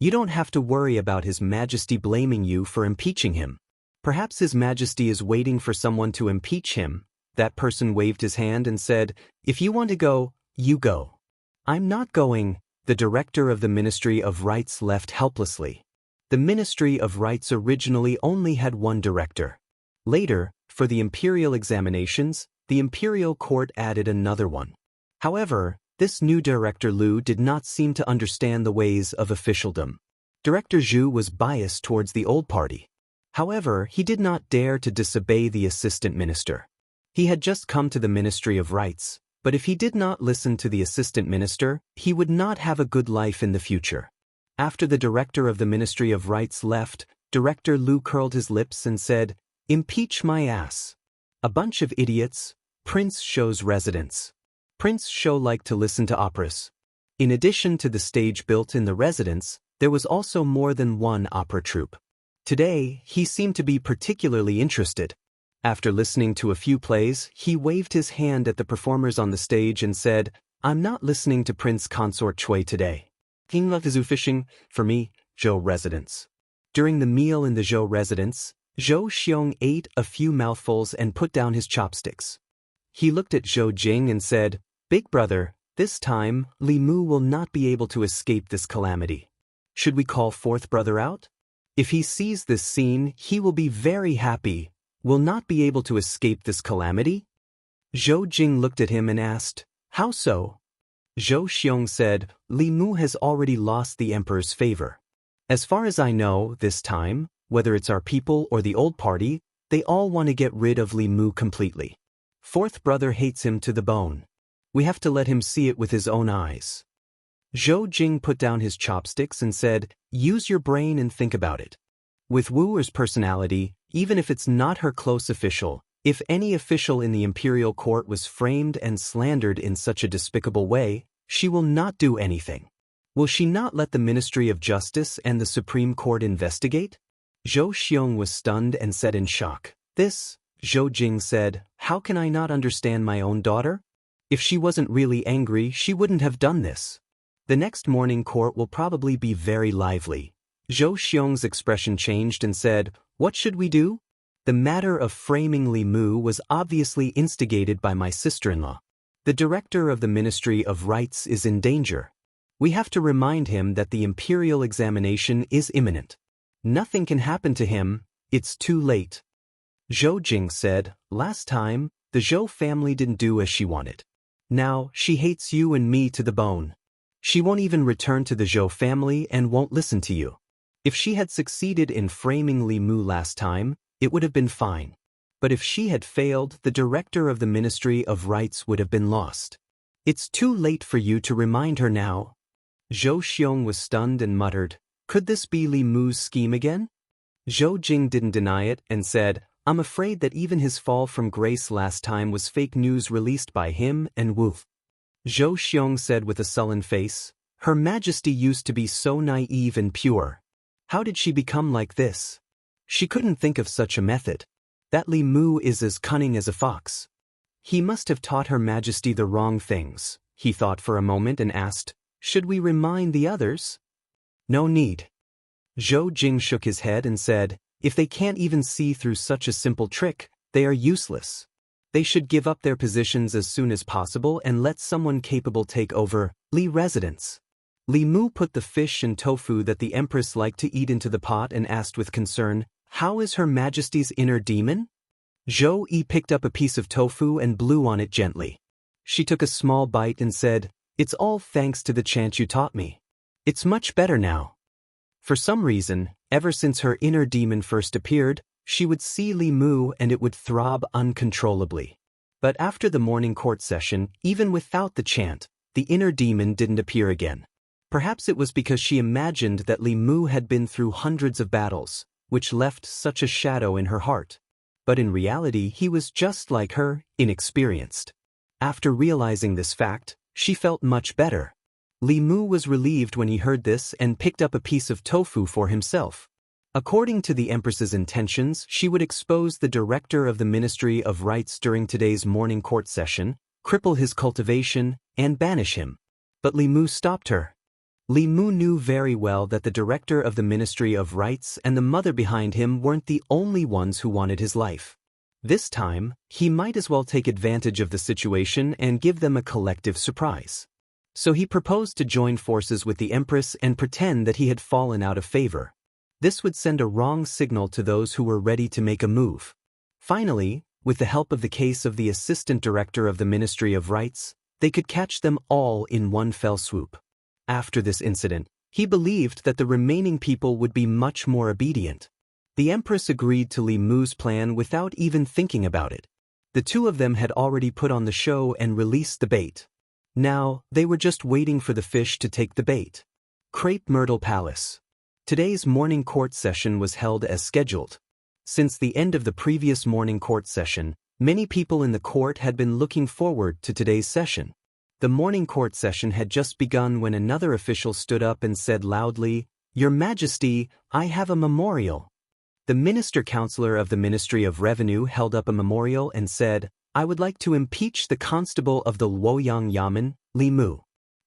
A: You don't have to worry about His Majesty blaming you for impeaching him. Perhaps His Majesty is waiting for someone to impeach him." That person waved his hand and said, "If you want to go, you go." "I'm not going." The director of the Ministry of Rights left helplessly. The Ministry of Rights originally only had one director. Later, for the imperial examinations, the imperial court added another one. However, this new director Liu did not seem to understand the ways of officialdom. Director Zhu was biased towards the old party. However, he did not dare to disobey the assistant minister. He had just come to the Ministry of Rights, but if he did not listen to the assistant minister, he would not have a good life in the future. After the director of the Ministry of Rights left, Director Liu curled his lips and said, "Impeach my ass. A bunch of idiots." Prince Shou's residence. Prince Shou liked to listen to operas. In addition to the stage built in the residence, there was also more than one opera troupe. Today, he seemed to be particularly interested. After listening to a few plays, he waved his hand at the performers on the stage and said, "I'm not listening to Prince Consort Chui today. King Love is fishing for me, Zhou residence." During the meal in the Zhou residence, Zhou Xiong ate a few mouthfuls and put down his chopsticks. He looked at Zhou Jing and said, "Big brother, this time, Li Mu will not be able to escape this calamity. Should we call fourth brother out? If he sees this scene, he will be very happy. Will not be able to escape this calamity?" Zhou Jing looked at him and asked, "How so?" Zhou Xiong said, "Li Mu has already lost the emperor's favor. As far as I know, this time, whether it's our people or the old party, they all want to get rid of Li Mu completely. Fourth brother hates him to the bone. We have to let him see it with his own eyes." Zhou Jing put down his chopsticks and said, "Use your brain and think about it. With Wu Er's personality, even if it's not her close official, if any official in the imperial court was framed and slandered in such a despicable way, she will not do anything. Will she not let the Ministry of Justice and the Supreme Court investigate?" Zhou Xiong was stunned and said in shock, "This," Zhou Jing said, "how can I not understand my own daughter? If she wasn't really angry, she wouldn't have done this." The next morning court will probably be very lively. Zhou Xiong's expression changed and said, "What should we do? The matter of framing Li Mu was obviously instigated by my sister-in-law. The director of the Ministry of Rights is in danger. We have to remind him that the imperial examination is imminent. Nothing can happen to him, it's too late." Zhou Jing said, "Last time, the Zhou family didn't do as she wanted. Now, she hates you and me to the bone. She won't even return to the Zhou family and won't listen to you. If she had succeeded in framing Li Mu last time, it would have been fine. But if she had failed, the director of the Ministry of Rights would have been lost. It's too late for you to remind her now." Zhou Xiong was stunned and muttered, "Could this be Li Mu's scheme again?" Zhou Jing didn't deny it and said, "I'm afraid that even his fall from grace last time was fake news released by him and Wu." Zhou Xiong said with a sullen face, "Her Majesty used to be so naive and pure. How did she become like this? She couldn't think of such a method. That Li Mu is as cunning as a fox. He must have taught Her Majesty the wrong things." He thought for a moment and asked, "Should we remind the others?" "No need." Zhou Jing shook his head and said, "If they can't even see through such a simple trick, they are useless. They should give up their positions as soon as possible and let someone capable take over Li residence." Li Mu put the fish and tofu that the Empress liked to eat into the pot and asked with concern, "How is Her Majesty's inner demon?" Zhou Yi picked up a piece of tofu and blew on it gently. She took a small bite and said, "It's all thanks to the chant you taught me. It's much better now." For some reason, ever since her inner demon first appeared, she would see Li Mu and it would throb uncontrollably. But after the morning court session, even without the chant, the inner demon didn't appear again. Perhaps it was because she imagined that Li Mu had been through hundreds of battles, which left such a shadow in her heart. But in reality, he was just like her, inexperienced. After realizing this fact, she felt much better. Li Mu was relieved when he heard this and picked up a piece of tofu for himself. According to the Empress's intentions, she would expose the director of the Ministry of Rights during today's morning court session, cripple his cultivation, and banish him. But Li Mu stopped her. Li Mu knew very well that the director of the Ministry of Rights and the mother behind him weren't the only ones who wanted his life. This time, he might as well take advantage of the situation and give them a collective surprise. So he proposed to join forces with the Empress and pretend that he had fallen out of favor. This would send a wrong signal to those who were ready to make a move. Finally, with the help of the case of the assistant director of the Ministry of Rights, they could catch them all in one fell swoop. After this incident, he believed that the remaining people would be much more obedient. The Empress agreed to Li Mu's plan without even thinking about it. The two of them had already put on the show and released the bait. Now, they were just waiting for the fish to take the bait. Crepe Myrtle Palace. Today's morning court session was held as scheduled. Since the end of the previous morning court session, many people in the court had been looking forward to today's session. The morning court session had just begun when another official stood up and said loudly, "Your Majesty, I have a memorial." The minister-counselor of the Ministry of Revenue held up a memorial and said, "I would like to impeach the constable of the Luoyang Yamen, Li Mu.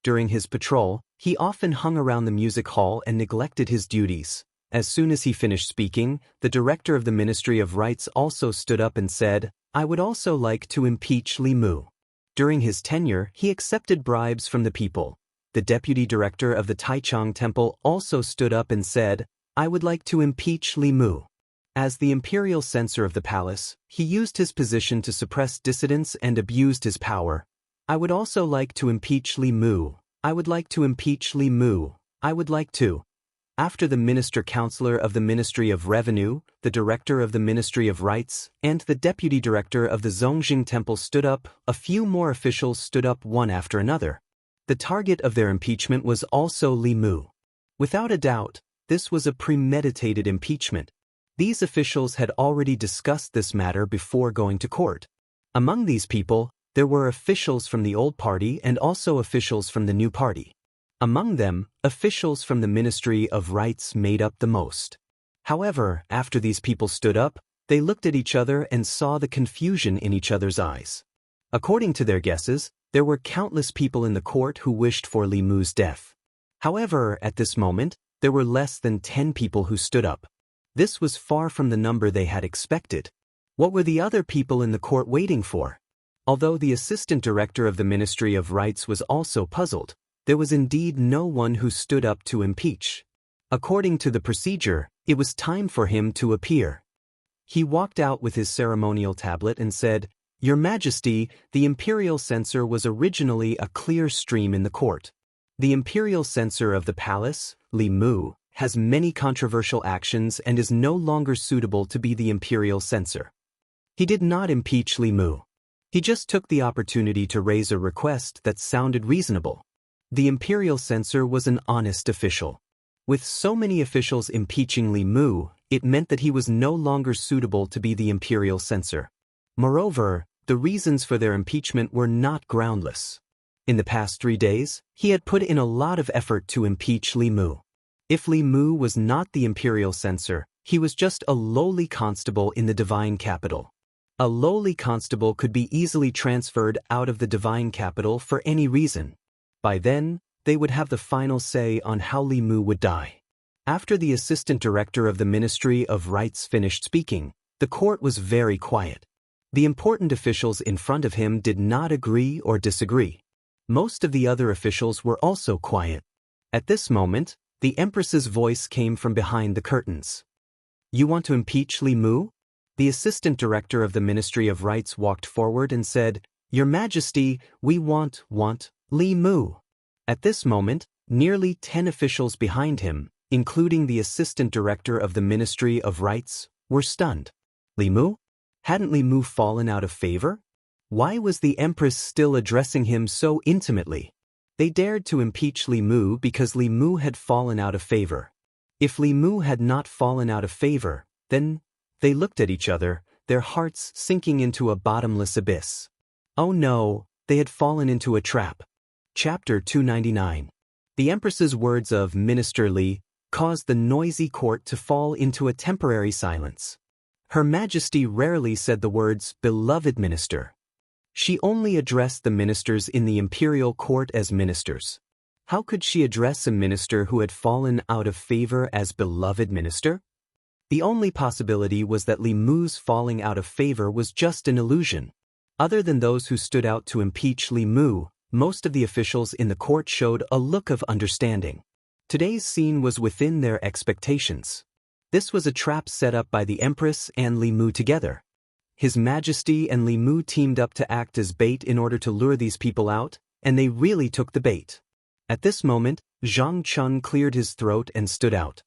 A: During his patrol, he often hung around the music hall and neglected his duties. As soon as he finished speaking, the director of the Ministry of Rights also stood up and said, "I would also like to impeach Li Mu. During his tenure, he accepted bribes from the people." The deputy director of the Taichung Temple also stood up and said, "I would like to impeach Li Mu. As the imperial censor of the palace, he used his position to suppress dissidents and abused his power. I would also like to impeach Li Mu. I would like to impeach Li Mu. I would like to." After the minister-counselor of the Ministry of Revenue, the director of the Ministry of Rights, and the deputy director of the Zongjing Temple stood up, a few more officials stood up one after another. The target of their impeachment was also Li Mu. Without a doubt, this was a premeditated impeachment. These officials had already discussed this matter before going to court. Among these people, there were officials from the old party and also officials from the new party. Among them, officials from the Ministry of Rights made up the most. However, after these people stood up, they looked at each other and saw the confusion in each other's eyes. According to their guesses, there were countless people in the court who wished for Li Mu's death. However, at this moment, there were less than 10 people who stood up. This was far from the number they had expected. What were the other people in the court waiting for? Although the assistant director of the Ministry of Rights was also puzzled, there was indeed no one who stood up to impeach. According to the procedure, it was time for him to appear. He walked out with his ceremonial tablet and said, "Your Majesty, the imperial censor was originally a clear stream in the court. The imperial censor of the palace, Li Mu, has many controversial actions and is no longer suitable to be the imperial censor." He did not impeach Li Mu. He just took the opportunity to raise a request that sounded reasonable. The imperial censor was an honest official. With so many officials impeaching Li Mu, it meant that he was no longer suitable to be the imperial censor. Moreover, the reasons for their impeachment were not groundless. In the past 3 days, he had put in a lot of effort to impeach Li Mu. If Li Mu was not the imperial censor, he was just a lowly constable in the divine capital. A lowly constable could be easily transferred out of the divine capital for any reason. By then, they would have the final say on how Li Mu would die. After the assistant director of the Ministry of Rights finished speaking, the court was very quiet. The important officials in front of him did not agree or disagree. Most of the other officials were also quiet. At this moment, the Empress's voice came from behind the curtains. "You want to impeach Li Mu?" The assistant director of the Ministry of Rights walked forward and said, "Your Majesty, we want Li Mu." At this moment, nearly 10 officials behind him, including the assistant director of the Ministry of Rights, were stunned. Li Mu? Hadn't Li Mu fallen out of favor? Why was the Empress still addressing him so intimately? They dared to impeach Li Mu because Li Mu had fallen out of favor. If Li Mu had not fallen out of favor, then they looked at each other, their hearts sinking into a bottomless abyss. Oh no, they had fallen into a trap. Chapter 299. The Empress's words of Minister Li caused the noisy court to fall into a temporary silence. Her Majesty rarely said the words, "Beloved Minister." She only addressed the ministers in the imperial court as ministers. How could she address a minister who had fallen out of favor as beloved minister? The only possibility was that Li Mu's falling out of favor was just an illusion. Other than those who stood out to impeach Li Mu, most of the officials in the court showed a look of understanding. Today's scene was within their expectations. This was a trap set up by the Empress and Li Mu together. His Majesty and Li Mu teamed up to act as bait in order to lure these people out, and they really took the bait. At this moment, Zhang Chun cleared his throat and stood out.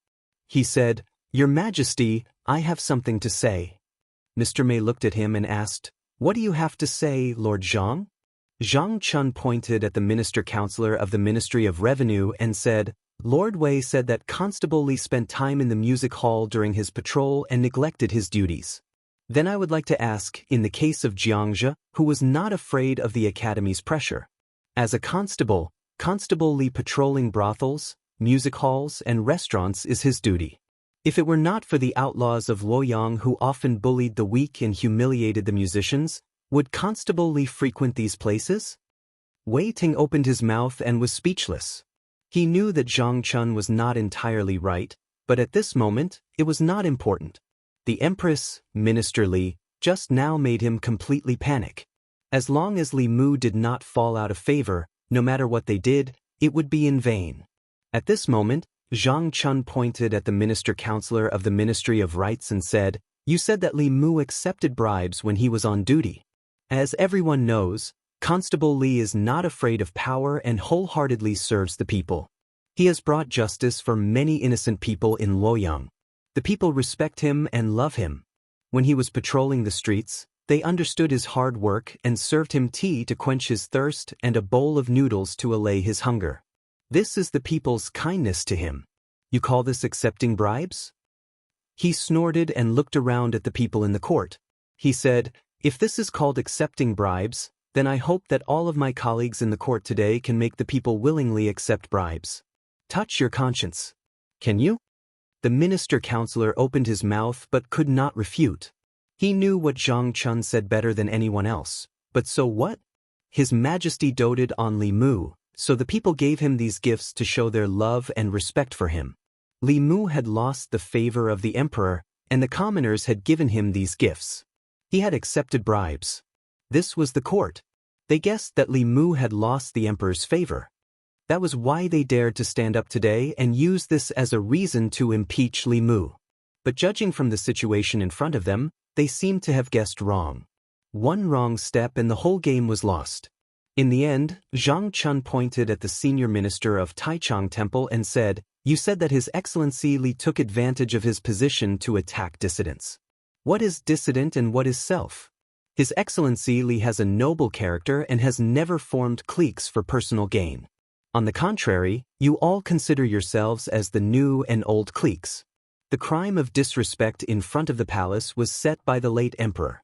A: He said, "Your Majesty, I have something to say." Mr. Mei looked at him and asked, "What do you have to say, Lord Zhang?" Zhang Chun pointed at the minister-counselor of the Ministry of Revenue and said, "Lord Wei said that Constable Li spent time in the music hall during his patrol and neglected his duties. Then I would like to ask, in the case of Jianghu, who was not afraid of the academy's pressure. As a constable, Constable Li patrolling brothels, music halls, and restaurants is his duty. If it were not for the outlaws of Luoyang who often bullied the weak and humiliated the musicians, would Constable Li frequent these places?" Wei Ting opened his mouth and was speechless. He knew that Zhang Chun was not entirely right, But at this moment, it was not important. The Empress, Minister Li, just now made him completely panic. As long as Li Mu did not fall out of favor, no matter what they did, it would be in vain. At this moment, Zhang Chun pointed at the minister-counselor of the Ministry of Rights and said, "You said that Li Mu accepted bribes when he was on duty. As everyone knows, Constable Li is not afraid of power and wholeheartedly serves the people. He has brought justice for many innocent people in Luoyang. The people respect him and love him. When he was patrolling the streets, they understood his hard work and served him tea to quench his thirst and a bowl of noodles to allay his hunger. This is the people's kindness to him. You call this accepting bribes?" He snorted and looked around at the people in the court. He said, "If this is called accepting bribes, then I hope that all of my colleagues in the court today can make the people willingly accept bribes. Touch your conscience. Can you?" The minister-counselor opened his mouth but could not refute. He knew what Zhang Chun said better than anyone else, but so what? His Majesty doted on Li Mu, so the people gave him these gifts to show their love and respect for him. Li Mu had lost the favor of the emperor, and the commoners had given him these gifts. He had accepted bribes. This was the court. They guessed that Li Mu had lost the emperor's favor. That was why they dared to stand up today and use this as a reason to impeach Li Mu. But judging from the situation in front of them, they seemed to have guessed wrong. One wrong step and the whole game was lost. In the end, Zhang Chun pointed at the senior minister of Taichung Temple and said, "You said that His Excellency Li took advantage of his position to attack dissidents. What is dissident and what is self? His Excellency Li has a noble character and has never formed cliques for personal gain. On the contrary, you all consider yourselves as the new and old cliques. The crime of disrespect in front of the palace was set by the late emperor.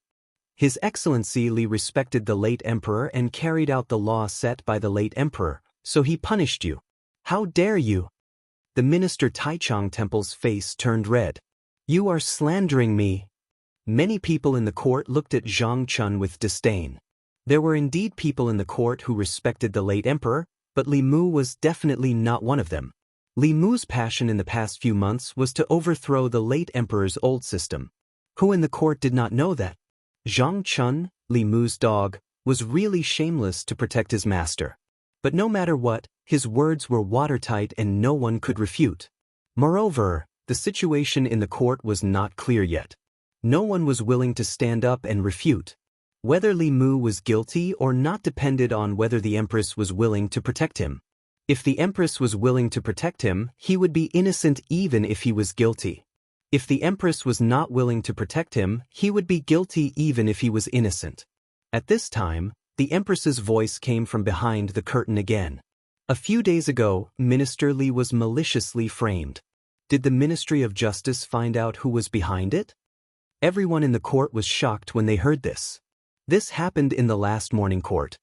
A: His Excellency Li respected the late emperor and carried out the law set by the late emperor, so he punished you. How dare you?" The minister Taichung Temple's face turned red. "You are slandering me." Many people in the court looked at Zhang Chun with disdain. There were indeed people in the court who respected the late emperor, but Li Mu was definitely not one of them. Li Mu's passion in the past few months was to overthrow the late emperor's old system. Who in the court did not know that? Zhang Chun, Li Mu's dog, was really shameless to protect his master. But no matter what, his words were watertight and no one could refute. Moreover, the situation in the court was not clear yet. No one was willing to stand up and refute. Whether Li Mu was guilty or not depended on whether the empress was willing to protect him. If the empress was willing to protect him, he would be innocent even if he was guilty. If the empress was not willing to protect him, he would be guilty even if he was innocent. At this time, the empress's voice came from behind the curtain again. A few days ago, Minister Li was maliciously framed. Did the Ministry of Justice find out who was behind it? Everyone in the court was shocked when they heard this. This happened in the last morning court.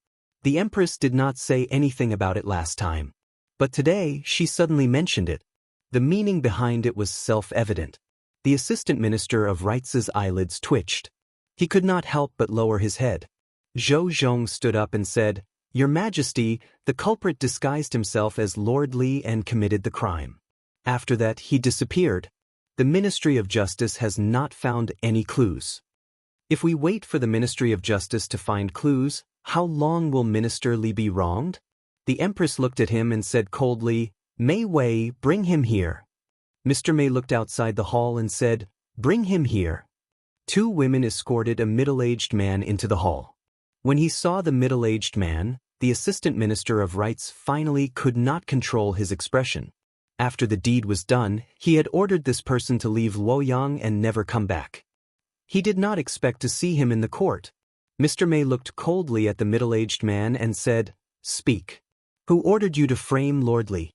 A: The empress did not say anything about it last time. But today, she suddenly mentioned it. The meaning behind it was self-evident. The assistant minister of Rights' eyelids twitched. He could not help but lower his head. Zhou Zhong stood up and said, "Your Majesty, the culprit disguised himself as Lord Li and committed the crime. After that, he disappeared. The Ministry of Justice has not found any clues. If we wait for the Ministry of Justice to find clues, how long will Minister Li be wronged?" The Empress looked at him and said coldly, "Mei Wei, bring him here." Mr. Mei looked outside the hall and said, "Bring him here." Two women escorted a middle-aged man into the hall. When he saw the middle-aged man, the Assistant Minister of Rights finally could not control his expression. After the deed was done, he had ordered this person to leave Luoyang and never come back. He did not expect to see him in the court. Mr. Mei looked coldly at the middle-aged man and said, "Speak. Who ordered you to frame Lord Li?"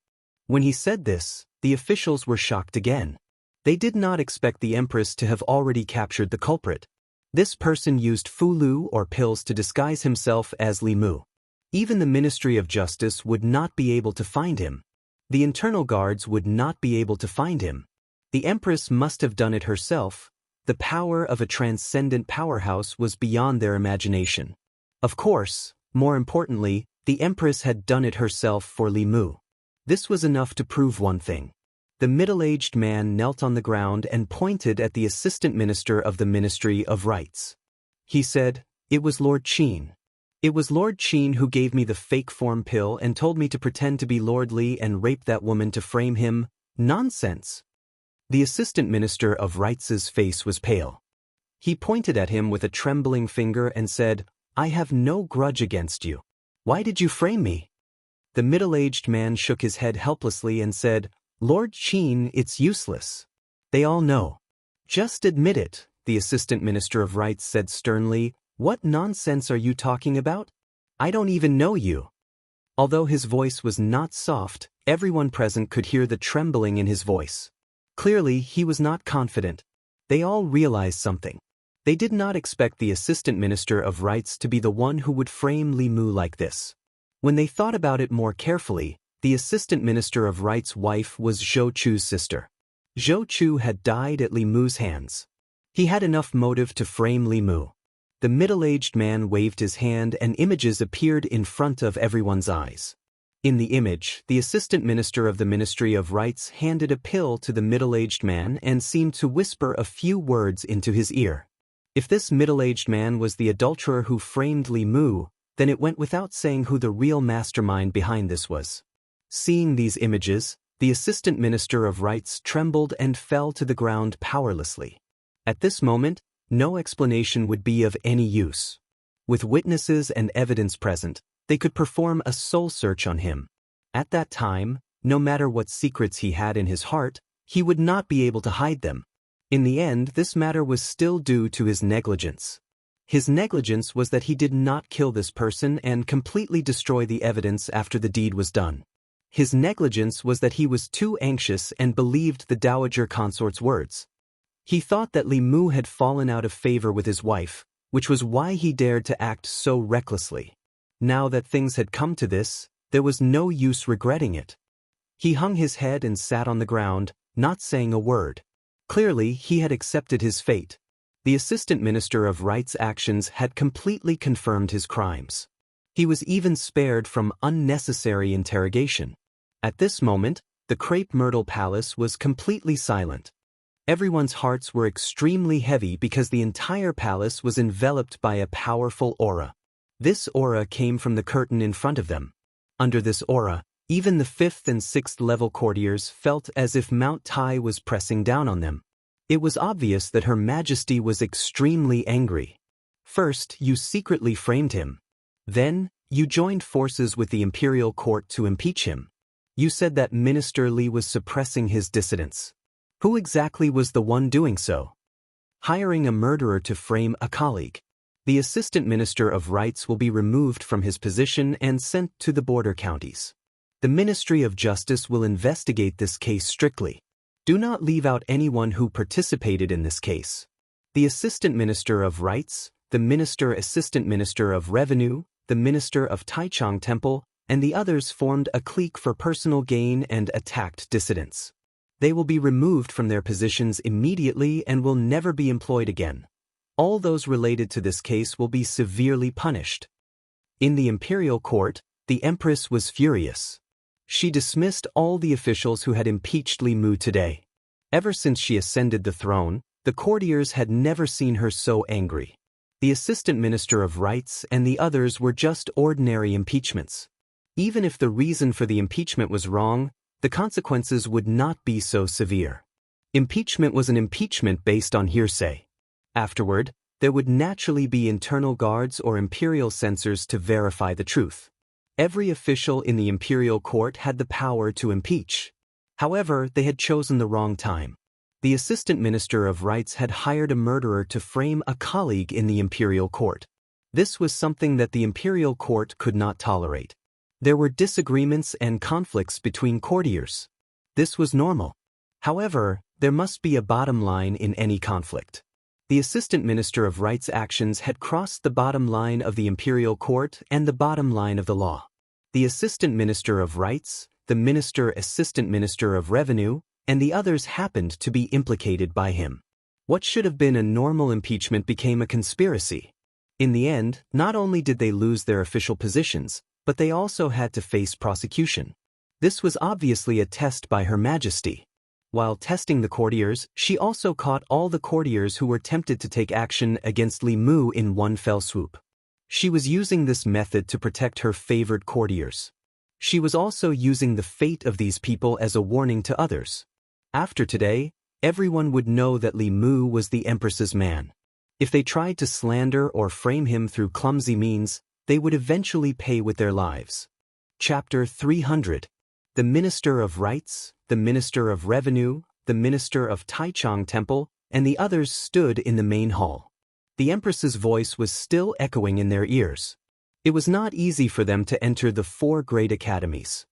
A: When he said this, the officials were shocked again. They did not expect the Empress to have already captured the culprit. This person used fulu or pills to disguise himself as Li Mu. Even the Ministry of Justice would not be able to find him. The internal guards would not be able to find him. The Empress must have done it herself. The power of a transcendent powerhouse was beyond their imagination. Of course, more importantly, the Empress had done it herself for Li Mu. This was enough to prove one thing. The middle-aged man knelt on the ground and pointed at the assistant minister of the Ministry of Rights. He said, "It was Lord Qin. It was Lord Qin who gave me the fake form pill and told me to pretend to be Lord Li and rape that woman to frame him. Nonsense." The assistant minister of Rights' face was pale. He pointed at him with a trembling finger and said, "I have no grudge against you. Why did you frame me?" The middle-aged man shook his head helplessly and said, "Lord Qin, it's useless. They all know." "Just admit it," the assistant minister of Rights said sternly. "What nonsense are you talking about? I don't even know you." Although his voice was not soft, everyone present could hear the trembling in his voice. Clearly, he was not confident. They all realized something. They did not expect the assistant minister of Rights to be the one who would frame Li Mu like this. When they thought about it more carefully, the assistant minister of Rights' wife was Zhou Chu's sister. Zhou Chu had died at Li Mu's hands. He had enough motive to frame Li Mu. The middle-aged man waved his hand and images appeared in front of everyone's eyes. In the image, the assistant minister of the Ministry of Rights handed a pill to the middle-aged man and seemed to whisper a few words into his ear. If this middle-aged man was the adulterer who framed Li Mu, then it went without saying who the real mastermind behind this was. Seeing these images, the assistant minister of Rights trembled and fell to the ground powerlessly. At this moment, no explanation would be of any use. With witnesses and evidence present, they could perform a soul search on him. At that time, no matter what secrets he had in his heart, he would not be able to hide them. In the end, this matter was still due to his negligence. His negligence was that he did not kill this person and completely destroy the evidence after the deed was done. His negligence was that he was too anxious and believed the dowager consort's words. He thought that Li Mu had fallen out of favor with his wife, which was why he dared to act so recklessly. Now that things had come to this, there was no use regretting it. He hung his head and sat on the ground, not saying a word. Clearly, he had accepted his fate. The assistant minister of Rights' actions had completely confirmed his crimes. He was even spared from unnecessary interrogation. At this moment, the crepe myrtle palace was completely silent. Everyone's hearts were extremely heavy because the entire palace was enveloped by a powerful aura. This aura came from the curtain in front of them. Under this aura, even the 5th and 6th level courtiers felt as if Mount Tai was pressing down on them. It was obvious that Her Majesty was extremely angry. First, you secretly framed him. Then, you joined forces with the imperial court to impeach him. You said that Minister Li was suppressing his dissidents. Who exactly was the one doing so? Hiring a murderer to frame a colleague. The assistant minister of Rights will be removed from his position and sent to the border counties. The Ministry of Justice will investigate this case strictly. Do not leave out anyone who participated in this case. The assistant minister of Rights, the assistant minister of Revenue, the minister of Taichung Temple, and the others formed a clique for personal gain and attacked dissidents. They will be removed from their positions immediately and will never be employed again. All those related to this case will be severely punished. In the imperial court, the empress was furious. She dismissed all the officials who had impeached Li Mu today. Ever since she ascended the throne, the courtiers had never seen her so angry. The assistant minister of Rights and the others were just ordinary impeachments. Even if the reason for the impeachment was wrong, the consequences would not be so severe. Impeachment was an impeachment based on hearsay. Afterward, there would naturally be internal guards or imperial censors to verify the truth. Every official in the imperial court had the power to impeach. However, they had chosen the wrong time. The assistant minister of Rights had hired a murderer to frame a colleague in the imperial court. This was something that the imperial court could not tolerate. There were disagreements and conflicts between courtiers. This was normal. However, there must be a bottom line in any conflict. The assistant minister of Rights' actions had crossed the bottom line of the imperial court and the bottom line of the law. The assistant minister of Rights, the assistant minister of Revenue, and the others happened to be implicated by him. What should have been a normal impeachment became a conspiracy. In the end, not only did they lose their official positions, but they also had to face prosecution. This was obviously a test by Her Majesty. While testing the courtiers, she also caught all the courtiers who were tempted to take action against Li Mu in one fell swoop. She was using this method to protect her favored courtiers. She was also using the fate of these people as a warning to others. After today, everyone would know that Li Mu was the Empress's man. If they tried to slander or frame him through clumsy means, they would eventually pay with their lives. Chapter 300. The Minister of Rites, the Minister of Revenue, the Minister of Taichung Temple, and the others stood in the main hall. The Empress's voice was still echoing in their ears. It was not easy for them to enter the 4 great academies.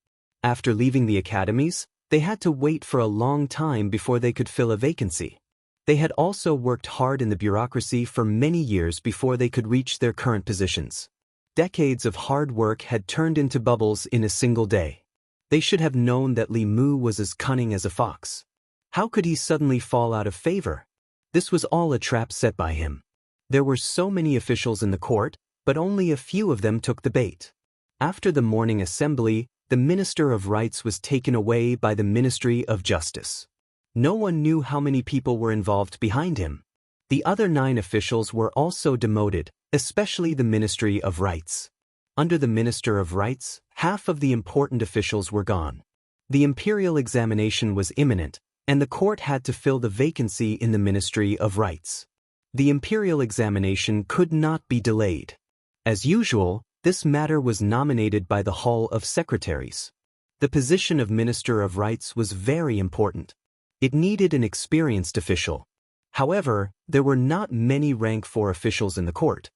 A: After leaving the academies, they had to wait for a long time before they could fill a vacancy. They had also worked hard in the bureaucracy for many years before they could reach their current positions. Decades of hard work had turned into bubbles in a single day. They should have known that Li Mu was as cunning as a fox. How could he suddenly fall out of favor? This was all a trap set by him. There were so many officials in the court, but only a few of them took the bait. After the morning assembly, the Minister of Rites was taken away by the Ministry of Justice. No one knew how many people were involved behind him. The other 9 officials were also demoted, especially the Ministry of Rites. Under the Minister of Rites, half of the important officials were gone. The imperial examination was imminent, and the court had to fill the vacancy in the Ministry of Rites. The imperial examination could not be delayed. As usual, this matter was nominated by the Hall of Secretaries. The position of Minister of Rites was very important. It needed an experienced official. However, there were not many rank 4 officials in the court.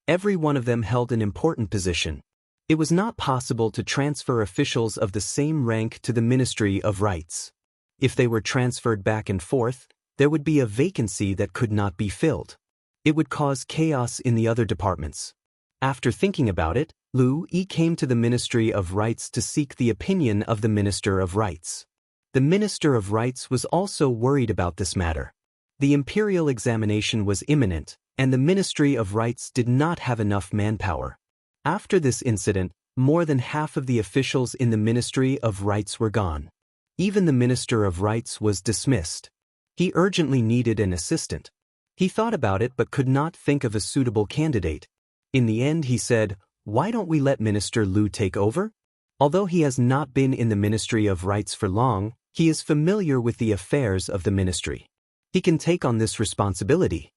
A: Every one of them held an important position. It was not possible to transfer officials of the same rank to the Ministry of Rites. If they were transferred back and forth, there would be a vacancy that could not be filled. It would cause chaos in the other departments. After thinking about it, Lu Yi came to the Ministry of Rites to seek the opinion of the Minister of Rites. The Minister of Rites was also worried about this matter. The imperial examination was imminent, and the Ministry of Rites did not have enough manpower. After this incident, more than half of the officials in the Ministry of Rites were gone. Even the Minister of Rites was dismissed. He urgently needed an assistant. He thought about it but could not think of a suitable candidate. In the end he said, "Why don't we let Minister Lu take over?" Although he has not been in the Ministry of Rites for long, he is familiar with the affairs of the ministry. He can take on this responsibility.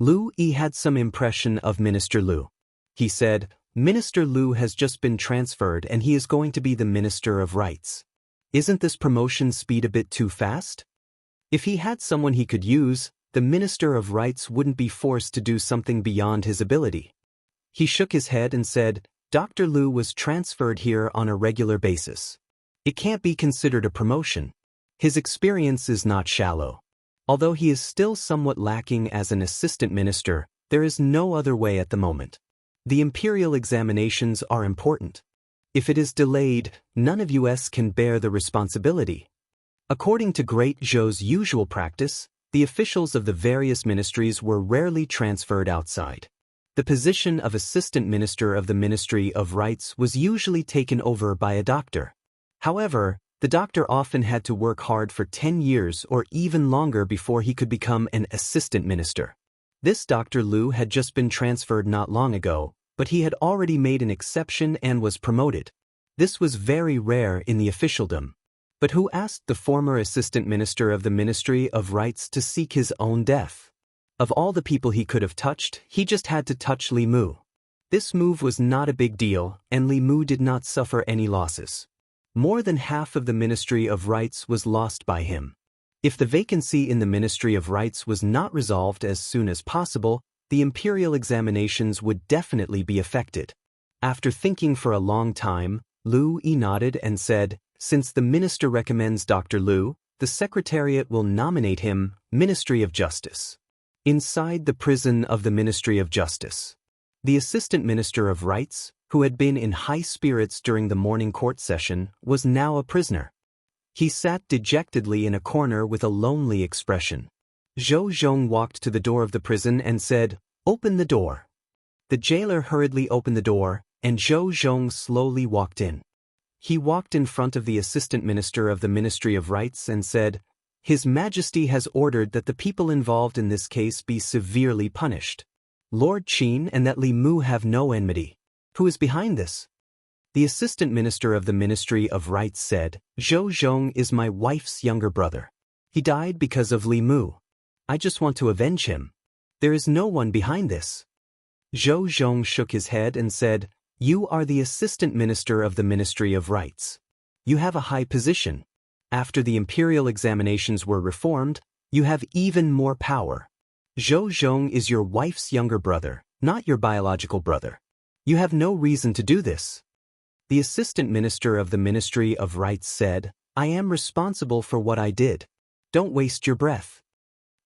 A: Lu Yi had some impression of Minister Lu. He said, "Minister Lu has just been transferred and he is going to be the Minister of Rites. Isn't this promotion speed a bit too fast?" If he had someone he could use, the Minister of Rites wouldn't be forced to do something beyond his ability. He shook his head and said, "Dr. Lu was transferred here on a regular basis. It can't be considered a promotion. His experience is not shallow. Although he is still somewhat lacking as an assistant minister, there is no other way at the moment. The imperial examinations are important. If it is delayed, none of us can bear the responsibility." According to Great Zhou's usual practice, the officials of the various ministries were rarely transferred outside. The position of assistant minister of the Ministry of Rites was usually taken over by a doctor. However, the doctor often had to work hard for 10 years or even longer before he could become an assistant minister. This Dr. Lu had just been transferred not long ago, but he had already made an exception and was promoted. This was very rare in the officialdom. But who asked the former assistant minister of the Ministry of Rites to seek his own death? Of all the people he could have touched, he just had to touch Li Mu. This move was not a big deal, and Li Mu did not suffer any losses. More than half of the Ministry of Rites was lost by him. If the vacancy in the Ministry of Rites was not resolved as soon as possible, the imperial examinations would definitely be affected. After thinking for a long time, Lu Yi nodded and said, "Since the minister recommends Dr. Lu, the Secretariat will nominate him Ministry of Justice." Inside the prison of the Ministry of Justice, the Assistant Minister of Rites, who had been in high spirits during the morning court session, was now a prisoner. He sat dejectedly in a corner with a lonely expression. Zhou Zhong walked to the door of the prison and said, "Open the door." The jailer hurriedly opened the door, and Zhou Zhong slowly walked in. He walked in front of the Assistant Minister of the Ministry of Rites and said, His Majesty has ordered that the people involved in this case be severely punished. Lord Qin and that Li Mu have no enmity. Who is behind this? The Assistant Minister of the Ministry of Rights said, Zhou Zhong is my wife's younger brother. He died because of Li Mu. I just want to avenge him. There is no one behind this. Zhou Zhong shook his head and said, You are the Assistant Minister of the Ministry of Rights. You have a high position. After the imperial examinations were reformed, you have even more power. Zhou Zhong is your wife's younger brother, not your biological brother. You have no reason to do this. The Assistant Minister of the Ministry of Rights said, I am responsible for what I did. Don't waste your breath.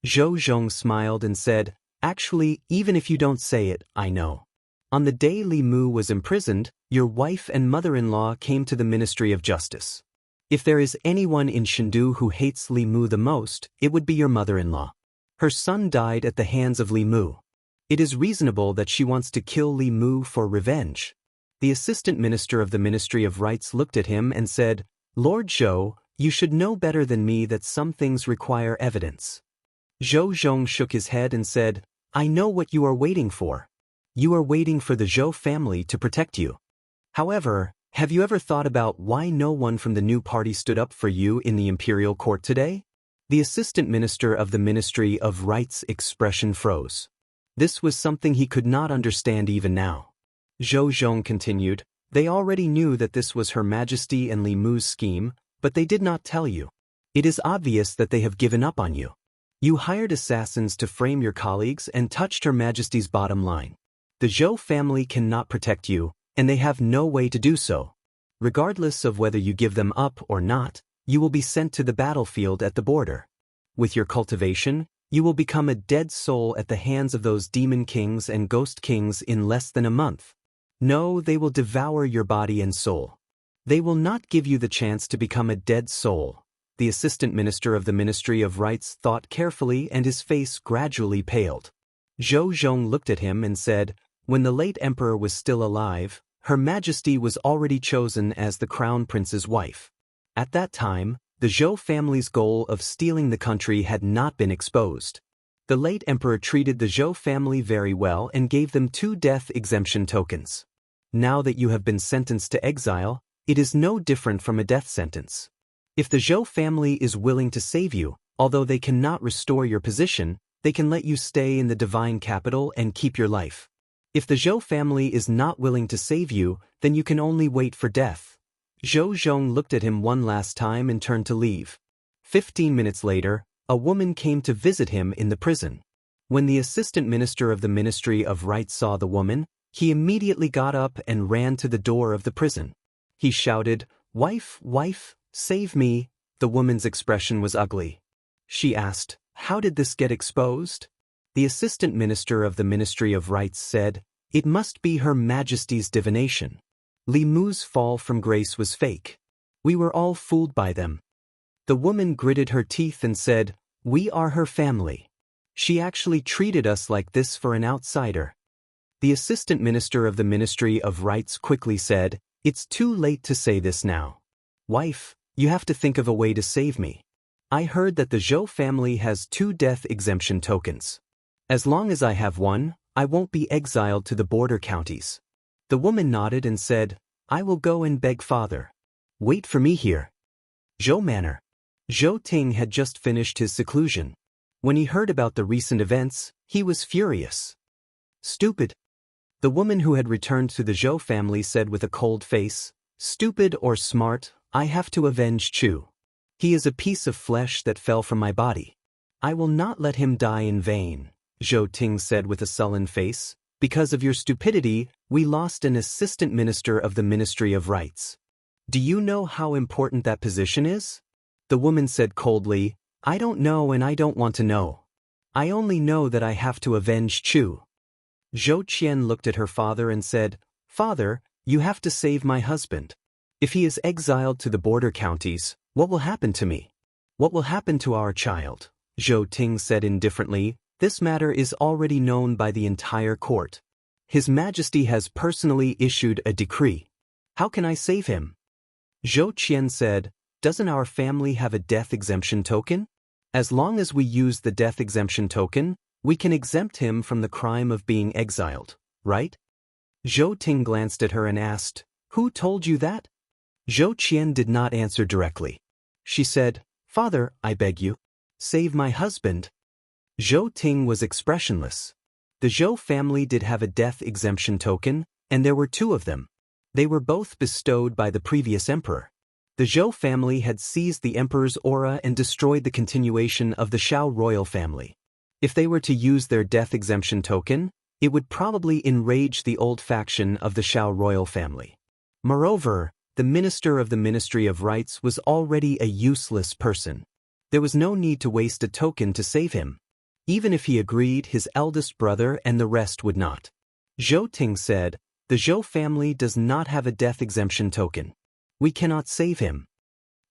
A: Zhou Zhong smiled and said, Actually, even if you don't say it, I know. On the day Li Mu was imprisoned, your wife and mother-in-law came to the Ministry of Justice. If there is anyone in Chengdu who hates Li Mu the most, it would be your mother-in-law. Her son died at the hands of Li Mu. It is reasonable that she wants to kill Li Mu for revenge. The Assistant Minister of the Ministry of Rights looked at him and said, Lord Zhou, you should know better than me that some things require evidence. Zhou Zhong shook his head and said, I know what you are waiting for. You are waiting for the Zhou family to protect you. However, have you ever thought about why no one from the new party stood up for you in the imperial court today? The Assistant Minister of the Ministry of Rights' expression froze. This was something he could not understand even now. Zhou Zhong continued, They already knew that this was Her Majesty and Li Mu's scheme, but they did not tell you. It is obvious that they have given up on you. You hired assassins to frame your colleagues and touched Her Majesty's bottom line. The Zhou family cannot protect you, and they have no way to do so. Regardless of whether you give them up or not, you will be sent to the battlefield at the border. With your cultivation, you will become a dead soul at the hands of those demon kings and ghost kings in less than a month. No, they will devour your body and soul. They will not give you the chance to become a dead soul. The Assistant Minister of the Ministry of Rights thought carefully and his face gradually paled. Zhou Zhong looked at him and said, When the late emperor was still alive, Her Majesty was already chosen as the crown prince's wife. At that time, the Zhou family's goal of stealing the country had not been exposed. The late emperor treated the Zhou family very well and gave them 2 death exemption tokens. Now that you have been sentenced to exile, it is no different from a death sentence. If the Zhou family is willing to save you, although they cannot restore your position, they can let you stay in the divine capital and keep your life. If the Zhou family is not willing to save you, then you can only wait for death. Zhou Zhong looked at him one last time and turned to leave. 15 minutes later, a woman came to visit him in the prison. When the Assistant Minister of the Ministry of Rights saw the woman, he immediately got up and ran to the door of the prison. He shouted, Wife, wife, save me. The woman's expression was ugly. She asked, How did this get exposed? The Assistant Minister of the Ministry of Rights said, It must be Her Majesty's divination. Li Mu's fall from grace was fake. We were all fooled by them. The woman gritted her teeth and said, We are her family. She actually treated us like this for an outsider. The Assistant Minister of the Ministry of Rights quickly said, It's too late to say this now. Wife, you have to think of a way to save me. I heard that the Zhou family has 2 death exemption tokens. As long as I have one, I won't be exiled to the border counties. The woman nodded and said, I will go and beg father. Wait for me here. Zhou Manor. Zhou Ting had just finished his seclusion. When he heard about the recent events, he was furious. Stupid. The woman who had returned to the Zhou family said with a cold face, Stupid or smart, I have to avenge Chu. He is a piece of flesh that fell from my body. I will not let him die in vain, Zhou Ting said with a sullen face. Because of your stupidity, we lost an Assistant Minister of the Ministry of Rights. Do you know how important that position is? The woman said coldly, I don't know and I don't want to know. I only know that I have to avenge Chu. Zhou Qian looked at her father and said, Father, you have to save my husband. If he is exiled to the border counties, what will happen to me? What will happen to our child? Zhou Ting said indifferently, This matter is already known by the entire court. His Majesty has personally issued a decree. How can I save him? Zhou Qian said, Doesn't our family have a death exemption token? As long as we use the death exemption token, we can exempt him from the crime of being exiled, right? Zhou Ting glanced at her and asked, "Who told you that?" Zhou Qian did not answer directly. She said, "Father, I beg you, save my husband." Zhou Ting was expressionless. The Zhou family did have a death exemption token, and there were two of them. They were both bestowed by the previous emperor. The Zhou family had seized the emperor's aura and destroyed the continuation of the Shao royal family. If they were to use their death exemption token, it would probably enrage the old faction of the Shao royal family. Moreover, the minister of the Ministry of Rights was already a useless person. There was no need to waste a token to save him. Even if he agreed, his eldest brother and the rest would not. Zhou Ting said, "The Zhou family does not have a death exemption token. We cannot save him."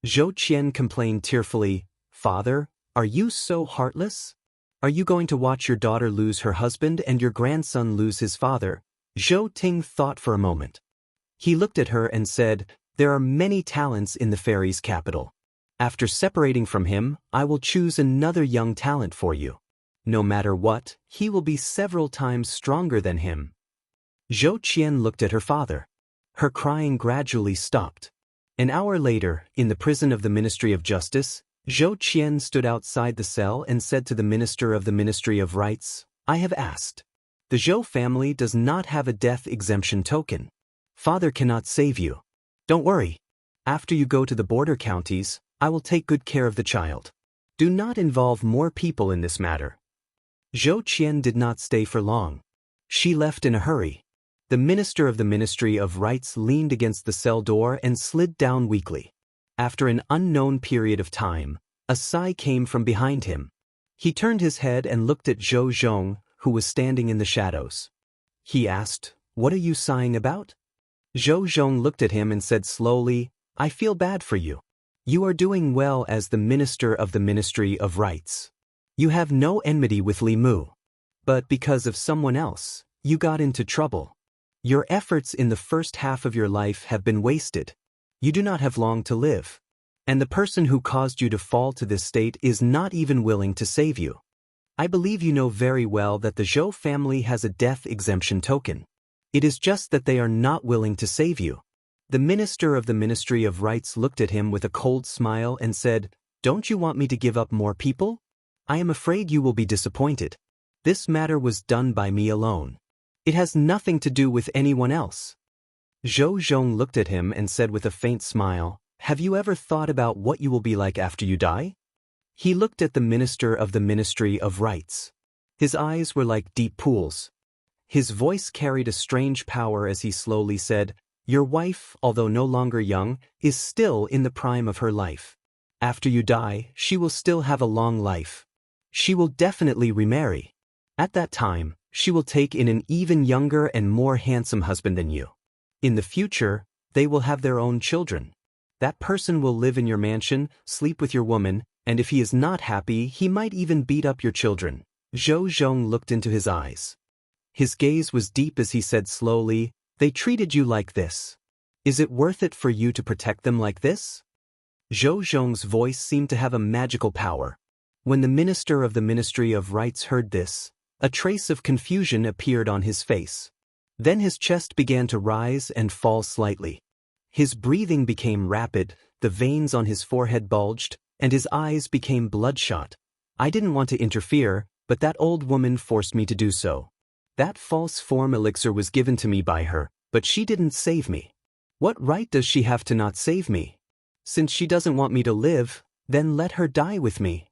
A: Zhou Qian complained tearfully, "Father, are you so heartless? Are you going to watch your daughter lose her husband and your grandson lose his father?" Zhou Ting thought for a moment. He looked at her and said, "There are many talents in the fairy's capital. After separating from him, I will choose another young talent for you. No matter what, he will be several times stronger than him." Zhou Qian looked at her father. Her crying gradually stopped. An hour later, in the prison of the Ministry of Justice, Zhou Qian stood outside the cell and said to the Minister of the Ministry of Rights, "I have asked. The Zhou family does not have a death exemption token. Father cannot save you. Don't worry. After you go to the border counties, I will take good care of the child. Do not involve more people in this matter." Zhou Qian did not stay for long. She left in a hurry. The Minister of the Ministry of Rights leaned against the cell door and slid down weakly. After an unknown period of time, a sigh came from behind him. He turned his head and looked at Zhou Zhong, who was standing in the shadows. He asked, "What are you sighing about?" Zhou Zhong looked at him and said slowly, "I feel bad for you. You are doing well as the Minister of the Ministry of Rights. You have no enmity with Li Mu. But because of someone else, you got into trouble. Your efforts in the first half of your life have been wasted. You do not have long to live. And the person who caused you to fall to this state is not even willing to save you. I believe you know very well that the Zhou family has a death exemption token. It is just that they are not willing to save you." The Minister of the Ministry of Rights looked at him with a cold smile and said, "Don't you want me to give up more people? I am afraid you will be disappointed. This matter was done by me alone. It has nothing to do with anyone else." Zhou Zhong looked at him and said with a faint smile, "Have you ever thought about what you will be like after you die?" He looked at the Minister of the Ministry of Rights. His eyes were like deep pools. His voice carried a strange power as he slowly said, "Your wife, although no longer young, is still in the prime of her life. After you die, she will still have a long life. She will definitely remarry. At that time, she will take in an even younger and more handsome husband than you. In the future, they will have their own children. That person will live in your mansion, sleep with your woman, and if he is not happy, he might even beat up your children." Zhou Zhong looked into his eyes. His gaze was deep as he said slowly, "They treated you like this. Is it worth it for you to protect them like this?" Zhou Zhong's voice seemed to have a magical power. When the Minister of the Ministry of Rights heard this, a trace of confusion appeared on his face. Then his chest began to rise and fall slightly. His breathing became rapid, the veins on his forehead bulged, and his eyes became bloodshot. "I didn't want to interfere, but that old woman forced me to do so. That false form elixir was given to me by her, but she didn't save me. What right does she have to not save me? Since she doesn't want me to live, then let her die with me."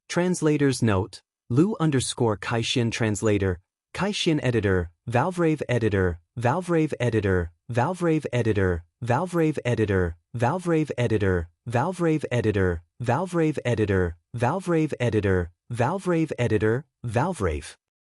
A: Translator's note, Lu_Kaixin translator, Kaixin editor, Valvrave editor, Valvrave editor, Valvrave editor, Valvrave editor, Valvrave editor, Valvrave editor, Valvrave editor, Valvrave editor, Valvrave editor, Valvrave.